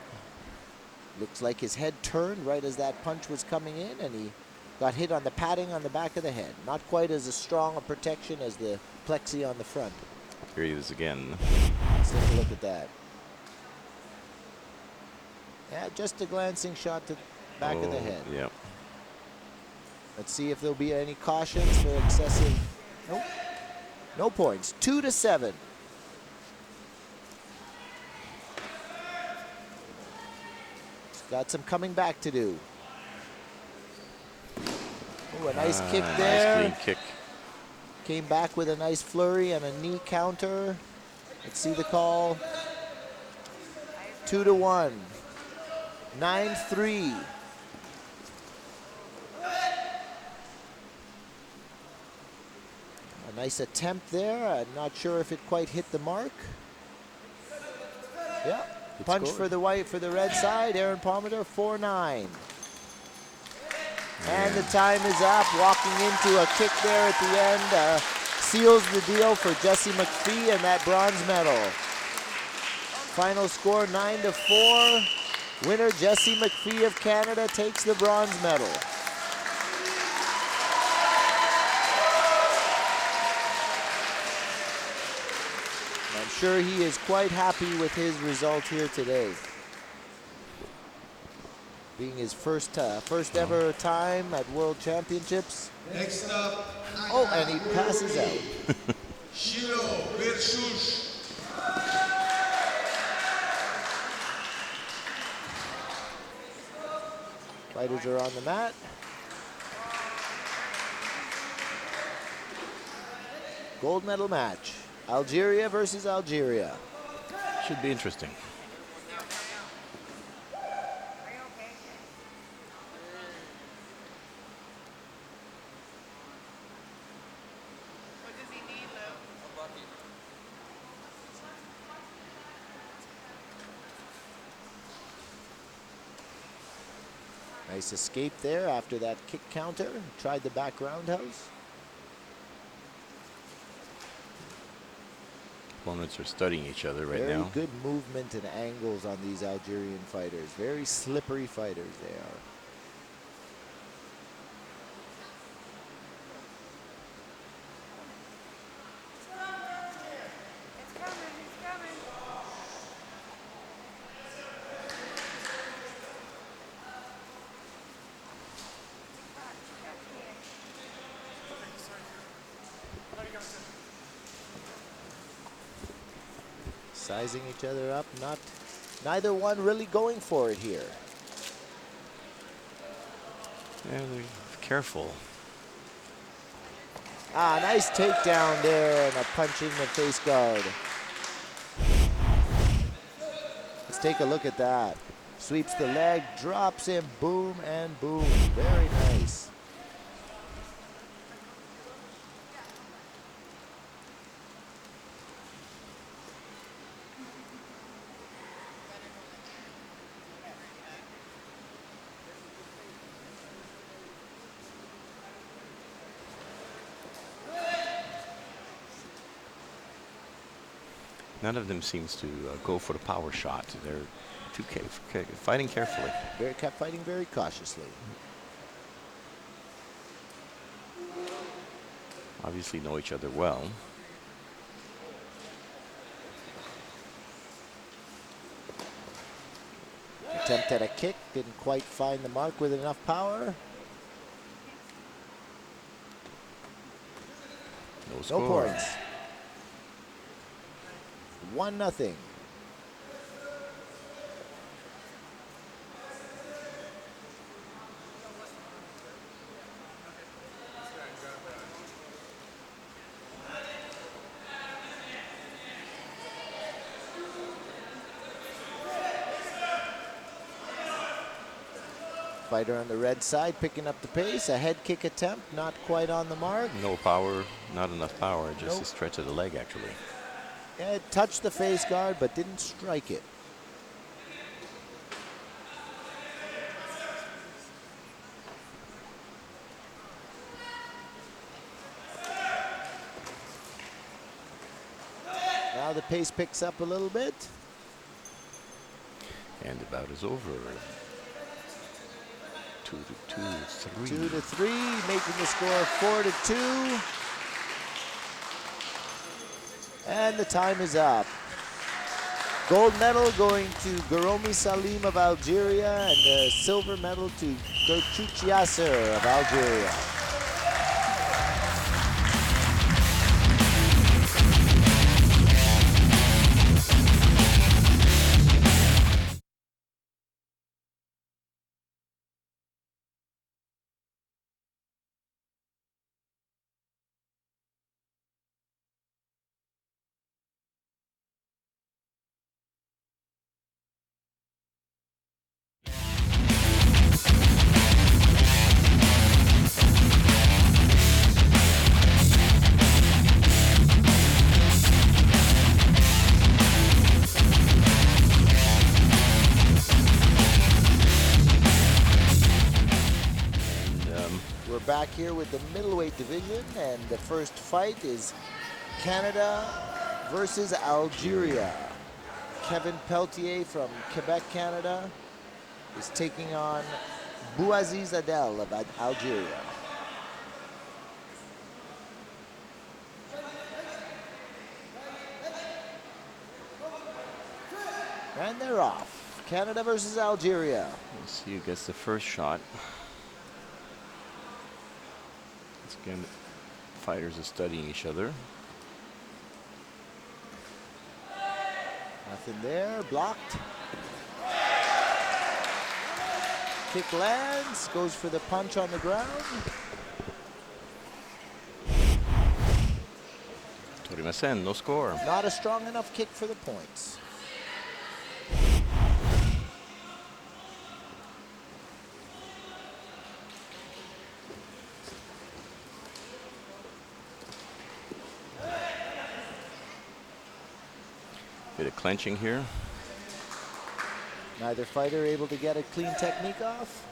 Looks like his head turned right as that punch was coming in, and he got hit on the padding on the back of the head. Not quite as a strong a protection as the plexi on the front. Here he is again. Let's take a look at that. Yeah, just a glancing shot to the back of the head. Yep. Let's see if there'll be any cautions for excessive. Nope. No points. 2-7. Got some coming back to do. Oh, a nice kick there. Nice clean kick. Came back with a nice flurry and a knee counter. Let's see the call. 2-1. 9-3. A nice attempt there. I'm not sure if it quite hit the mark. Yeah. Good Punch score. for the white, for the red side. Aaron Palmatier, 4-9. And the time is up. Walking into a kick there at the end. Seals the deal for Jesse McPhee and that bronze medal. Final score 9-4. Winner Jesse McPhee of Canada takes the bronze medal. sure he is quite happy with his result here today. Being his first ever time at World Championships. Next up, Oh, and he passes out. Shiro versus Fighters are on the mat. Gold medal match. Algeria versus Algeria. Should be interesting. Nice escape there after that kick counter. Tried the back roundhouse. Opponents are studying each other right Very now. good movement and angles on these Algerian fighters. Very slippery fighters they are. Sizing each other up, neither one really going for it here. Yeah, they're careful. Ah, nice takedown there and a punch in the face guard. Let's take a look at that. Sweeps the leg, drops him, boom and boom. Very nice. None of them seems to go for the power shot. They're fighting carefully. Kept fighting very cautiously. Obviously know each other well. Attempt at a kick, didn't quite find the mark with enough power. No No score. points. 1-0. Fighter on the red side picking up the pace. A head kick attempt, not quite on the mark. No power, not enough power, just Nope. a stretch of the leg actually. Yeah, it touched the face guard but didn't strike it. Now the pace picks up a little bit. And the bout is over. 2-3. 2-3, making the score 4-2. And the time is up. Gold medal going to Garomi Salim of Algeria and the silver medal to Gertrude Yasser of Algeria. Back here with the middleweight division, and the first fight is Canada versus Algeria. Kevin Peltier from Quebec, Canada is taking on Bouaziz Adel of Algeria. And they're off. Canada versus Algeria. We'll see who gets the first shot. Once again, fighters are studying each other. Nothing there, blocked. Kick lands, goes for the punch on the ground. Torimasen, no score. Not a strong enough kick for the points. Bit of clenching here. Neither fighter able to get a clean technique off.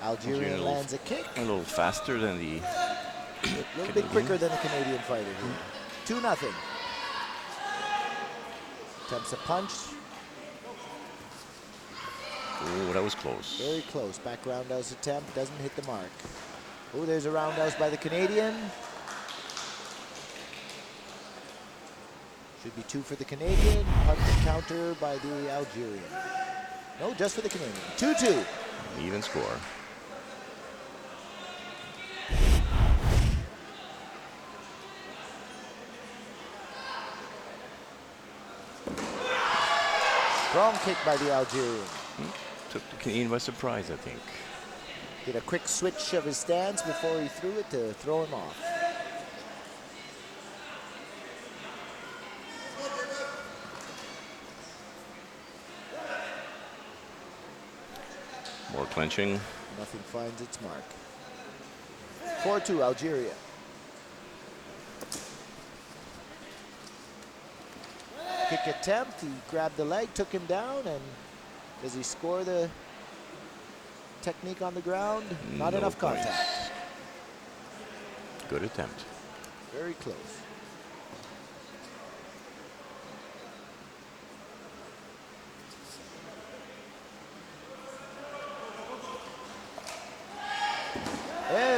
Algerian lands a kick. A little faster than the A little bit quicker than the Canadian fighter here. 2-0. Attempts a punch. Oh, that was close. Very close. Back roundhouse attempt. Doesn't hit the mark. Oh, there's a roundhouse by the Canadian. Should be 2 for the Canadian. Punch counter by the Algerian. No, just for the Canadian. 2-2. Even score. Strong kick by the Algerian. Took the Canadian by surprise, I think. Did a quick switch of his stance before he threw it to throw him off. More clenching. Nothing finds its mark. 4-2 Algeria. Kick attempt, he grabbed the leg, took him down, and does he score the technique on the ground? Not No enough points. contact. Good attempt. Very close.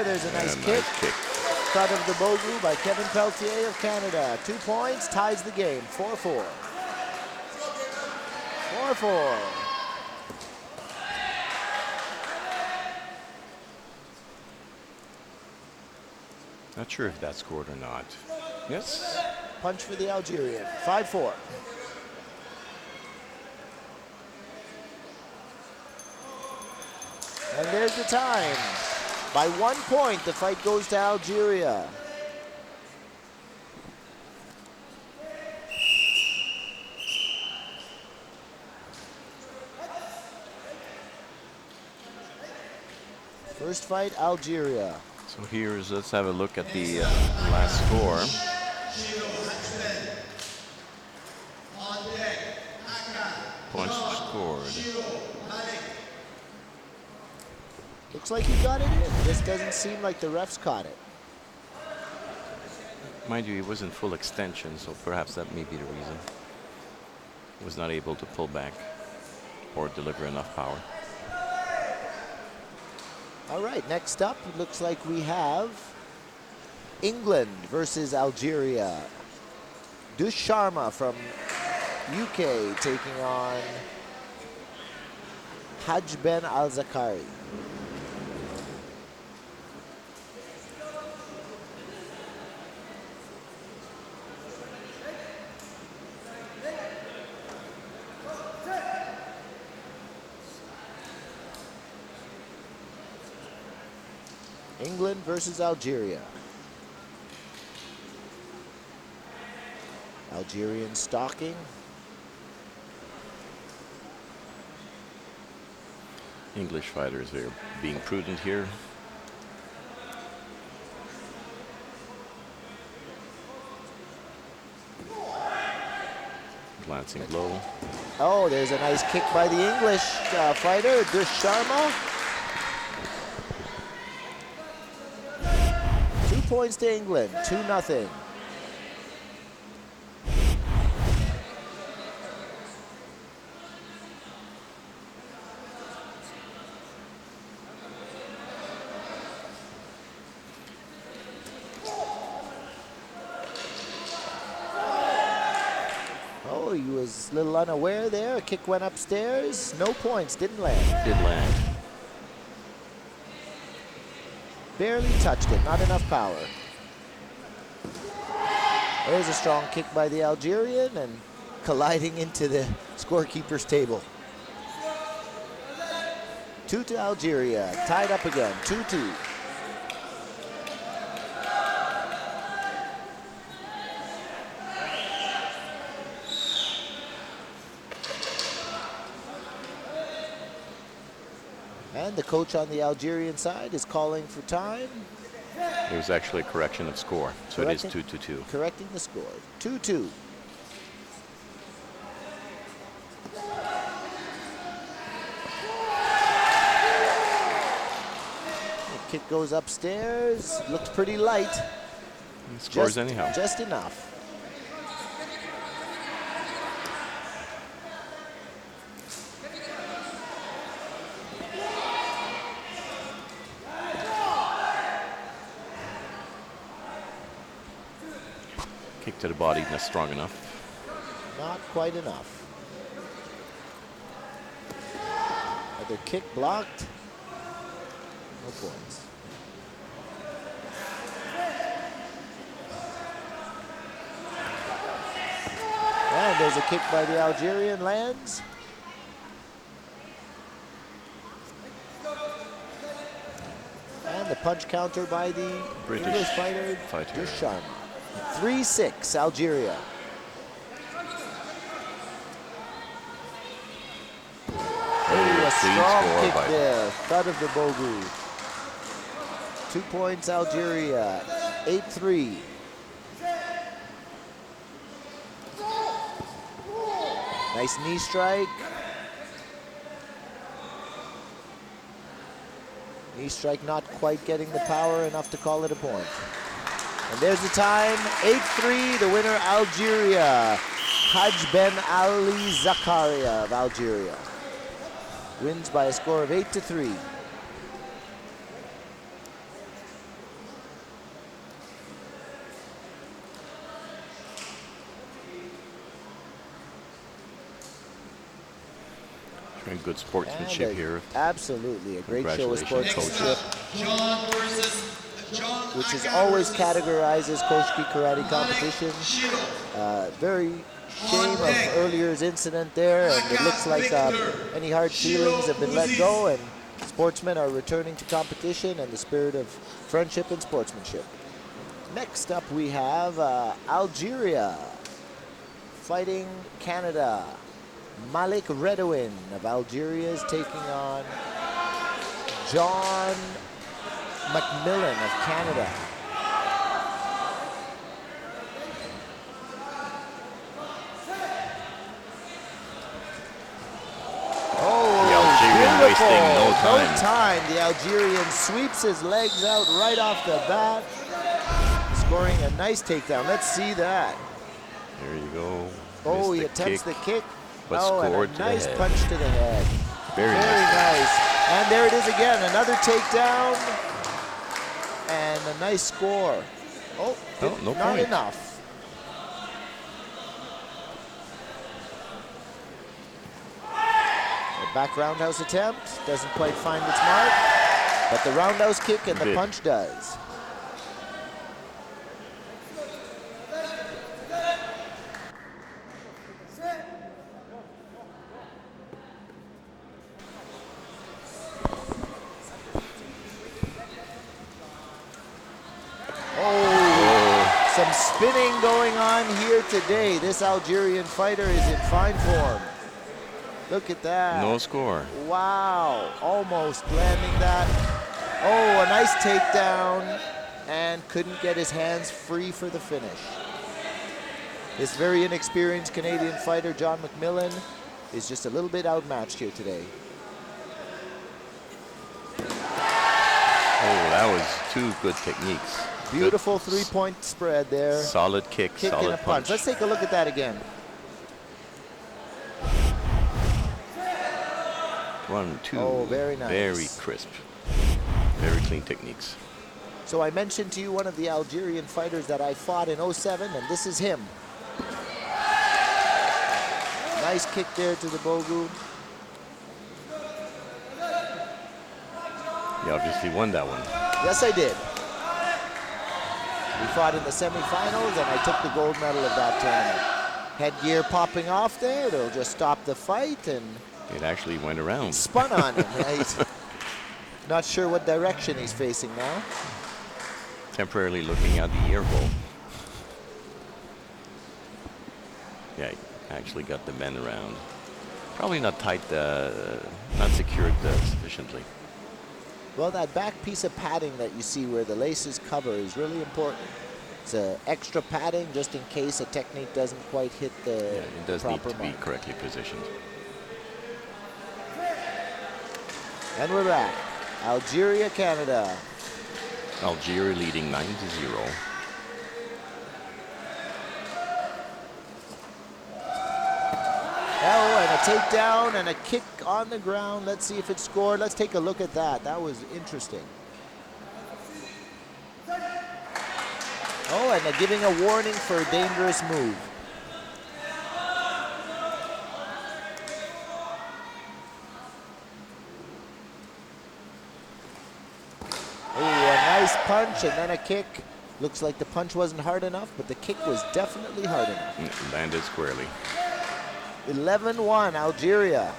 There's a nice kick. Front of the Bogu by Kevin Peltier of Canada. 2 points, ties the game. 4-4. 4-4. Not sure if that scored or not. Yes. Punch for the Algerian. 5-4. And there's the time. By 1 point, the fight goes to Algeria. First fight, Algeria. So here's, let's have a look at the last score. Points scored. Looks like he got it in. This doesn't seem like the refs caught it. Mind you, he was in full extension, so perhaps that may be the reason. He was not able to pull back or deliver enough power. All right, next up, it looks like we have England versus Algeria. Dush Sharma from UK taking on Haj Ben Al-Zakari. England versus Algeria. Algerian stalking. English fighters are being prudent here. Glancing blow. Oh, there's a nice kick by the English fighter, Dush Sharma. 2 points to England, 2-0. was a little unaware there. A kick went upstairs. No points. Didn't land. Did land. Barely touched it. Not enough power. There's a strong kick by the Algerian and colliding into the scorekeeper's table. 2 to Algeria. Tied up again. 2-2. And the coach on the Algerian side is calling for time. It was actually a correction of score, so it is 2-2. Correcting the score. 2-2. The kick goes upstairs. Looks pretty light. He scores anyhow. Just enough. Kick to the body, not strong enough. Not quite enough. Other kick blocked. No points. And there's a kick by the Algerian, lands. And the punch counter by the British English fighter, Shihan. 3-6, Algeria. Oh, a strong kick there, thud of the Bogu. 2 points, Algeria, 8-3. Nice knee strike. Knee strike not quite getting the power enough to call it a point. And there's the time, 8-3, the winner Algeria. Haj Ben Ali Zakaria of Algeria wins by a score of 8-3. Showing good sportsmanship here. Absolutely, a great show of sportsmanship, John versus which is always categorized as Koshiki karate competition. Very shame of earlier's incident there, and it looks like any hard feelings have been let go, and sportsmen are returning to competition and the spirit of friendship and sportsmanship. Next up we have Algeria fighting Canada. Malik Redouin of Algeria is taking on John Macmillan of Canada. Oh, the Algerian wasting no time. No time. The Algerian sweeps his legs out right off the bat, scoring a nice takedown. Let's see that. There you go. Oh, he Missed attempts the kick. but Oh, and scored a to nice the head. punch to the head. Very nice. And there it is again, another takedown. And a nice score. Oh, no not point. enough. The back roundhouse attempt doesn't quite find its mark, but the roundhouse kick and the punch does. Some spinning going on here today. This Algerian fighter is in fine form. Look at that. No score. Wow, almost landing that. Oh, a nice takedown, and couldn't get his hands free for the finish. This very inexperienced Canadian fighter, John McMillan, is just a little bit outmatched here today. Oh, that was two good techniques. Beautiful Good. three-point spread there. Solid kick, Kick solid and a punch. Let's take a look at that again. 1, 2. Oh, very nice. Very crisp. Very clean techniques. So I mentioned to you one of the Algerian fighters that I fought in '07, and this is him. Nice kick there to the Bogu. You obviously won that one. Yes, I did. We fought in the semifinals, and I took the gold medal of that tournament. Headgear popping off there. It'll just stop the fight, and It actually went around. spun on him. He's not sure what direction he's facing now. Temporarily looking out the ear hole. Yeah, he actually got the bend around. Probably not tight, not secured sufficiently. Well, that back piece of padding that you see where the laces cover is really important. It's extra padding just in case a technique doesn't quite hit the Yeah, it does need proper to be mark. correctly positioned. And we're back. Algeria, Canada. Algeria leading 9-0. Oh, and a takedown and a kick on the ground. Let's see if it scored. Let's take a look at that. That was interesting. Oh, and they're giving a warning for a dangerous move. Oh, a nice punch and then a kick. Looks like the punch wasn't hard enough, but the kick was definitely hard enough. Landed squarely. 11-1, Algeria.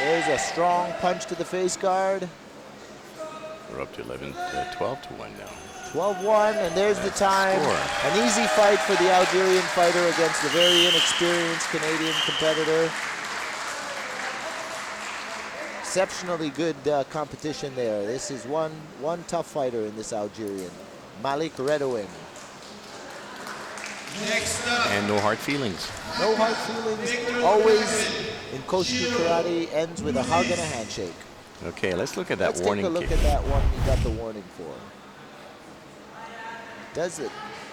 There's a strong punch to the face guard. We're up to 12-1 now. 12-1, and there's the time. Score. An easy fight for the Algerian fighter against the very inexperienced Canadian competitor. Exceptionally good competition there. This is one tough fighter in this Algerian. Malik Redouane. Next up, And no hard feelings. No hard feelings. Always in Koshiki karate ends with a hug and a handshake. Okay, let's look at that Let's take warning a look kick. at that one he got the warning for. Does it.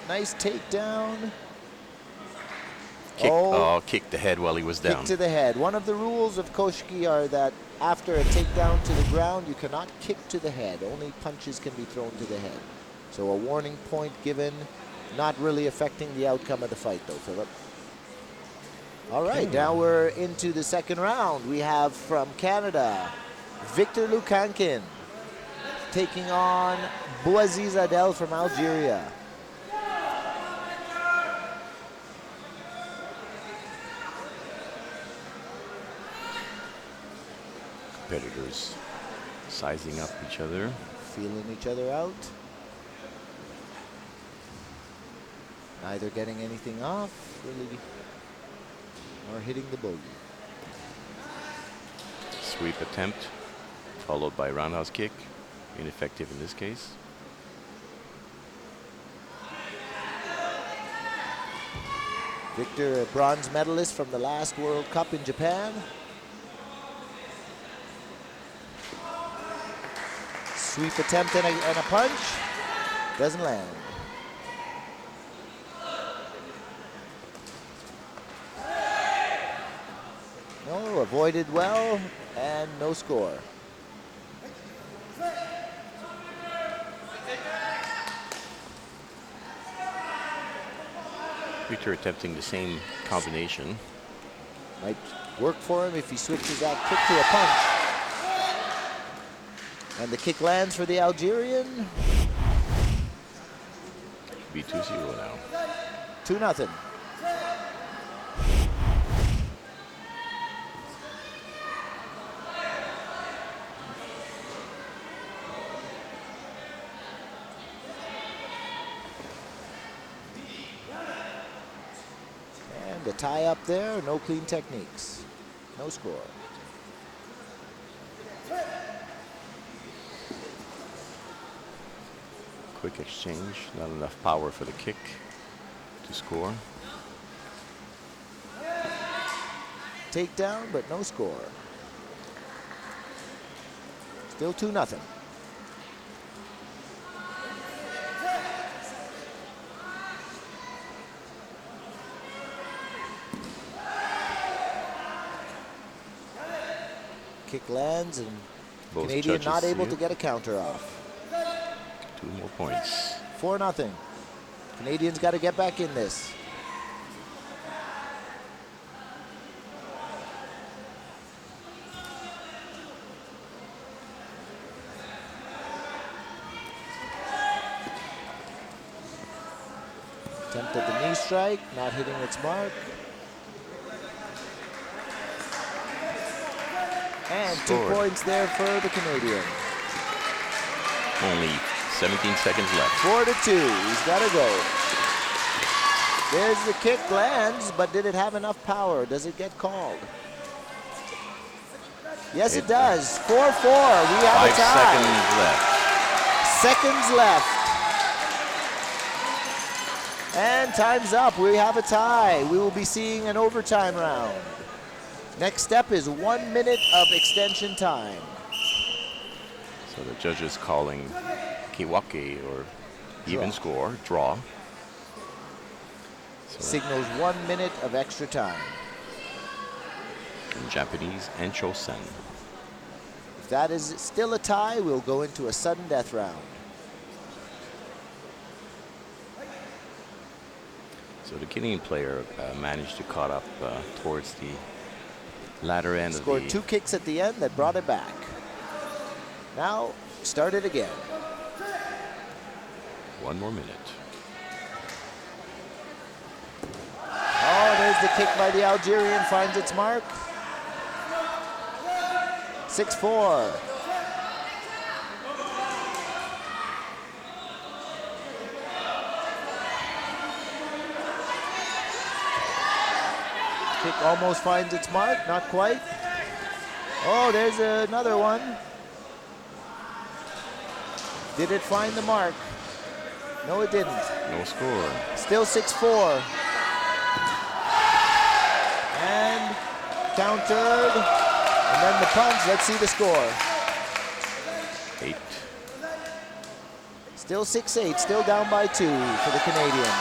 Nice takedown. Kick, Oh. kicked the head while he was Kick down. to the head. One of the rules of Koshiki are that after a takedown to the ground, you cannot kick to the head. Only punches can be thrown to the head. So a warning point given, not really affecting the outcome of the fight though, Philip. All right, now we're into the second round. We have from Canada, Victor Lukankin taking on Bouaziz Adel from Algeria. Competitors sizing up each other. Feeling each other out. Neither getting anything off, really, or hitting the bogey. Sweep attempt, followed by roundhouse kick. Ineffective in this case. Victor, a bronze medalist from the last World Cup in Japan. Sweep attempt and a punch. Doesn't land. No, avoided well, and no score. Victor attempting the same combination. Might work for him if he switches that kick to a punch. And the kick lands for the Algerian. Should be 2-0 now. 2-0. And the tie up there, no clean techniques. No score. Quick exchange, not enough power for the kick to score. Takedown, but no score. Still 2-0. Kick lands, and Both Canadian judges not see able it. to get a counter off. 2 more points. 4-0. Canadians got to get back in this. Attempt at the knee strike, not hitting its mark. And 2 points there for the Canadian. Only 17 seconds left. 4-2. He's got to go. There's the kick, lands, but did it have enough power? Does it get called? Yes, it does. 4-4. We have a tie. 5 seconds left. Seconds left. And time's up. We have a tie. We will be seeing an overtime round. Next step is 1 minute of extension time. So the judges calling Kiwake, or even score, draw. So Signals 1 minute of extra time. in Japanese, Encho-sen. If that is still a tie, we'll go into a sudden death round. So the Canadian player managed to caught up towards the latter end of the... Scored 2 kicks at the end that brought it back. Now, start it again. 1 more minute. Oh, there's the kick by the Algerian, finds its mark. 6-4. Kick almost finds its mark, not quite. Oh, there's another one. Did it find the mark? No, it didn't. No score. Still 6-4. And countered. And then the punch. Let's see the score. 8. Still 6-8. Still down by 2 for the Canadian.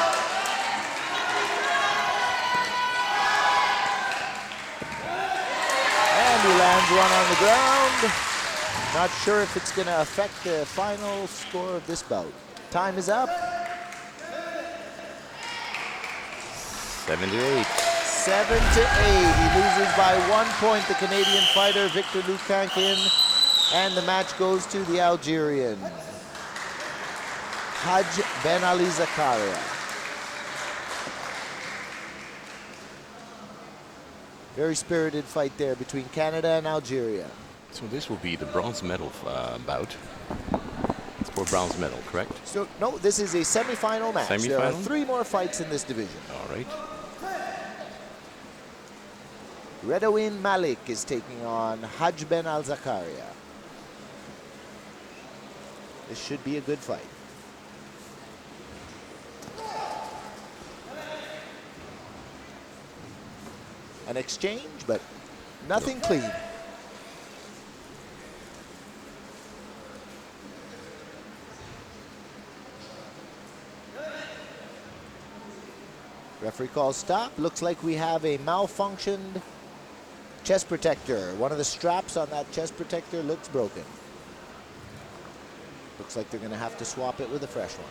And he lands one on the ground. Not sure if it's going to affect the final score of this bout. Time is up. 7 to 8. 7 to 8. He loses by 1 point, the Canadian fighter, Victor Lukankin. And the match goes to the Algerian, Haj Ben Ali Zakaria. Very spirited fight there between Canada and Algeria. So this will be the bronze medal bout. It's for bronze medal, correct? So, no, this is a semifinal match. There are Semifinal? 3 more fights in this division. All right. Redouane Malik is taking on Haj Ben Al Zakaria. This should be a good fight. An exchange, but nothing clean. Referee calls stop. Looks like we have a malfunctioned chest protector. One of the straps on that chest protector looks broken. Looks like they're going to have to swap it with a fresh one.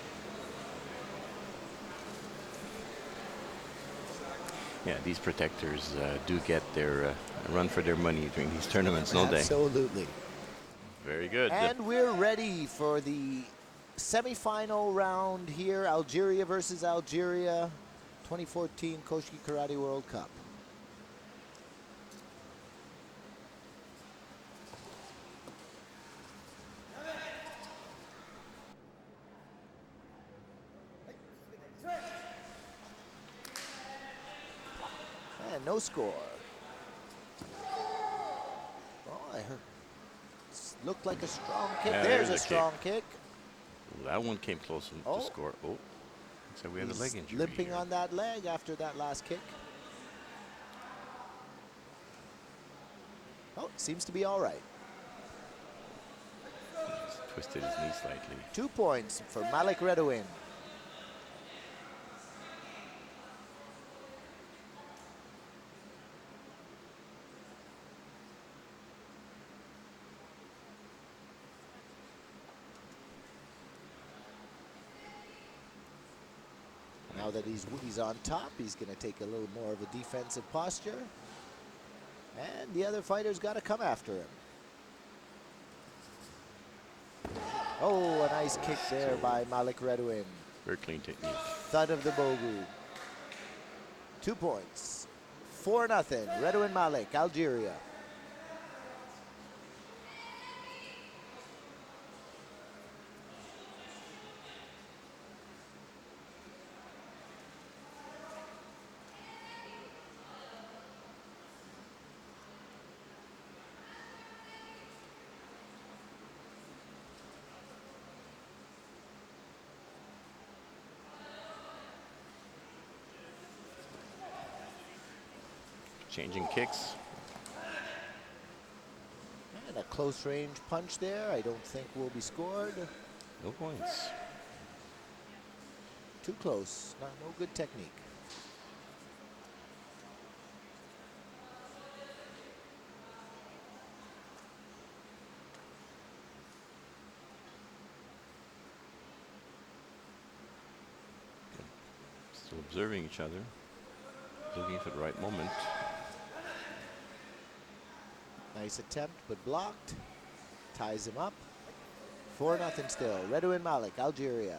Yeah, these protectors do get their run for their money during these tournaments, don't they? Absolutely. Very good. And we're ready for the semifinal round here. Algeria versus Algeria, 2014 Koshiki Karate World Cup. And no score. Oh, I heard. Looked like a strong kick. Yeah, There's there's a a strong kick. That one came close to score. Oh, so we have a He's leg injury. limping here. on that leg after that last kick. Oh, seems to be all right. He's twisted his knee slightly. 2 points for Malik Redouane. Now that he's on top, he's going to take a little more of a defensive posture. And the other fighter's got to come after him. Oh, a nice kick there by Malik Redouane. Very clean technique. Thud of the bogu. 2 points. 4-0. Redouane Malik, Algeria. Changing kicks. And a close range punch there. I don't think will be scored. No points. Too close. No good technique. Still observing each other. Looking for the right moment. Nice attempt, but blocked. Ties him up. 4-0 still. Redouane Malik, Algeria.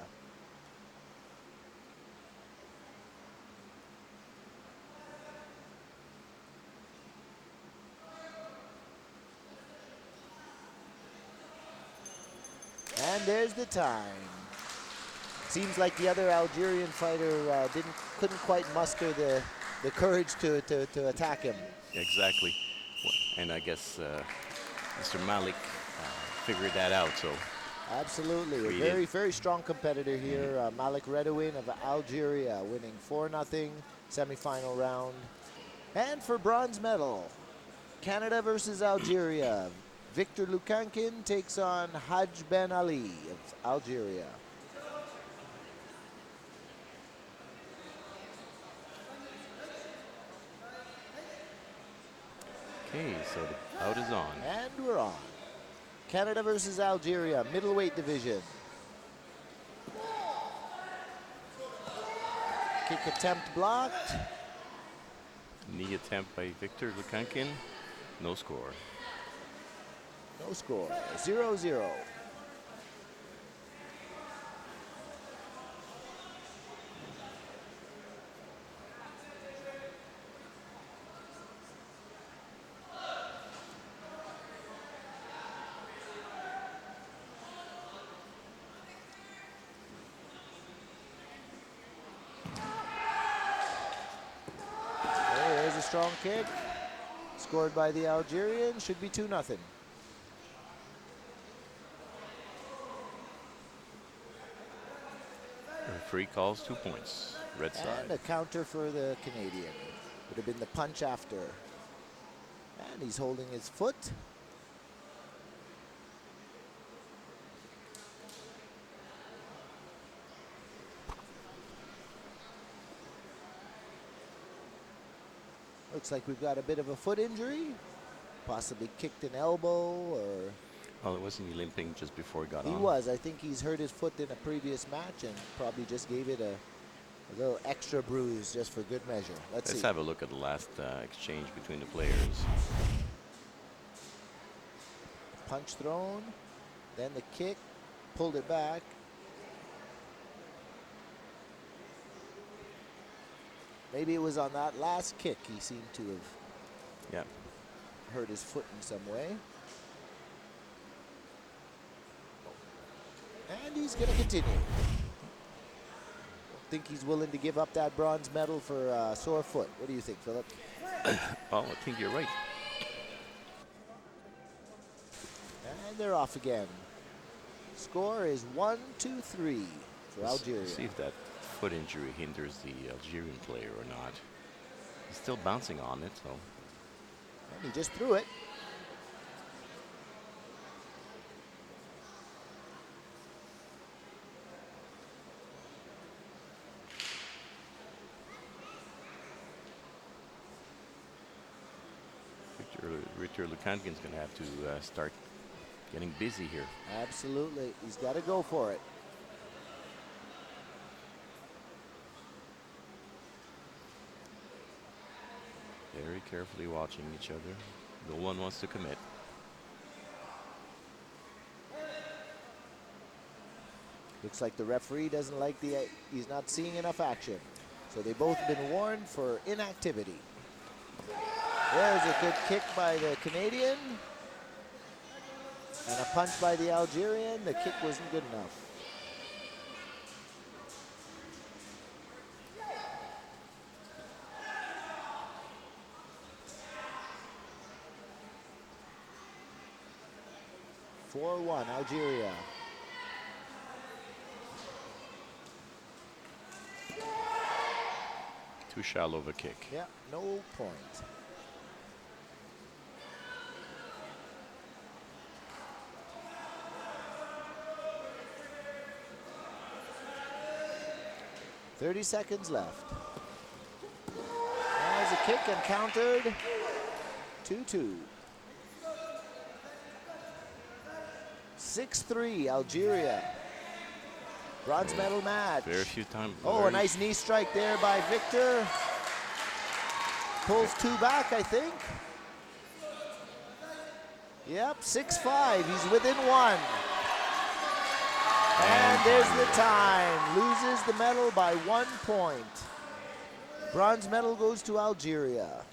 And there's the time. Seems like the other Algerian fighter couldn't quite muster the courage to attack him. Exactly. And I guess Mr. Malik figured that out. So Absolutely. A Creative. very strong competitor here. Malik Redouane of Algeria winning 4-0 semifinal round. And for bronze medal, Canada versus Algeria. Victor Lukankin takes on Haj Ben Ali of Algeria. okay, so the bout is on. And we're on. Canada versus Algeria, middleweight division. Kick attempt blocked. Knee attempt by Victor Lukankin. No score. No score. 0-0. There's a strong kick. Scored by the Algerian. Should be 2-0. Referee calls 2 points. Red And side. a counter for the Canadian. Would have been the punch after. And he's holding his foot. Looks like we've got a bit of a foot injury. Possibly kicked an elbow or... Well, wasn't he limping just before he got He on? was. I think he's hurt his foot in a previous match and probably just gave it a little extra bruise just for good measure. Let's Let's see. have a look at the last exchange between the players. Punch thrown, then the kick, pulled it back. Maybe it was on that last kick he seemed to have Yeah. hurt his foot in some way. And he's going to continue. Don't think he's willing to give up that bronze medal for a sore foot. What do you think, Philip? Oh, I think you're right. And they're off again. Score is 1-2-3 for Algeria. See if that foot injury hinders the Algerian player or not. He's still bouncing on it, so. And he just threw it. Victor Lukankin's going to have to start getting busy here. Absolutely. He's got to go for it. Very carefully watching each other. No one wants to commit. Looks like the referee doesn't like he's not seeing enough action. So they both been warned for inactivity. There's a good kick by the Canadian. And a punch by the Algerian. The kick wasn't good enough. (4-1) Algeria. Too shallow of a kick. Yeah, no point. .30 seconds left. There's a kick and countered. 2-2. 6-3 Algeria. Bronze medal match. Very few times. Oh, a nice knee strike there by Victor. Pulls 2 back, I think. Yep, 6-5. He's within 1. And there's the time. Loses the medal by 1 point. Bronze medal goes to Algeria.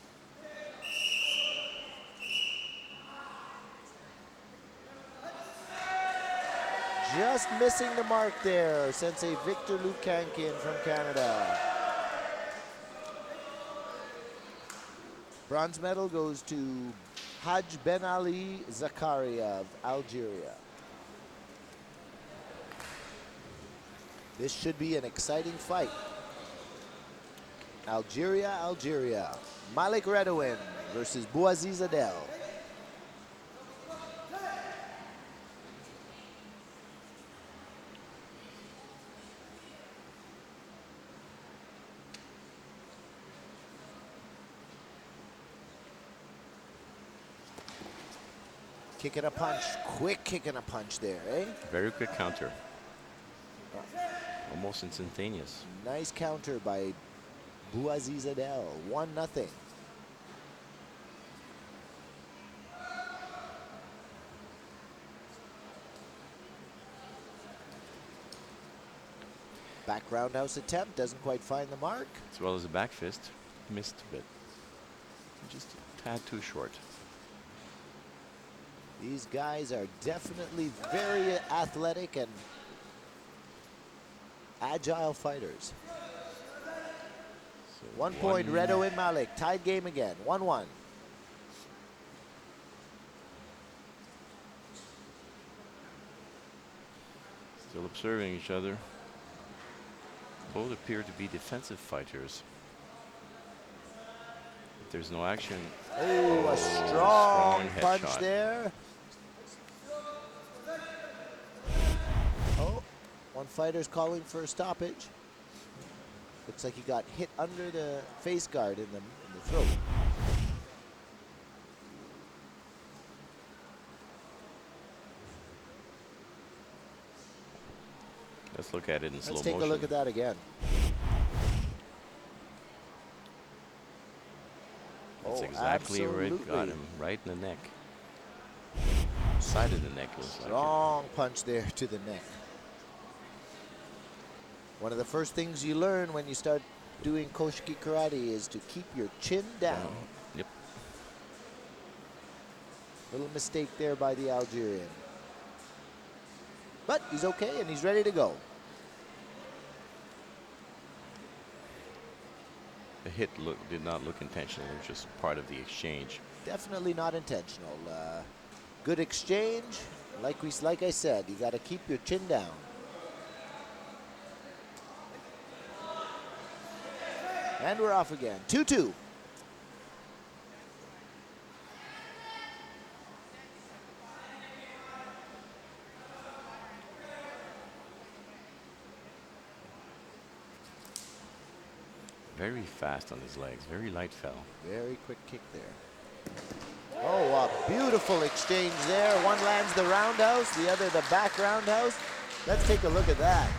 Just missing the mark there, Sensei Victor Lukankin from Canada. Bronze medal goes to Haj Ben Ali Zakaria of Algeria. This should be an exciting fight. Algeria, Algeria. Malik Redouin versus Bouaziz Adel. Kick and a punch, quick kick and a punch there, eh? Very quick counter. Almost instantaneous. Nice counter by Bouaziz Adel, 1-0. Back roundhouse attempt, doesn't quite find the mark. As well as a back fist, missed a bit. Just a tad too short. These guys are definitely very athletic and agile fighters. So 1 point, Redouin Malik. Tied game again, 1-1. Still observing each other. Both appear to be defensive fighters. If there's no action. Oh, a strong punch headshot. there. Oh, one fighter's calling for a stoppage. Looks like he got hit under the face guard in the throat. Let's look at it in slow Let's motion. take a look at that again. That's Oh, exactly where it got absolutely. him, right in the neck. Side of the neck looks like it. Strong punch there to the neck. One of the first things you learn when you start doing Koshiki karate is to keep your chin down. Yep. Little mistake there by the Algerian. But he's okay and he's ready to go. The hit did not look intentional. It was just part of the exchange. Definitely not intentional. Good exchange. Like I said, you got to keep your chin down. And we're off again. 2-2. Very fast on his legs. Very light fell. Very quick kick there. Oh, a beautiful exchange there. One lands the roundhouse, the other the back roundhouse. Let's take a look at that.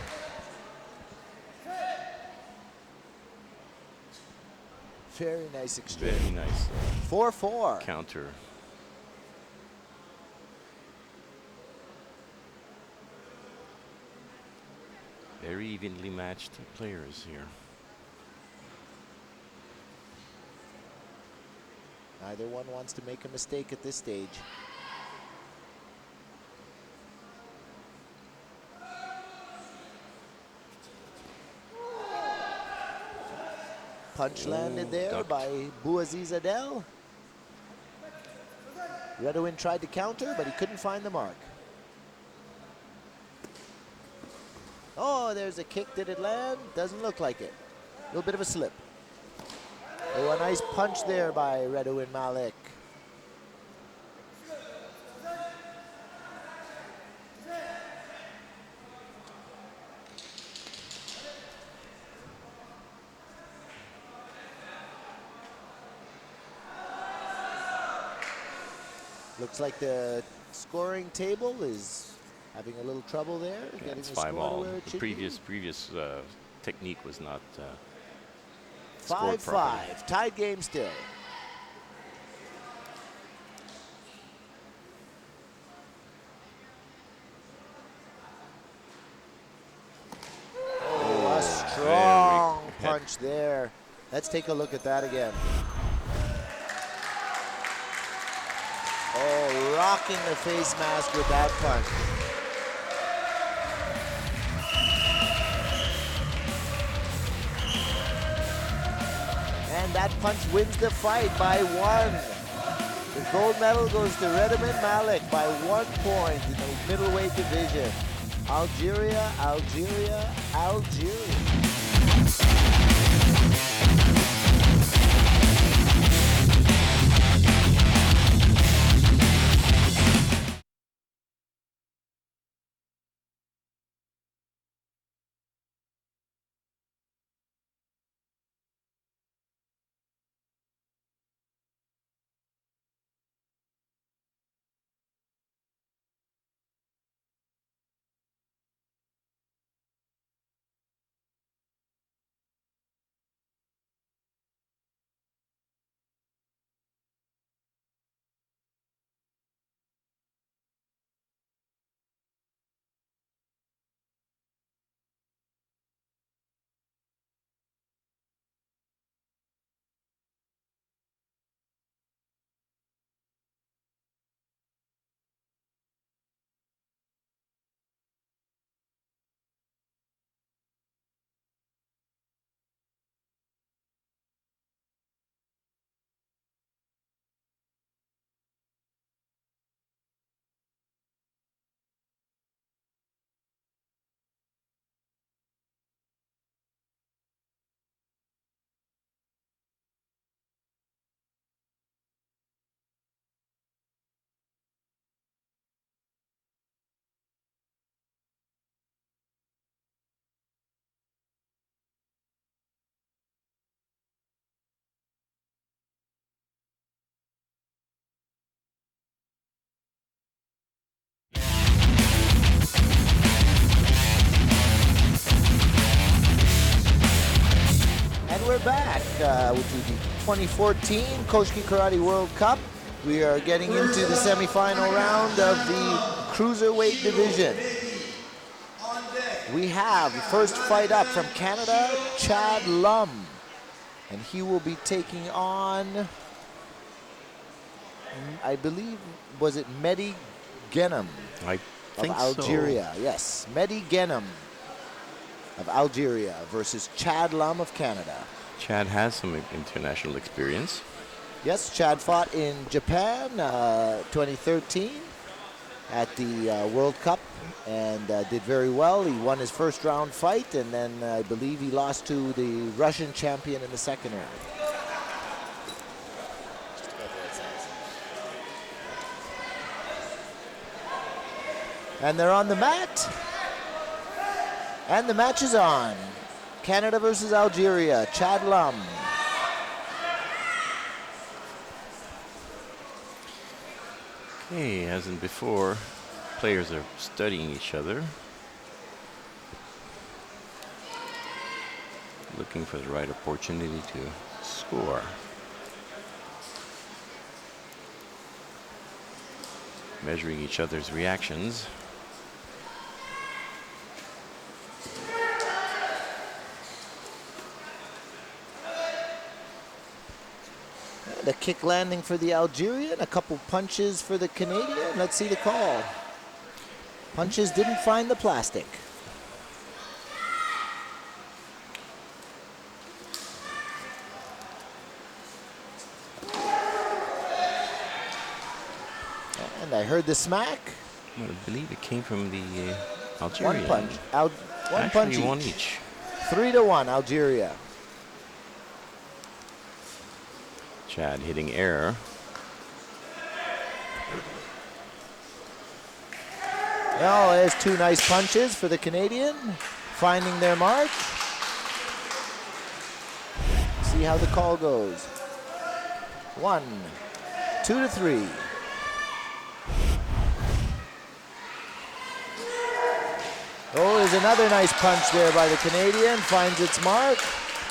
Very nice exchange. Very nice 4-4. counter. Very evenly matched players here. Neither one wants to make a mistake at this stage. Punch landed there ducked. by Bouaziz Adel. Redouin tried to counter, but he couldn't find the mark. Oh, there's a kick. Did it land? Doesn't look like it. A little bit of a slip. Oh, a nice punch there by Redouin Malik. Looks like the scoring table is having a little trouble there. Yeah, Getting it's the score to 5-all. where it The should be. previous technique was not scored 5-5. properly. Tied game still. Oh, a strong punch there. Let's take a look at that again. Oh, rocking the face mask with that punch. And that punch wins the fight by 1. The gold medal goes to Redouin Malik by 1 point in the middleweight division. Algeria, Algeria, Algeria. We're back with the 2014 Koshiki Karate World Cup. We are getting into the semifinal round of the cruiserweight division. We have the first fight up from Canada, Chad Lum. And he will be taking on, I believe, was it Mehdi Ghenem I of think Algeria? Yes, Mehdi Ghenem of Algeria versus Chad Lum of Canada. Chad has some international experience. Yes, Chad fought in Japan 2013 at the World Cup and did very well. He won his first round fight, and then I believe he lost to the Russian champion in the second round. And they're on the mat. And the match is on. Canada versus Algeria, Chad Lum. Okay, as in before, players are studying each other, looking for the right opportunity to score. Measuring each other's reactions. And a kick landing for the Algerian, a couple punches for the Canadian. Let's see the call. Punches didn't find the plastic. And I heard the smack. I believe it came from the Algerian. One punch. One punch Actually, one each. each. 3-1, Algeria. Chad hitting air. Well, there's two nice punches for the Canadian, finding their mark. See how the call goes. 1, 2-3. Oh, there's another nice punch there by the Canadian. Finds its mark,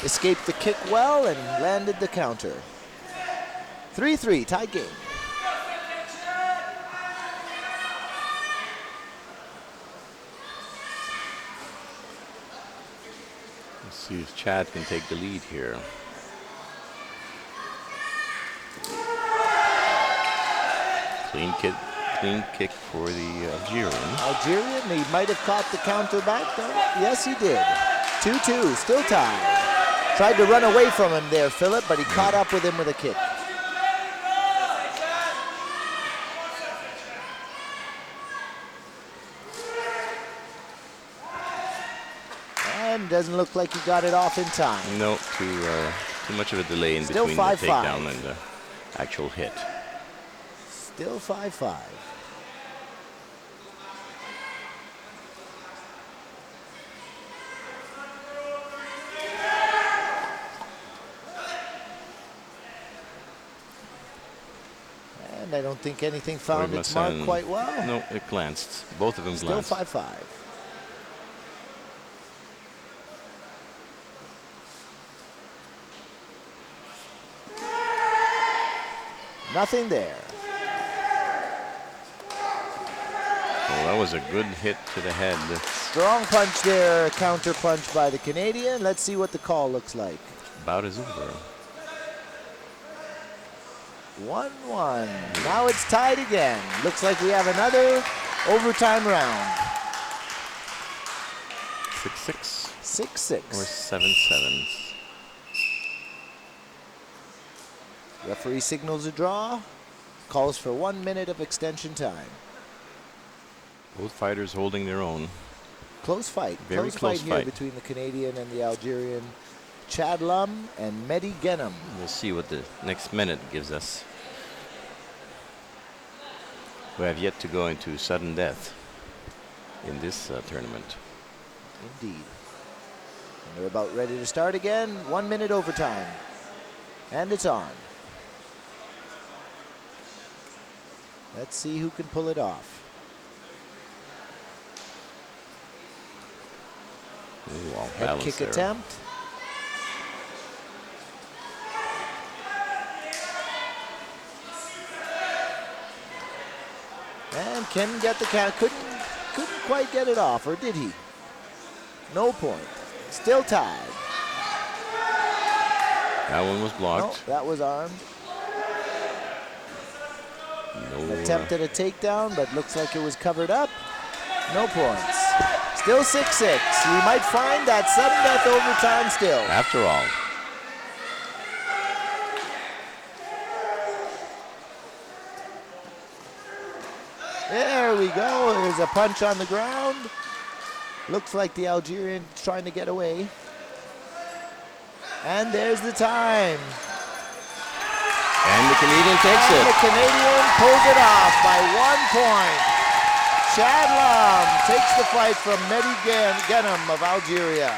escaped the kick well, and landed the counter. 3-3, tie game. Let's see if Chad can take the lead here. Clean kick for the Algerian. Algerian, he might have caught the counter back though. Yes, he did. 2-2, still tied. Tried to run away from him there, Phillippe, but he caught up with him with a kick. And doesn't look like he got it off in time. No, too much of a delay in Still between the 5-5. takedown and the actual hit. Still 5-5. And I don't think anything found its mark quite well. No, it glanced. Both of them Still glanced. 5-5. Nothing there. Well, that was a good hit to the head. Strong punch there, counter punch by the Canadian. Let's see what the call looks like. Bout is over. 1-1. Now it's tied again. Looks like we have another overtime round. 6-6 6-6. or 7-7. Referee signals a draw. Calls for 1 minute of extension time. Both fighters holding their own. Close fight. Very close here fight. between the Canadian and the Algerian. Chad Lum and Mehdi Genem. We'll see what the next minute gives us. We have yet to go into sudden death in this tournament. Indeed. And they're about ready to start again. 1 minute overtime. And it's on. Let's see who can pull it off. Ooh, all Head balanced kick there. attempt. And Ken get the count. Couldn't quite get it off, or did he? No point. Still tied. That one was No, blocked. that was armed. No, Attempted a takedown, but looks like it was covered up. No points. Still 6-6. We might find that sudden death overtime still. after all. There we go. There's a punch on the ground. Looks like the Algerian trying to get away. And there's the time. And the Canadian takes And it. the Canadian pulls it off by 1 point. Chad Lum takes the fight from Mehdi Genem of Algeria.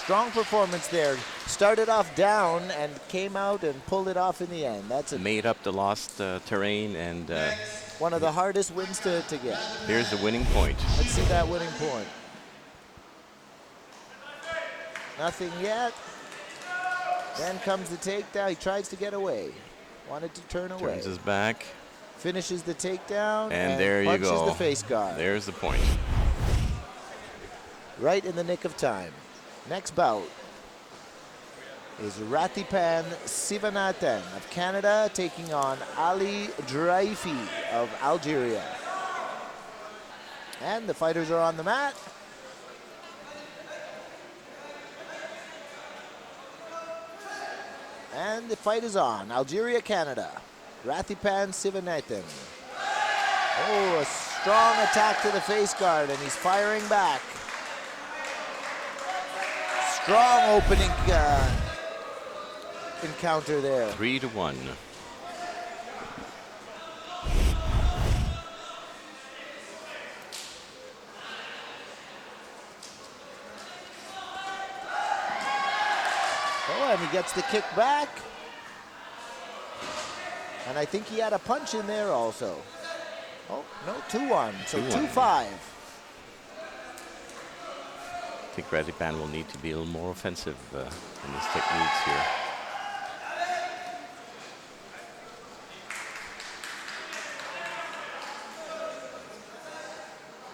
Strong performance there. Started off down and came out and pulled it off in the end. That's Made up the lost terrain, and one of the hardest wins to get. here's the winning point. Let's see that winning point. Nothing yet. Then comes the takedown. He tries to get away. Wanted to turn away. Turns his back, Finishes the takedown and there you punches go. the face guard. There's the point. right in the nick of time. Next bout is Rathipan Sivanathan of Canada taking on Ali Draifi of Algeria. And the fighters are on the mat. And the fight is on. Algeria, Canada. Rathipan Sivanathan. Oh, a strong attack to the face guard, and he's firing back. Strong opening encounter there. 3-1. Oh, and he gets the kick back. And I think he had a punch in there also. Oh, no, 2-1. So 2-5. I think Rathipan will need to be a little more offensive in his techniques here.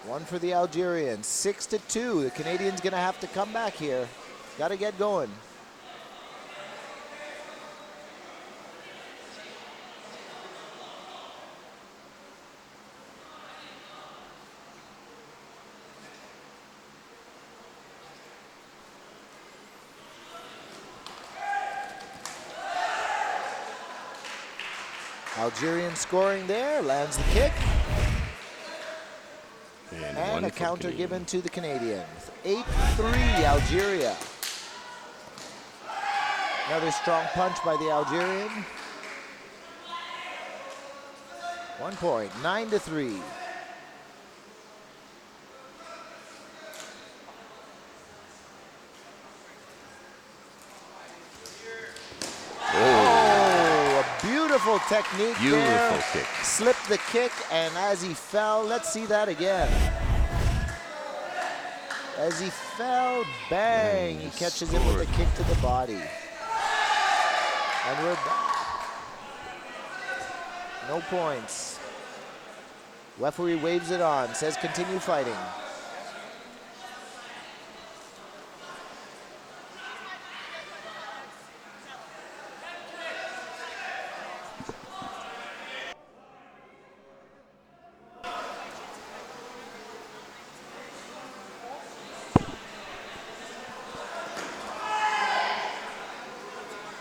One for the Algerians, 6-2. The Canadian's gonna have to come back here. Gotta get going. Algerian scoring there, lands the kick. And a counter given to the Canadians. 8-3 Algeria. Another strong punch by the Algerian. 1 point, 9-3. Beautiful technique there. Beautiful kick. Slipped the kick, and as he fell, let's see that again. As he fell, bang, he catches him with a kick to the body. And we're back. No points. Referee waves it on, says continue fighting.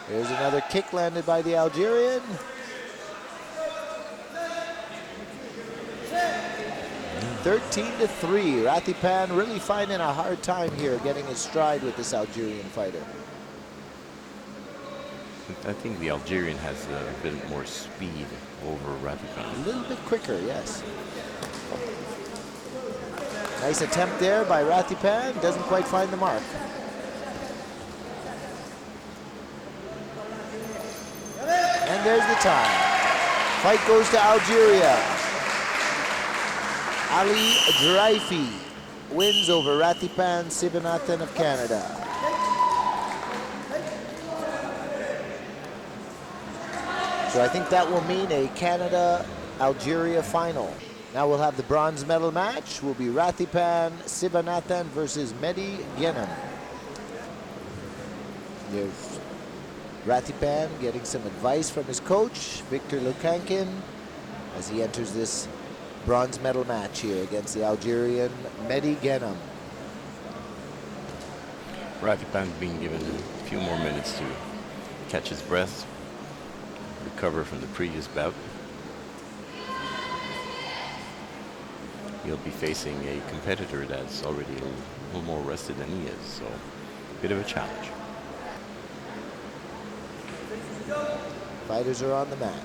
Here's another kick landed by the Algerian. (13-3). Rathipan really finding a hard time here getting his stride with this Algerian fighter. I think the Algerian has a bit more speed over Rathipan. A little bit quicker, yes. Nice attempt there by Rathipan. Doesn't quite find the mark. And there's the time. Fight goes to Algeria. Ali Draifi wins over Rathipan Sivanathan of Canada. So I think that will mean a Canada-Algeria final. Now we'll have the bronze medal match. Will be Rathipan Sivanathan versus Mehdi Genem. There's Rathipan getting some advice from his coach, Victor Lukankin, as he enters this bronze medal match here against the Algerian Mehdi Genem. Rathipan being given a few more minutes to catch his breath, recover from the previous bout. He'll be facing a competitor that's already a little more rested than he is, so a bit of a challenge. Fighters are on the mat.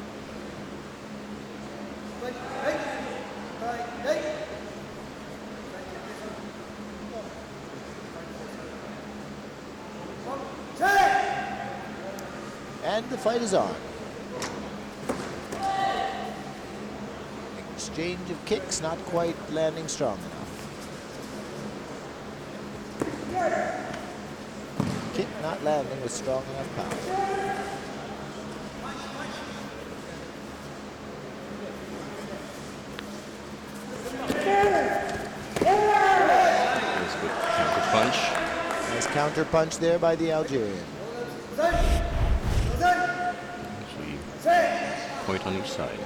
And the fight is on. Exchange of kicks, not quite landing strong enough. Kick not landing with strong enough power. Counter punch there by the Algerian. Actually, point on each side.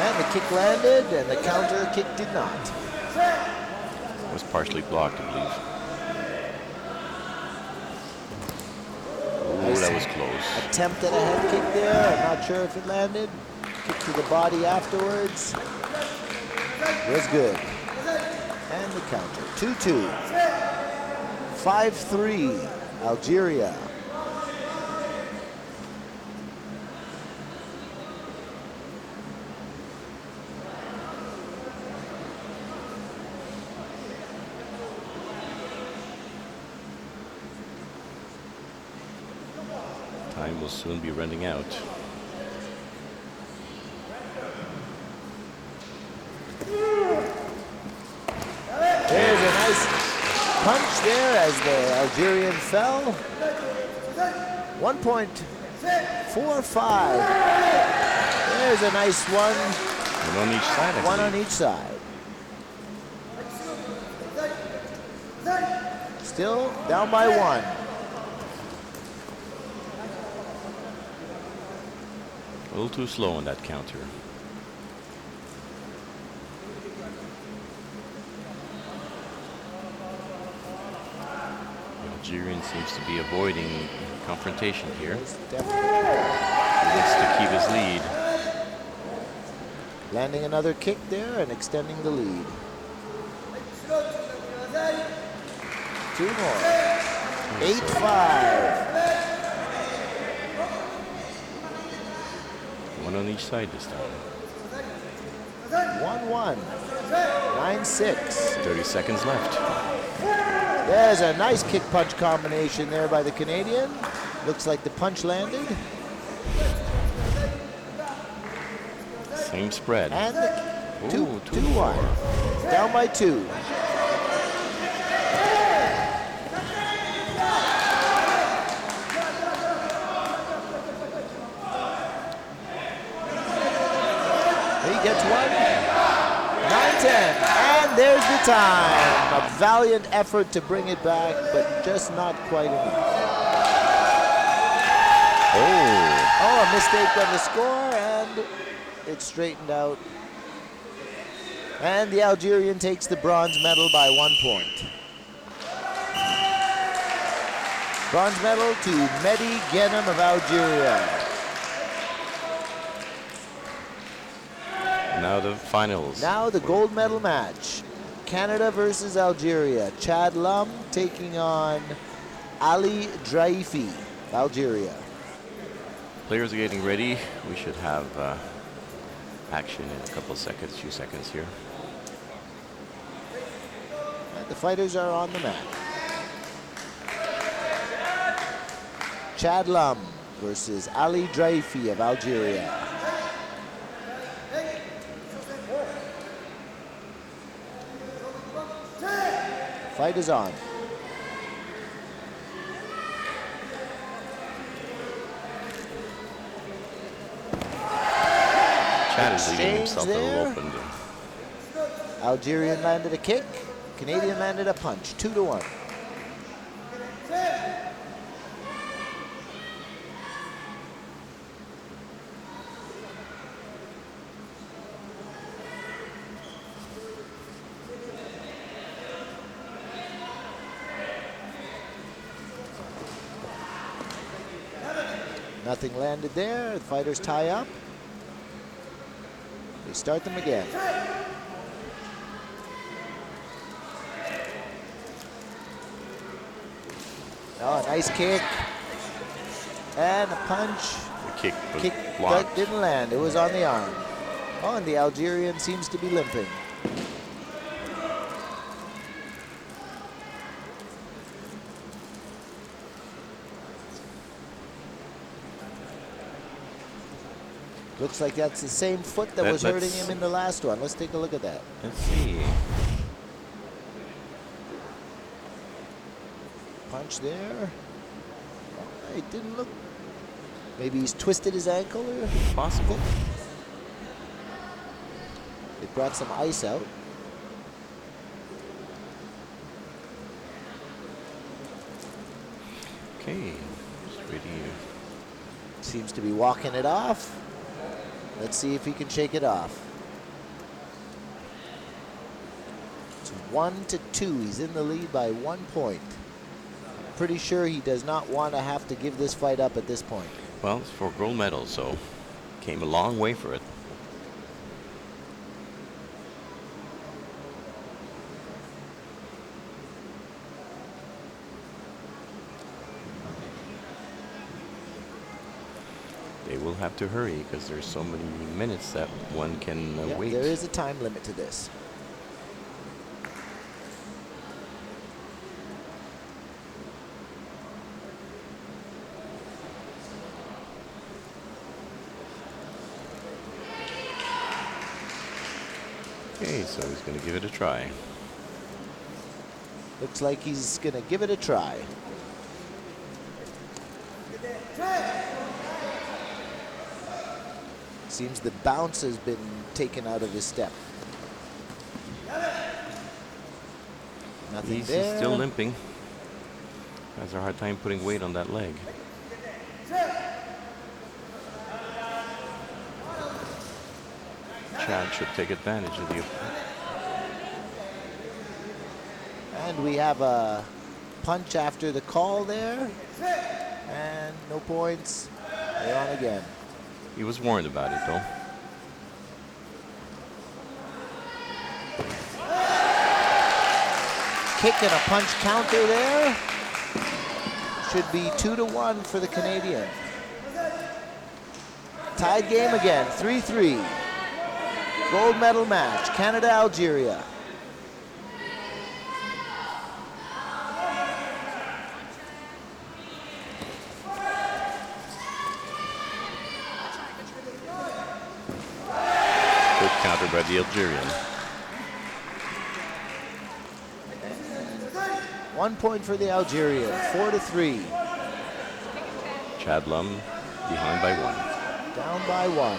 And the kick landed, and the counter kick did not. It was partially blocked, I believe. Oh, that was close. Attempt at a head kick there. I'm not sure if it landed. Kick to the body afterwards. Was good. And the counter. 2-2. 5-3. Algeria. Time will soon be running out. There's a nice punch there as the Algerian fell. 1.45. There's a nice one. One on each side, I One on believe. each side. Still down by one. A little too slow on that counter. The Algerian seems to be avoiding confrontation here. He wants to keep his lead. Landing another kick there and extending the lead. Two more. 8-5. One on each side this time. 1-1. 9-6. 30 seconds left. There's a nice kick punch combination there by the Canadian. Looks like the punch landed. Same spread. And the Ooh, 2-1. Down by 2. He gets one. 9-10. And there's the time. A valiant effort to bring it back, but just not quite enough. Oh, a mistake on the score, and it's straightened out. And the Algerian takes the bronze medal by 1 point. Bronze medal to Mehdi Ghenem of Algeria. Now the finals. Now the gold medal match. Canada versus Algeria. Chad Lum taking on Ali Draifi, Algeria. Players are getting ready. We should have action in a couple seconds, few seconds here. And the fighters are on the mat. Chad Lum versus Ali Draifi of Algeria. Fight is on. Chad is leaving Exchange himself a there. little open. Algerian landed a kick. Canadian landed a punch. 2-1. Nothing landed there. The fighters tie up. They start them again. Oh, nice kick. And a punch. The kick was Kick blocked. that didn't land. It was on the arm. Oh, and the Algerian seems to be limping. Looks like that's the same foot that was hurting let's- him in the last one. Let's take a look at that. Let's see. Punch there. Oh, it didn't look Maybe he's twisted his ankle or Possible. they brought some ice out. Okay. Just ready. Seems to be walking it off. Let's see if he can shake it off. It's 1-2. He's in the lead by 1 point. I'm pretty sure he does not want to have to give this fight up at this point. Well, it's for gold medal, so came a long way for it. They will have to hurry because there's so many minutes that one can Yeah, wait. there is a time limit to this. Okay, so he's going to give it a try. Looks like he's going to give it a try. Seems the bounce has been taken out of his step. Nothing He's there. still limping. Has a hard time putting weight on that leg. Chad should take advantage of the. And we have a punch after the call there. And no points. They're on again. He was warned about it, though. Kick and a punch counter there. Should be 2-1 for the Canadian. Tied game again, 3-3. Gold medal match, Canada-Algeria. Good counter by the Algerian. 1 point for the Algerian, 4-3. Chad Lum behind by 1. Down by 1.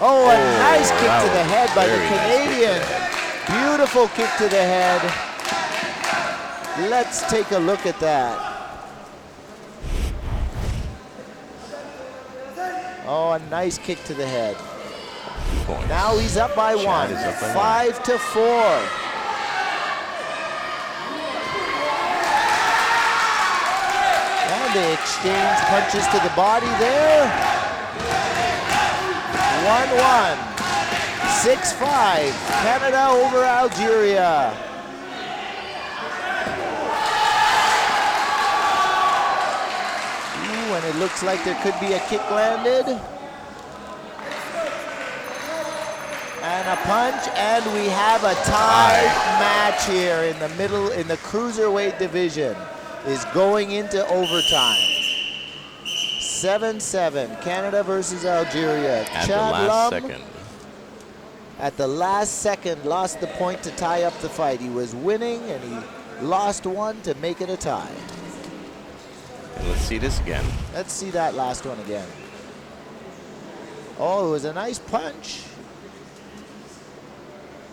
Oh, a nice kick that to the was head by the very nice kick to the Canadian. Beautiful kick to the head. Let's take a look at that. Oh, a nice kick to the head. Points. Now he's up by Chad 1, is up by 5-4. And they exchange punches to the body there. 1-1, 6-5, Canada over Algeria. Ooh, and it looks like there could be a kick landed. And a punch, and we have a tied match here in the middle, in the cruiserweight division. Is going into overtime. 7-7, Canada versus Algeria. At Chad the last Lum, second. at the last second, lost the point to tie up the fight. He was winning, and he lost one to make it a tie. And let's see this again. Let's see that last one again. Oh, it was a nice punch.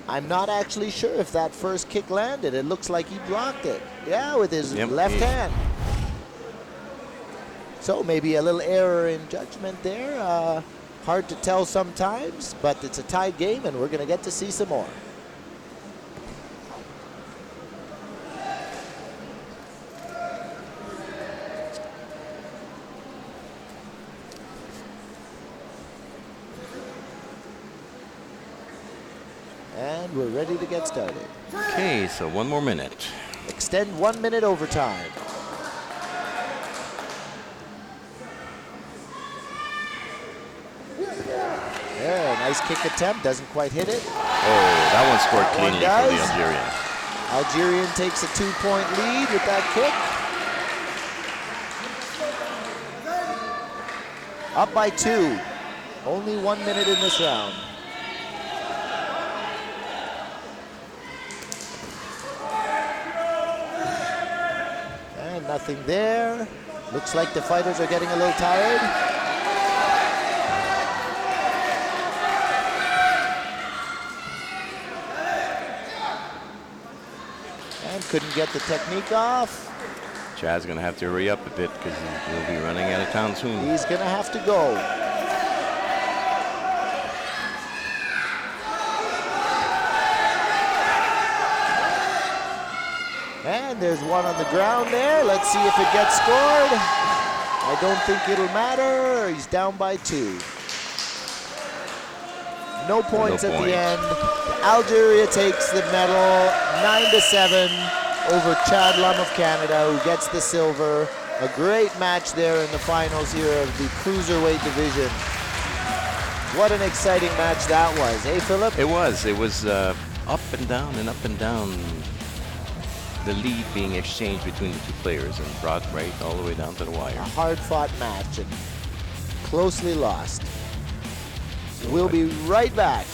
I'm not actually sure if that first kick landed. It looks like he blocked it. Yeah, with his left hand. So maybe a little error in judgment there. Hard to tell sometimes, but it's a tied game, and we're going to get to see some more. And we're ready to get started. Okay, so 1 more minute. Extend 1 minute overtime. There, nice kick attempt, doesn't quite hit it. Oh, that one scored cleanly for the does. Algerian. Algerian takes a 2-point lead with that kick. Up by 2. Only 1 minute in this round. And nothing there. Looks like the fighters are getting a little tired. couldn't get the technique off. Chad's going to have to hurry up a bit because he'll be running out of town soon. He's going to have to go. And there's one on the ground there. Let's see if it gets scored. I don't think it'll matter. He's down by 2. No points at the end. Algeria takes the medal 9-7 over Chad Lum of Canada, who gets the silver. A great match there in the finals here of the cruiserweight division. What an exciting match that was, eh, Phillippe? It was. It was up and down and up and down. The lead being exchanged between the two players and brought right all the way down to the wire. A hard-fought match and closely lost. We'll be right back.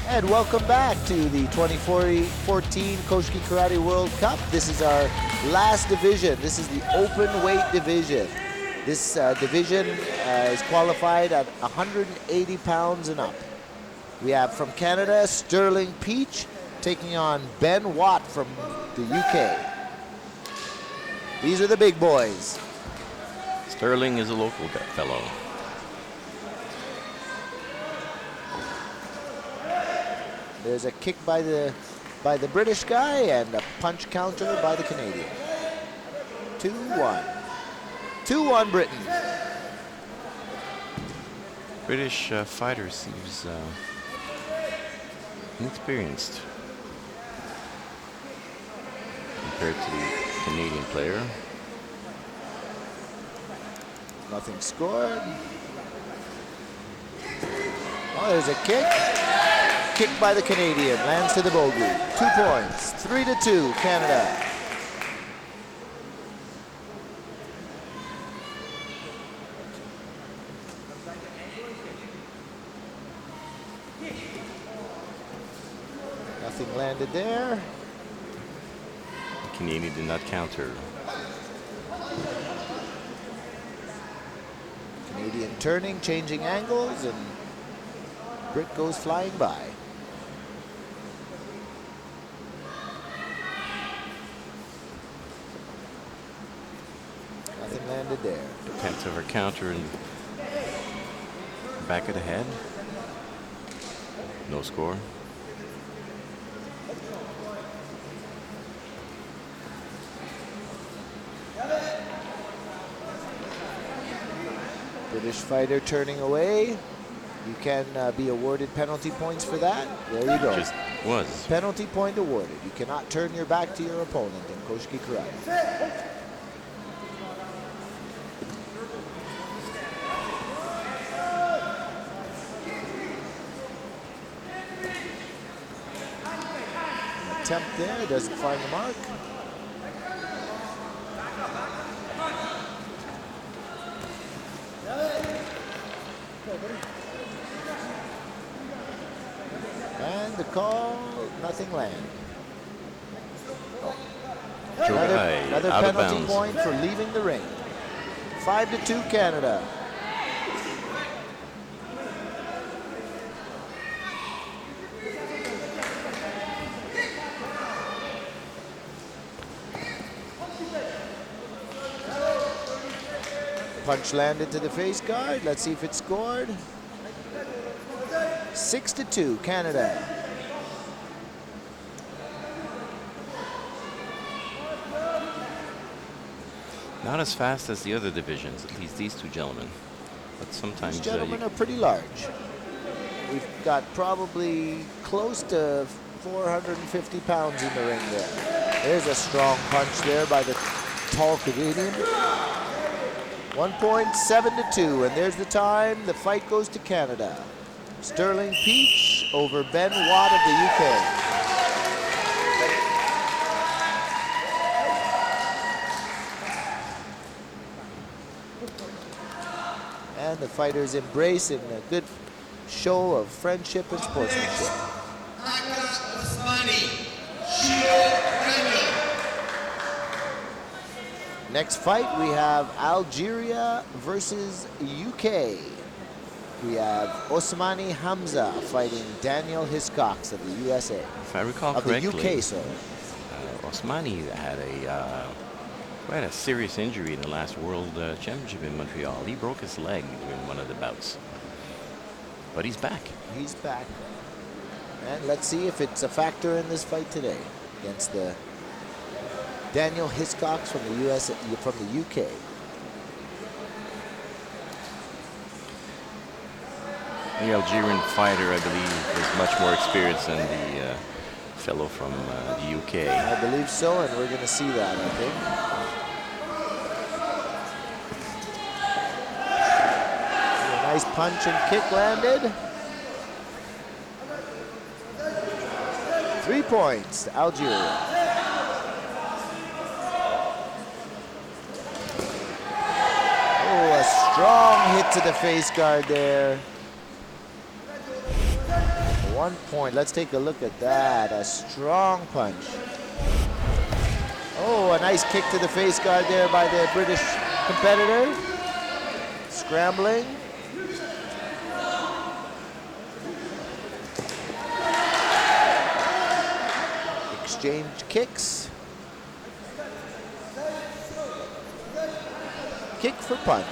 And welcome back to the 2014 Koshiki Karate World Cup. This is our last division. This is the open weight division. This division is qualified at 180 pounds and up. We have from Canada, Sterling Peach taking on Ben Watt from the UK. These are the big boys. Sterling is a local fellow. There's a kick by the British guy and a punch counter by the Canadian. 2-1. 2-1 Britain. British fighter seems inexperienced compared to the Canadian player. Nothing scored. Oh, there's a kick. Kick by the Canadian, lands to the bogey. 2 points, 3-2, Canada. Nothing landed there. The Canadian did not counter. Canadian turning, changing angles, and Brit goes flying by. Nothing landed there. Attempt of a counter and back of the head. No score. British fighter turning away. You can be awarded penalty points for that. There you go. Just was. Penalty point awarded. You cannot turn your back to your opponent in Koshiki Karate. Attempt there, doesn't find the mark. the call, nothing land. Jogai Another out of penalty bounds. point for leaving the ring. 5-2 Canada. Punch landed to the face guard. Let's see if it scored. 6-2 Canada. Not as fast as the other divisions, at least these two gentlemen. But sometimes These gentlemen are pretty large. We've got probably close to 450 pounds in the ring there. There's a strong punch there by the tall Canadian. 1.7-2, and there's the time. The fight goes to Canada. Sterling Peach over Ben Watt of the UK. And the fighters embrace in a good show of friendship and sportsmanship. Aka Osmani, Shihan. Next fight, we have Algeria versus UK. We have Osmani Hamza fighting Daniel Hiscox of the USA. If I recall Of correctly, the UK, sorry. Osmani had quite a serious injury in the last World Championship in Montreal. He broke his leg during one of the bouts. But he's back. He's back. And let's see if it's a factor in this fight today against the Daniel Hiscox from the US, from the UK. The Algerian fighter, I believe, is much more experienced than the fellow from the UK. I believe so, and we're going to see that, I think. A nice punch and kick landed. 3 points to Algeria. Oh, a strong hit to the face guard there. 1 point. Let's take a look at that. A strong punch. Oh, a nice kick to the face guard there by the British competitor. Scrambling. Exchange kicks. Kick for punch.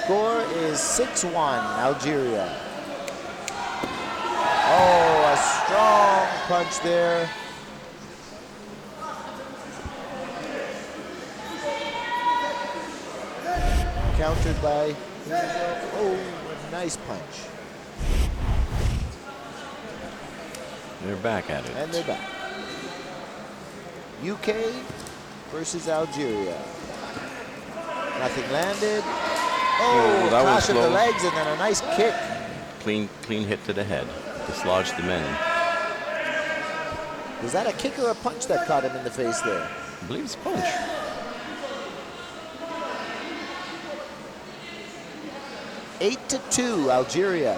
Score is 6-1, Algeria. Oh, a strong punch there. Countered by, oh, a nice punch. They're back at it. And they're back. UK versus Algeria. Nothing landed. Oh, that was clash of the low. legs and then a nice kick. Clean hit to the head. Dislodged the men. Was that a kick or a punch that caught him in the face there? I believe it's a punch. Eight to 2, Algeria.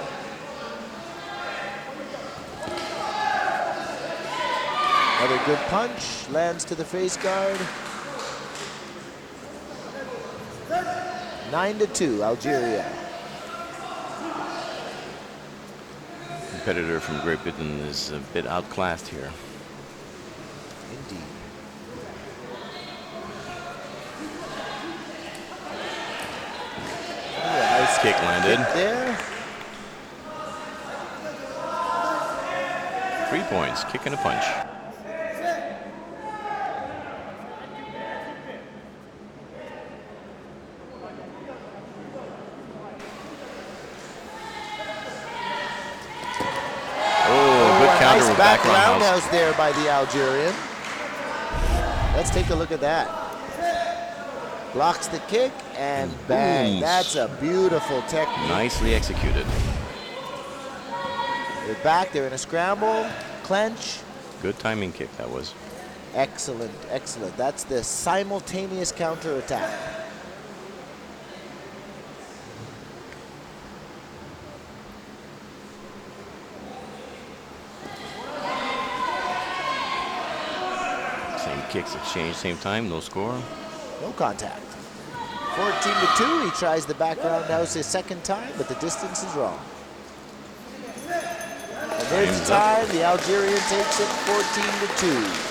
Another good punch, lands to the face guard. 9 to 2, Algeria. Competitor from Great Britain is a bit outclassed here. Indeed. Nice kick landed. There. 3 points, kick and a punch. Nice back roundhouse there by the Algerian. Let's take a look at that. Blocks the kick and bang. Booms. That's a beautiful technique. Nicely executed. They're back. They're in a scramble. Clench. Good timing kick that was. Excellent, excellent. That's the simultaneous counter attack. kicks exchanged same time, no score. No contact. 14-2. He tries the back roundhouse a second time, but the distance is wrong. And there's the time. The Algerian takes it 14-2.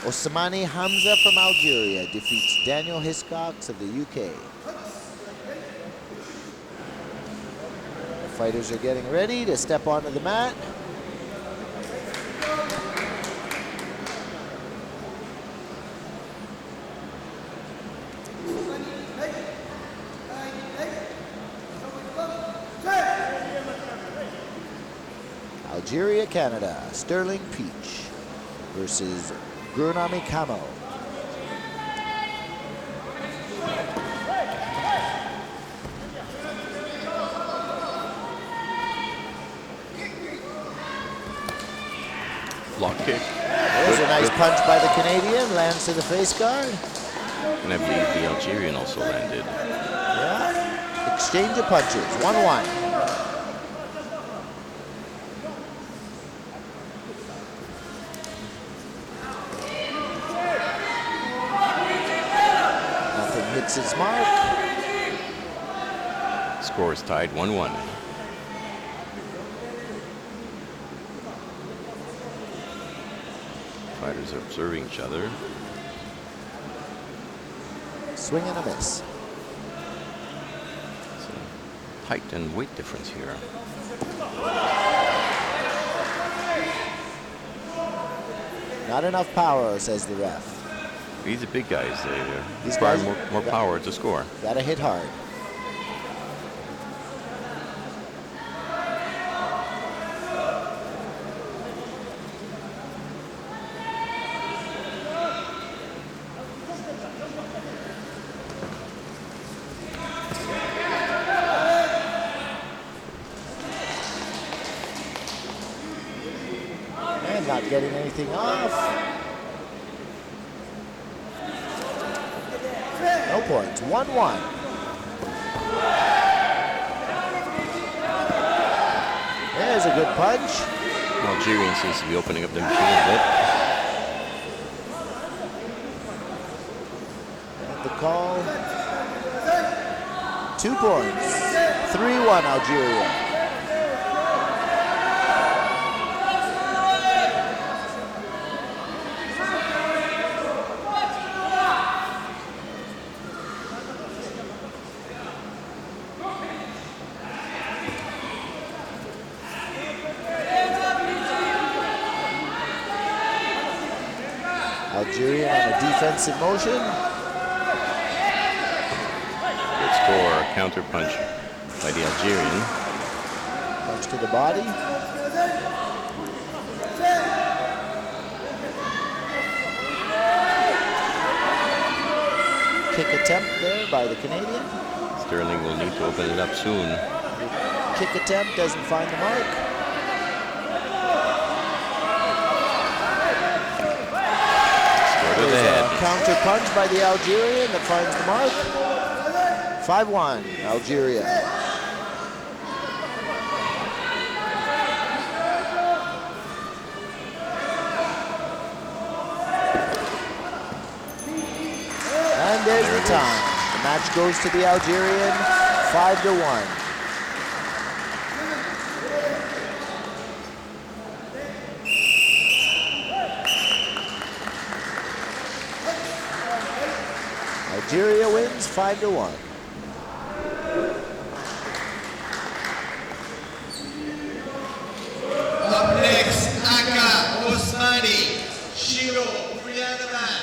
Ousmane Hamza from Algeria defeats Daniel Hiscox of the UK. The fighters are getting ready to step onto the mat. Algeria, Canada, Sterling Peach versus Gurnami Camo. Block kick. There's a nice punch by the Canadian, lands to the face guard. And I believe the Algerian also landed. Yeah. Exchange of punches, 1-1. Hits its mark. Score is tied 1-1. Fighters are observing each other. Swing and a miss. It's a height and weight difference here. Not enough power, says the ref. These are big guys. They These require guys more power to score. Gotta hit hard. And not getting anything off. No points, 1-1. There's a good punch. Algerian seems to be opening up the machine a bit. And the call, 2 points, 3-1 Algeria. Algeria on a defensive motion. Good score, counter punch by the Algerian. Punch to the body. Kick attempt there by the Canadian. Sterling will need to open it up soon. Kick attempt doesn't find the mark. There's a counter punch by the Algerian that finds the mark. 5-1, Algeria. And there's the time. The match goes to the Algerian, 5-1. Algeria wins 5-1. Up next, Aka Ousmane Shiro Brianaman.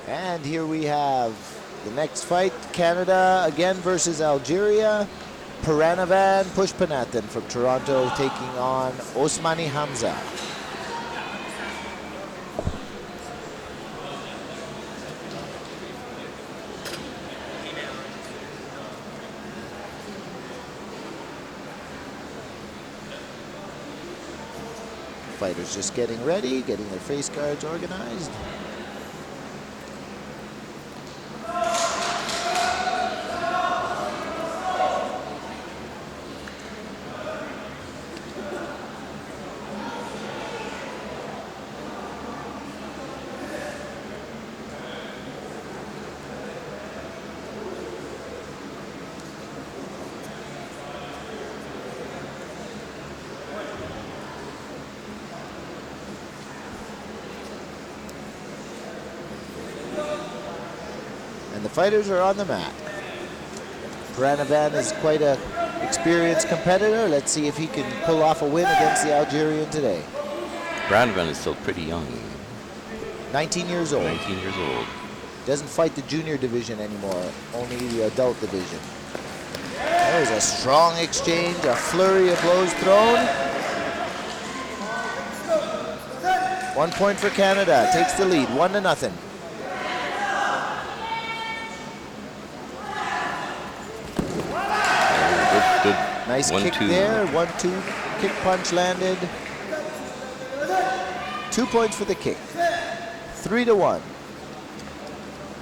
And here we have the next fight, Canada again versus Algeria. Paranavan Pushpanathan from Toronto taking on Ousmane Hamza. Fighters just getting ready, getting their face guards organized. the fighters are on the mat. Pranavan is quite an experienced competitor. Let's see if he can pull off a win against the Algerian today. Pranavan is still pretty young. 19 years old. 19 years old. Doesn't fight the junior division anymore, only the adult division. There's a strong exchange, a flurry of blows thrown. 1 point for Canada, takes the lead, 1-0. Good. Nice One, kick two. there, 1-2, kick punch landed. 2 points for the kick, 3-1.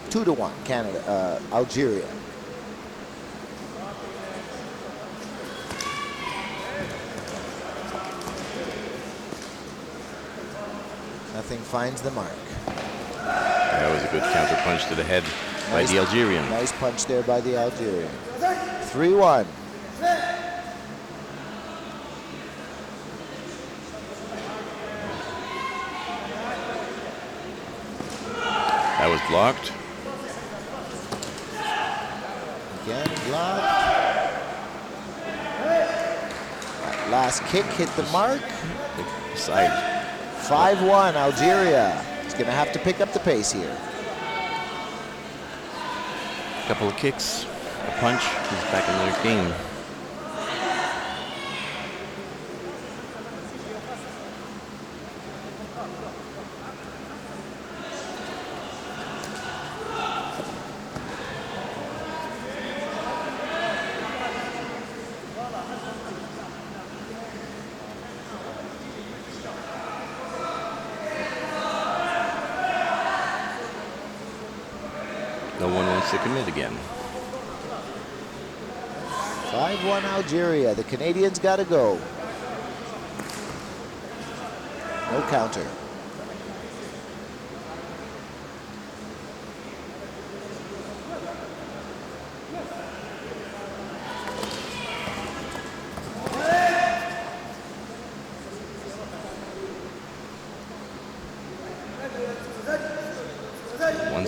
2-1, Canada, Algeria. Nothing finds the mark. That was a good counter punch to the head by the Algerian. Nice punch there by the Algerian. 3-1. That was blocked. Again, blocked. That last kick hit the mark. Side. 5-1, Algeria. He's going to have to pick up the pace here. Couple of kicks, a punch. He's back in their game. No one wants to commit again. 5-1 Algeria. The Canadians got to go. No counter.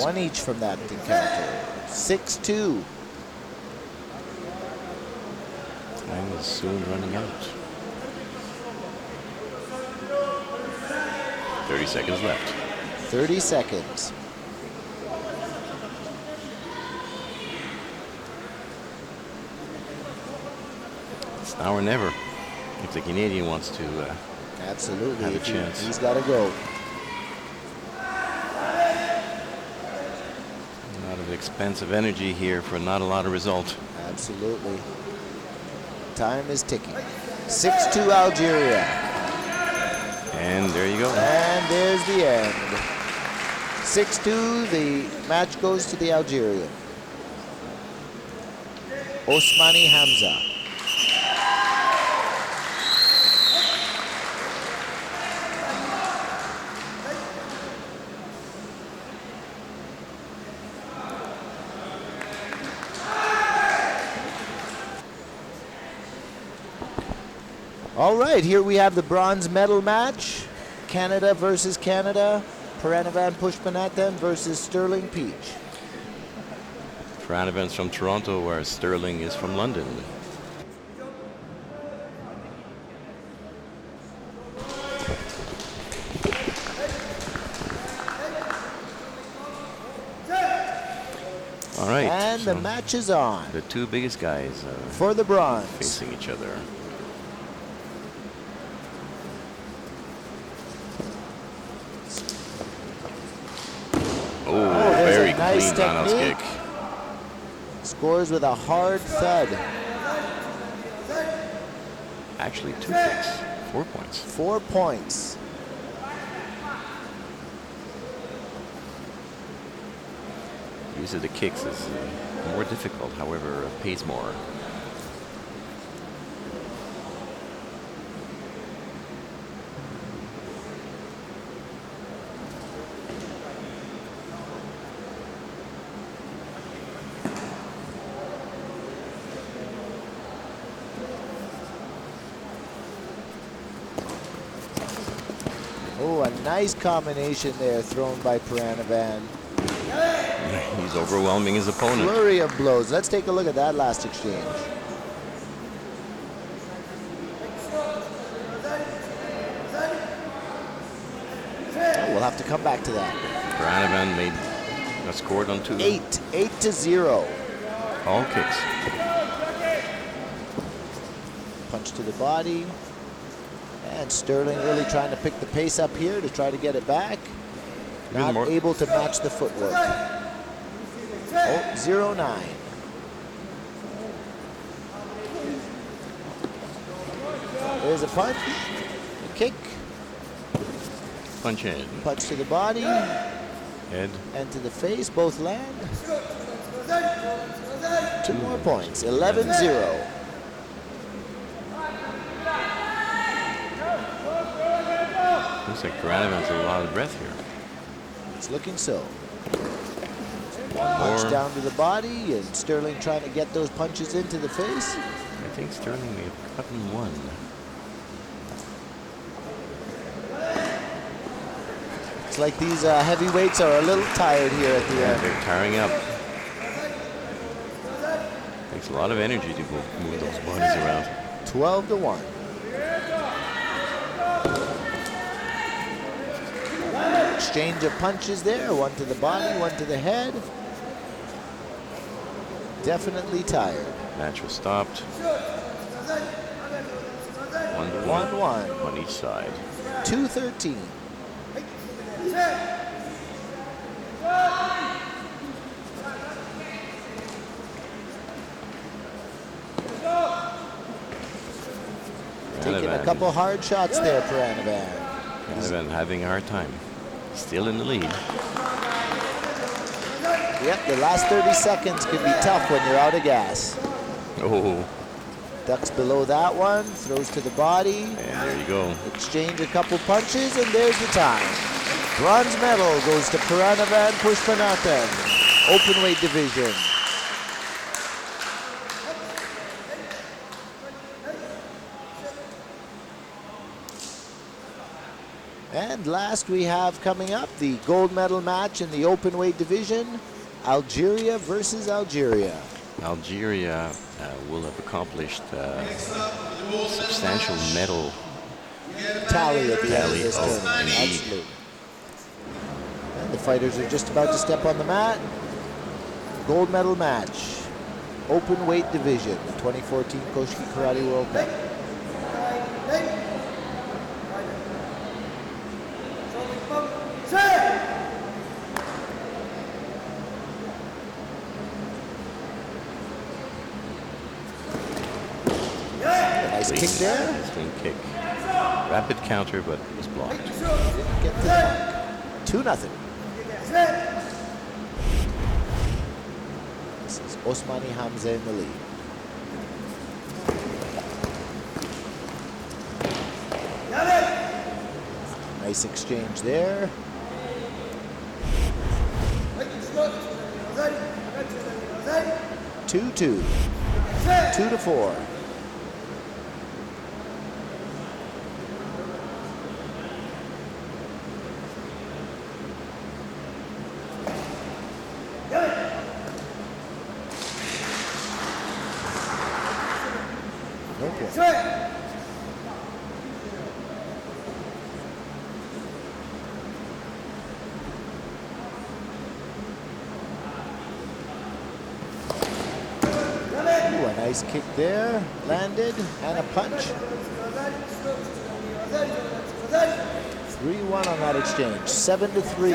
One each from that encounter. 6-2. Time is soon running out. 30 seconds left. 30 seconds. It's now or never. If the Canadian wants to Absolutely. have a chance. He's got to go. A lot of expensive energy here for not a lot of result. Absolutely. Time is ticking. 6-2 Algeria. And there you go. And there's the end. 6-2, the match goes to the Algerian. Osmani Hamza. All right, here we have the bronze medal match. Canada versus Canada. Pranavan Pushpanathan versus Sterling Peach. Pranavan's from Toronto, where Sterling is from London. All right. And the match is on The two biggest guys for the bronze. facing each other. Oh, there's very a nice clean roundhouse technique. kick. Scores with a hard thud. Actually, 2 kicks, 4 points. 4 points. Use of the kicks is more difficult, however, pays more. Oh, a nice combination there thrown by Pranavan. He's overwhelming his opponent. Flurry of blows. Let's take a look at that last exchange. Oh, we'll have to come back to that. Granavan scored on 2. 8-0. All kicks. Punch to the body. And Sterling really trying to pick the pace up here to try to get it back. Not able to match the footwork. Oh, 0-9. There's a punch, a kick. Punch in. Punch to the body. Head. And to the face, both land. 2 more points, 11-0. Looks like Granavan's a lot of breath here. It's looking so. Punch down to the body, and Sterling trying to get those punches into the face. I think Sterling may have gotten one. It's like these heavyweights are a little tired here at the end. They're tiring up. Takes a lot of energy to move those bodies around. 12-1. Exchange of punches there, one to the body, one to the head. Definitely tired. Match was stopped. 1-1 on each side. 2-13. Taking a couple hard shots there for Granavan. Granavan having a hard time. Still in the lead. Yep, the last 30 seconds could be tough when you're out of gas. Oh. Ducks below that one, throws to the body. And there you go. Exchange a couple punches, and there's the time. Bronze medal goes to Granavan Pushpanathan, openweight division. And last we have coming up the gold medal match in the openweight division, Algeria versus Algeria. Algeria will have accomplished substantial medal tally at the end of this tournament. indeed. Absolutely. And the fighters are just about to step on the mat. Gold medal match, open weight division, the 2014 Koshiki Karate World Cup. Nice kick there. Clean kick. Rapid counter, but it was blocked. Didn't get the mark. 2-0. This is Osmani Hamza in the lead. Nice exchange there. Two-two. 2-4. No point. Ooh, a nice kick there, landed, and a punch. 3-1 on that exchange, 7-3.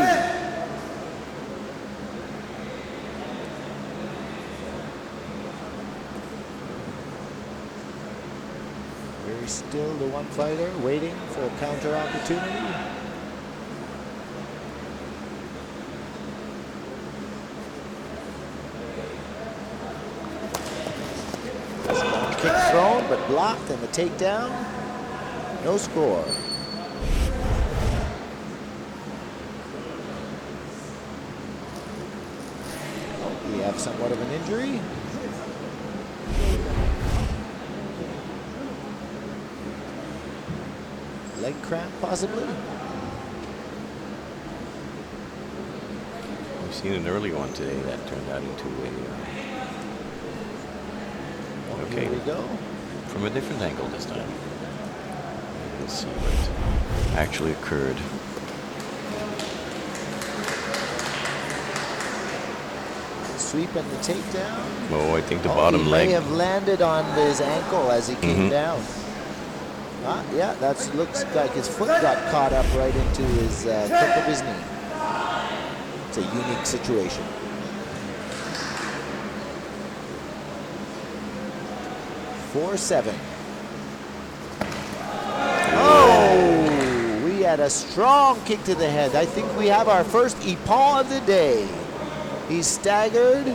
Very still, the one fighter waiting for a counter opportunity. Kick thrown, but blocked, and the takedown. No score. We have somewhat of an injury. Leg cramp, possibly. We've seen an earlier one today that turned out into a. Okay. Here we go. From a different angle this time. Let's see what actually occurred. Sweep and the takedown. Oh, I think the bottom he leg. may have landed on his ankle as he came down. Yeah, that looks like his foot got caught up right into his crook of his knee. It's a unique situation. (4-7). Oh, we had a strong kick to the head. I think we have our first ippon of the day. He's staggered.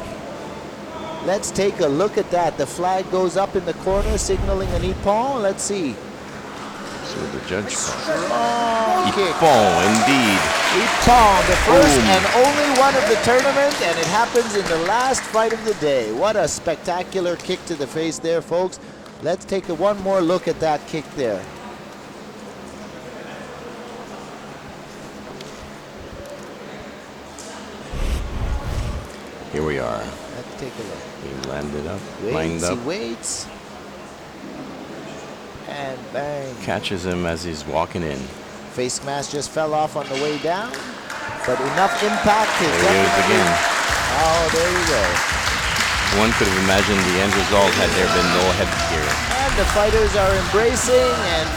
Let's take a look at that. The flag goes up in the corner, signaling an ippon. Let's see. So the judge. Strong kick. Ippon, indeed. Ippon, the first Boom. and only one of the tournament, and it happens in the last fight of the day. What a spectacular kick to the face there, folks. Let's take one more look at that kick there. Here we are. Let's take a look. He landed up, lined Waits, up, he waits. And bang. catches him as he's walking in. Face mask just fell off on the way down, but enough impact to There he is definitely- again. Oh, there you go. One could have imagined the end result had there been no headgear. And the fighters are embracing, and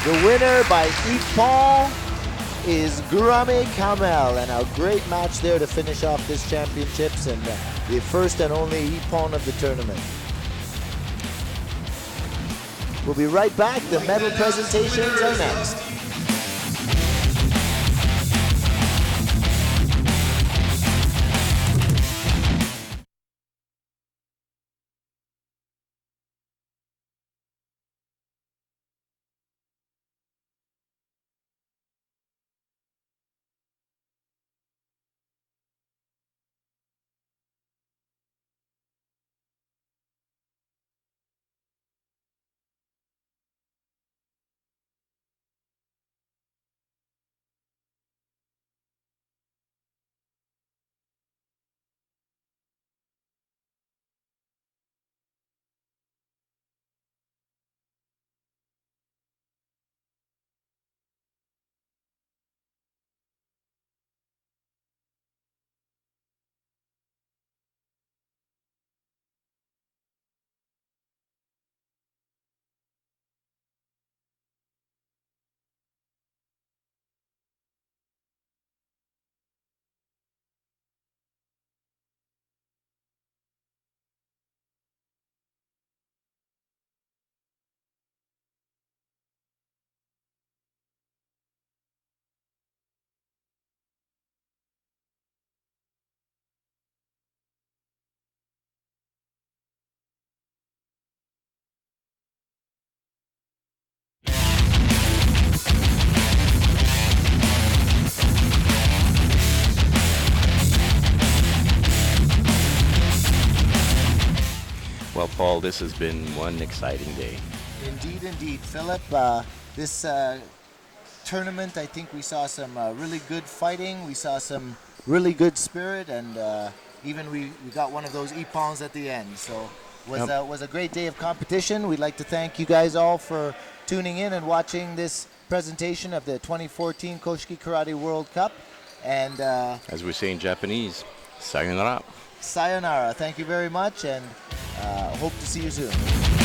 the winner by ippon is Gurame Kamel, and a great match there to finish off this championships and the first and only ippon of the tournament. We'll be right back. The medal presentations are next. Well, Paul, this has been one exciting day. Indeed, indeed, Phillippe. This tournament, I think we saw some really good fighting. We saw some really good spirit, and even we got one of those ippons at the end. So was a great day of competition. We'd like to thank you guys all for tuning in and watching this presentation of the 2014 Koshiki Karate World Cup. And As we say in Japanese, sayonara. sayonara. Thank you very much, and hope to see you soon.